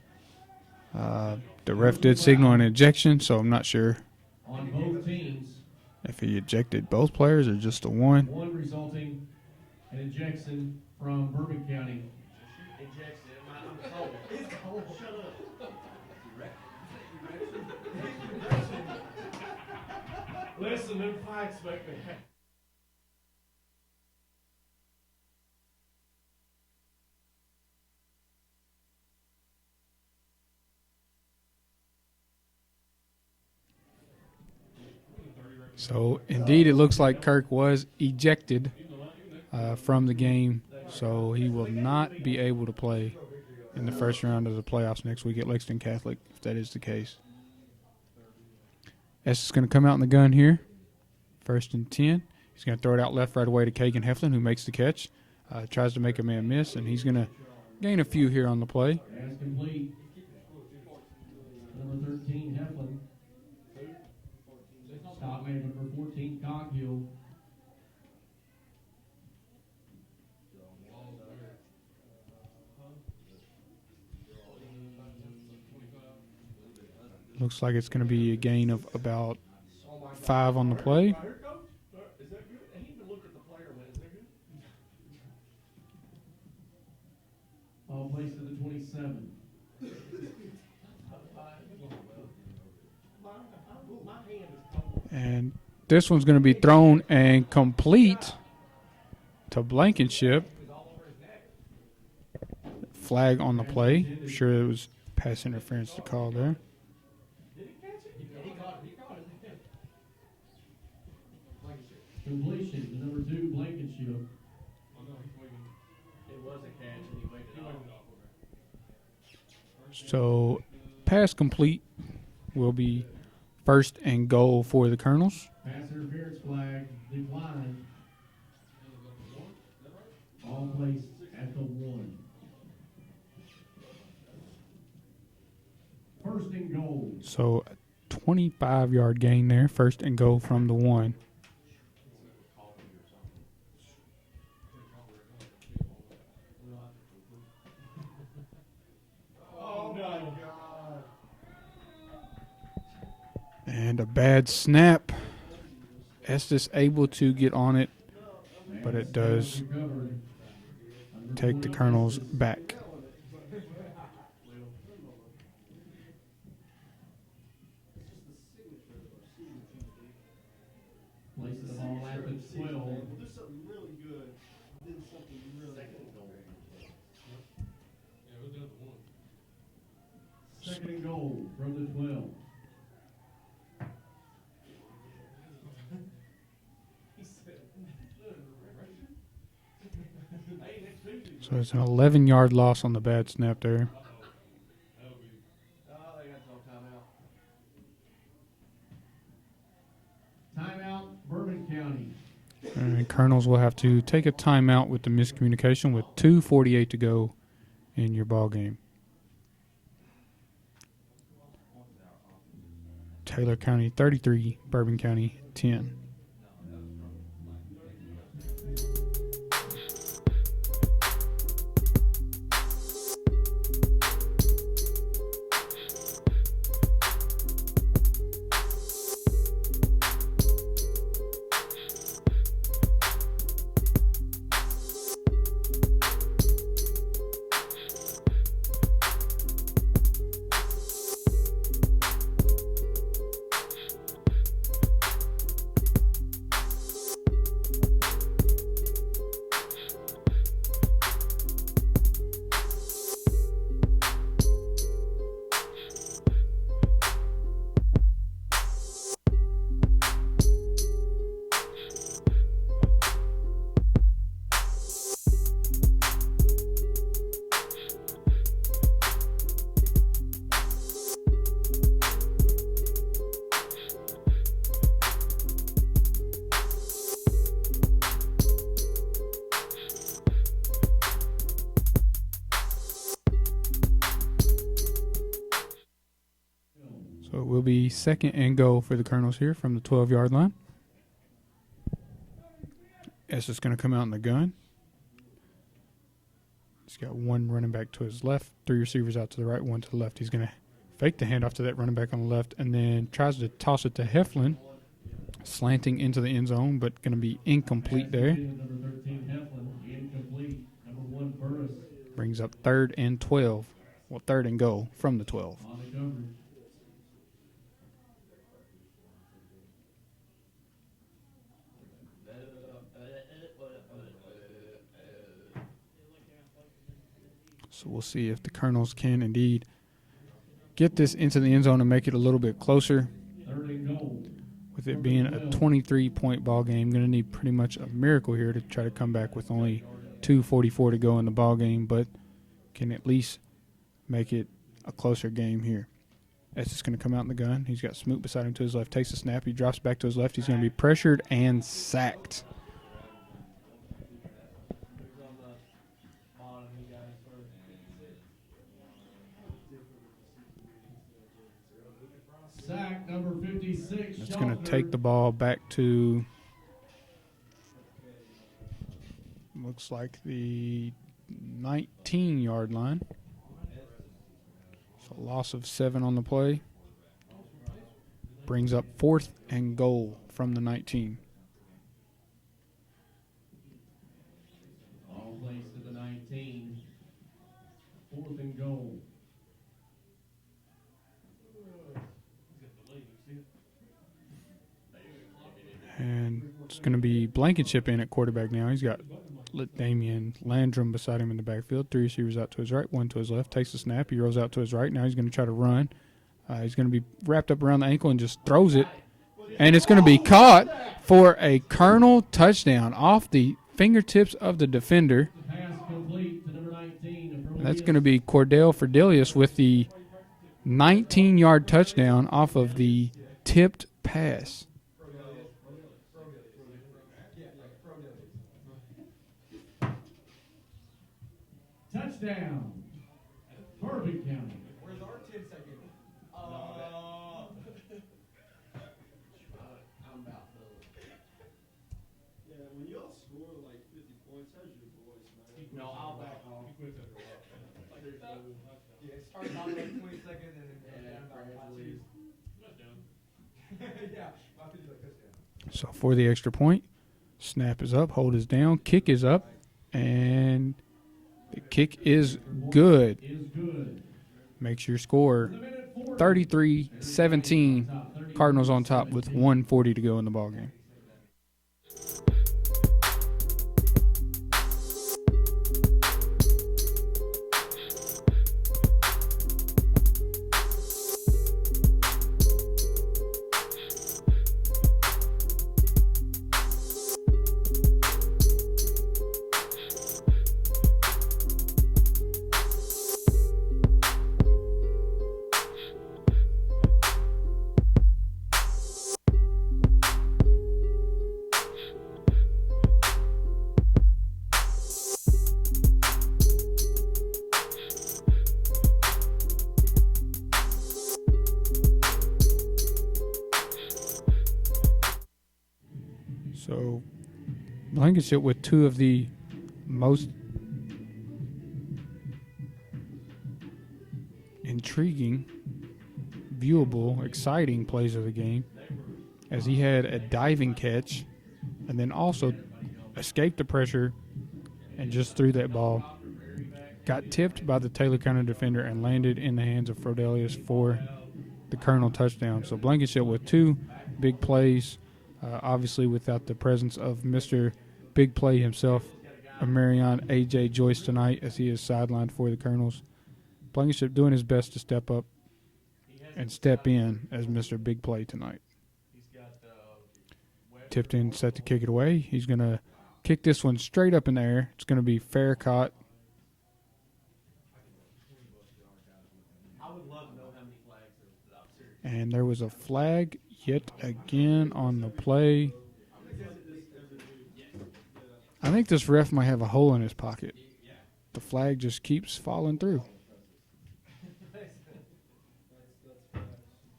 The ref did signal an ejection, so I'm not sure On both teams, if he ejected both players or just the one. one resulting in ejection from Bourbon County. Ejection. I'm cold. It's cold. Shut up. Listen, them flags make me happy. So indeed, it looks like Kirk was ejected from the game, so he will not be able to play in the first round of the playoffs next week at Lexington Catholic, if that is the case. S is going to come out in the gun here, 1st and 10. He's going to throw it out left right away to Kagan Heflin, who makes the catch, tries to make a man miss, and he's going to gain a few here on the play. Pass complete. Number 13, Heflin. Stop man, number 14, Coghill. Looks like it's going to be a gain of about 5 on the play. Right here, coach. Is that good? And he even looked at the player and went, is that good? Ball placed to the 27. My hand is cold. And this one's going to be thrown and complete to Blankenship. Flag on the play. I'm sure it was pass interference to call there. Did he catch it? He caught it. He caught it. Completion to number 2, Blankenship. Oh, no, he's waiting. It was a catch and he waited He off. waited off of it. So pass complete will be 1st and goal for the Colonels. Pass interference flag declined. Ball placed at the 1. 1st and goal. So a 25-yard gain there, 1st and goal from the 1. Oh, no. And a bad snap. Estes able to get on it, but it does Recovered. Number take the 20, Colonels back. Placing the ball at the 12. We'll do something really good, then something really Second and goal. Yeah, it was down to one. Second and goal from the 12. He said, hey, next Tuesday. So it's an 11-yard loss on the bad snap there. That'll be, Oh, they got to call timeout. Timeout, Bourbon County. And Colonels will have to take a timeout with the miscommunication with 2:48 to go in your ball game. Taylor County 33, Bourbon County 10. So it will be second and goal for the Colonels here from the 12-yard line. S is going to come out in the gun. He's got one running back to his left, three receivers out to the right, one to the left. He's going to fake the handoff to that running back on the left and then tries to toss it to Heflin, slanting into the end zone, but going to be incomplete there. Number 13, Heflin, incomplete. Number 1, Burris Brings up 3rd and 12. Well, 3rd and goal from the 12. on the coverage. So we'll see if the Colonels can indeed get this into the end zone and make it a little bit closer. 3rd and goal. With it being a 23-point ball game, going to need pretty much a miracle here to try to come back with only 2:44 to go in the ball game, but can at least make it a closer game here. S is going to come out in the gun. He's got Smoot beside him to his left, takes a snap. He drops back to his left. He's going to be pressured and sacked. Sack number 56. It's going to take the ball back to, looks like the 19-yard line. So loss of 7 on the play. Brings up 4th and goal from the 19. All plays to the 19. 4th and goal. And it's going to be Blankenship in at quarterback now. He's got Damian Landrum beside him in the backfield. 3 receivers out to his right, 1 to his left. Takes the snap. He rolls out to his right. Now he's going to try to run. He's going to be wrapped up around the ankle and just throws it. And it's going to be caught for a Colonel touchdown off the fingertips of the defender. Pass complete to number 19. And that's going to be Cordell Ferdelius with the 19-yard touchdown off of the tipped pass. Touchdown. Bourbon County. Where's our 10-second? Yeah, when y'all score like 50 points, how's your voice, man? No, I'll back off. he quits after a while. Yeah, it starts out like 20 seconds and then goes down about 5 seconds. Touchdown. Yeah, about 50 like touchdown. So for the extra point, snap is up, hold is down, kick is up, and the kick is good. Is good. Makes your score 33-17. Cardinals on top with 1:40 to go in the ballgame. So Blankenship with two of the most intriguing, viewable, exciting plays of the game, as he had a diving catch and then also escaped the pressure and just threw that ball. Got tipped by the Taylor County defender and landed in the hands of Frodelius for the Colonel touchdown. So Blankenship with two big plays, obviously without the presence of Mr. Big Play himself, M.A.N. A.J. Joyce tonight, as he is sidelined for the Colonels. Blankenship doing his best to step up and step in as Mr. Big Play tonight. Tipton set to kick it away. He's going to kick this one straight up in the air. It's going to be fair caught. I would love to know how many flags there's out there. And there was a flag yet again on the play. I think this ref might have a hole in his pocket. The flag just keeps falling through.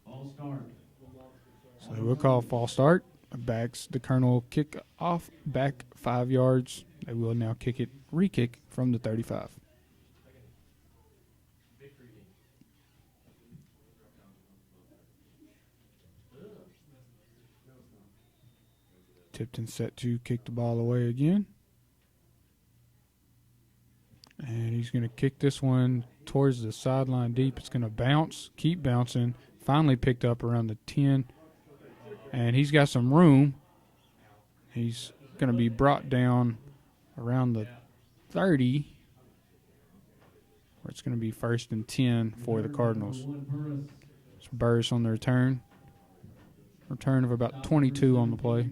All start. So we'll call false start. Backs the Colonel kick off back 5 yards. They will now kick it, re-kick from the 35. Tipton set to kick the ball away again. And he's going to kick this one towards the sideline deep. It's going to bounce, keep bouncing. Finally picked up around the 10. And he's got some room. He's going to be brought down around the 30. Where it's going to be 1st and 10 for the Cardinals. It's Burris on the return. Return of about 22 on the play.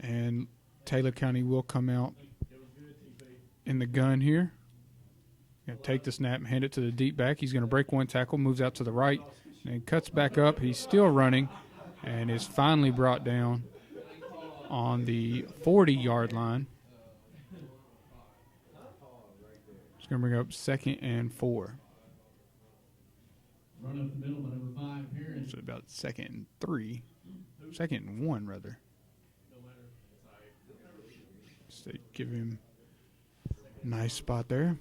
And Taylor County will come out in the gun here. Going to take the snap and hand it to the deep back. He's going to break one tackle, moves out to the right, and cuts back up. He's still running and is finally brought down on the 40-yard line. It's going to bring up 2nd and 4. Run up the middle by number 5, Parent. So about 2nd and 3. 2nd and 1, rather. So they give him a nice spot there.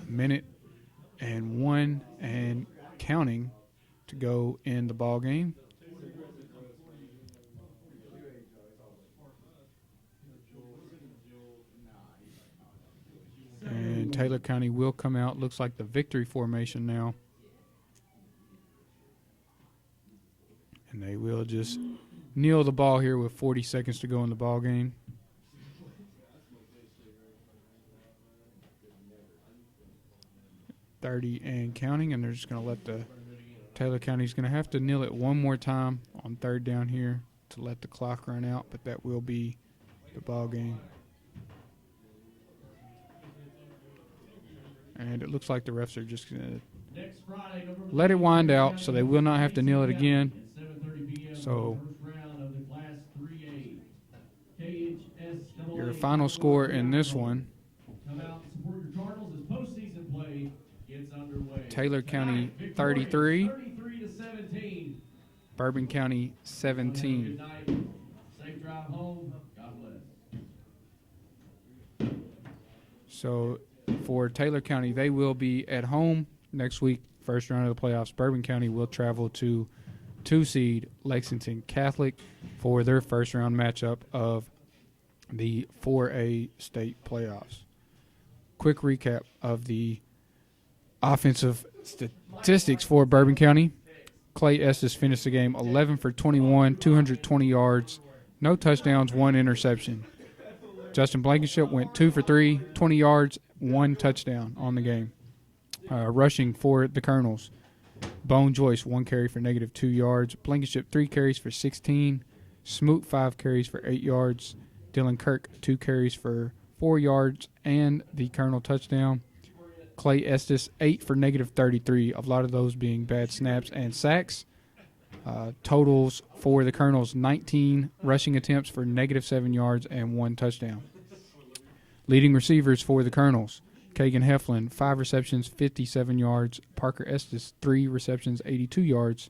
1:01 and counting to go in the ball game. And Taylor County will come out. Looks like the victory formation now. And they will just kneel the ball here with 40 seconds to go in the ball game. .30 and counting, and they're just going to let the Taylor County's going to have to kneel it one more time on 3rd down here to let the clock run out, but that will be the ball game. And it looks like the refs are just going to let it wind out, so they will not have to kneel it again. So your final score in this one, Come out and support your Cardinals as postseason play gets underway. Taylor County 33, 33-17. Bourbon County 17. Good night. Safe drive home. God bless. So for Taylor County, they will be at home next week, first round of the playoffs. Bourbon County will travel to 2-seed Lexington Catholic for their first round matchup of the 4A state playoffs. Quick recap of the offensive statistics for Bourbon County. Clay Estes finished the game 11 for 21, 220 yards, no touchdowns, 1 interception. Justin Blankenship went 2 for 3, 20 yards, 1 touchdown on the game. Rushing for the Colonels, Bone Joyce 1 carry for -2 yards, Blankenship 3 carries for 16, Smoot 5 carries for 8 yards, Dylan Kirk 2 carries for 4 yards and the Colonel touchdown. Clay Estes 8 for negative 33, a lot of those being bad snaps and sacks. Totals for the Colonels, 19 rushing attempts for negative 7 yards and 1 touchdown. Leading receivers for the Colonels, Kagan Heflin, 5 receptions, 57 yards. Parker Estes, 3 receptions, 82 yards.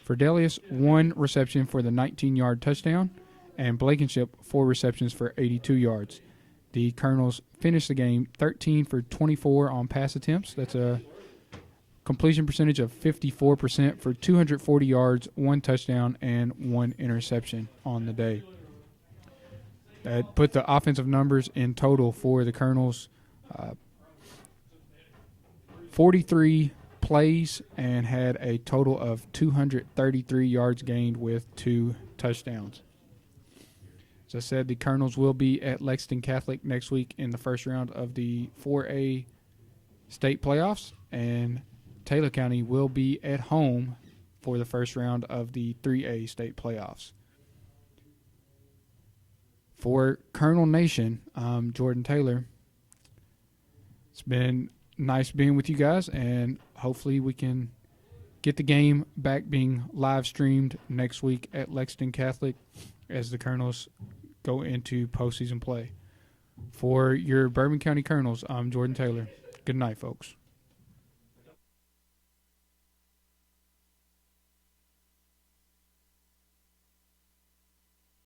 Ferdelius, 1 reception for the 19-yard touchdown. And Blankenship, 4 receptions for 82 yards. The Colonels finished the game 13 for 24 on pass attempts. That's a completion percentage of 54% for 240 yards, 1 touchdown, and 1 interception on the day. That put the offensive numbers in total for the Colonels, 43 plays, and had a total of 233 yards gained with 2 touchdowns. As I said, the Colonels will be at Lexington Catholic next week in the first round of the 4A state playoffs, and Taylor County will be at home for the first round of the 3A state playoffs. For Colonel Nation, I'm Jordan Taylor. It's been nice being with you guys, and hopefully we can get the game back being live streamed next week at Lexington Catholic as the Colonels go into postseason play. For your Bourbon County Colonels, I'm Jordan Taylor. Good night, folks.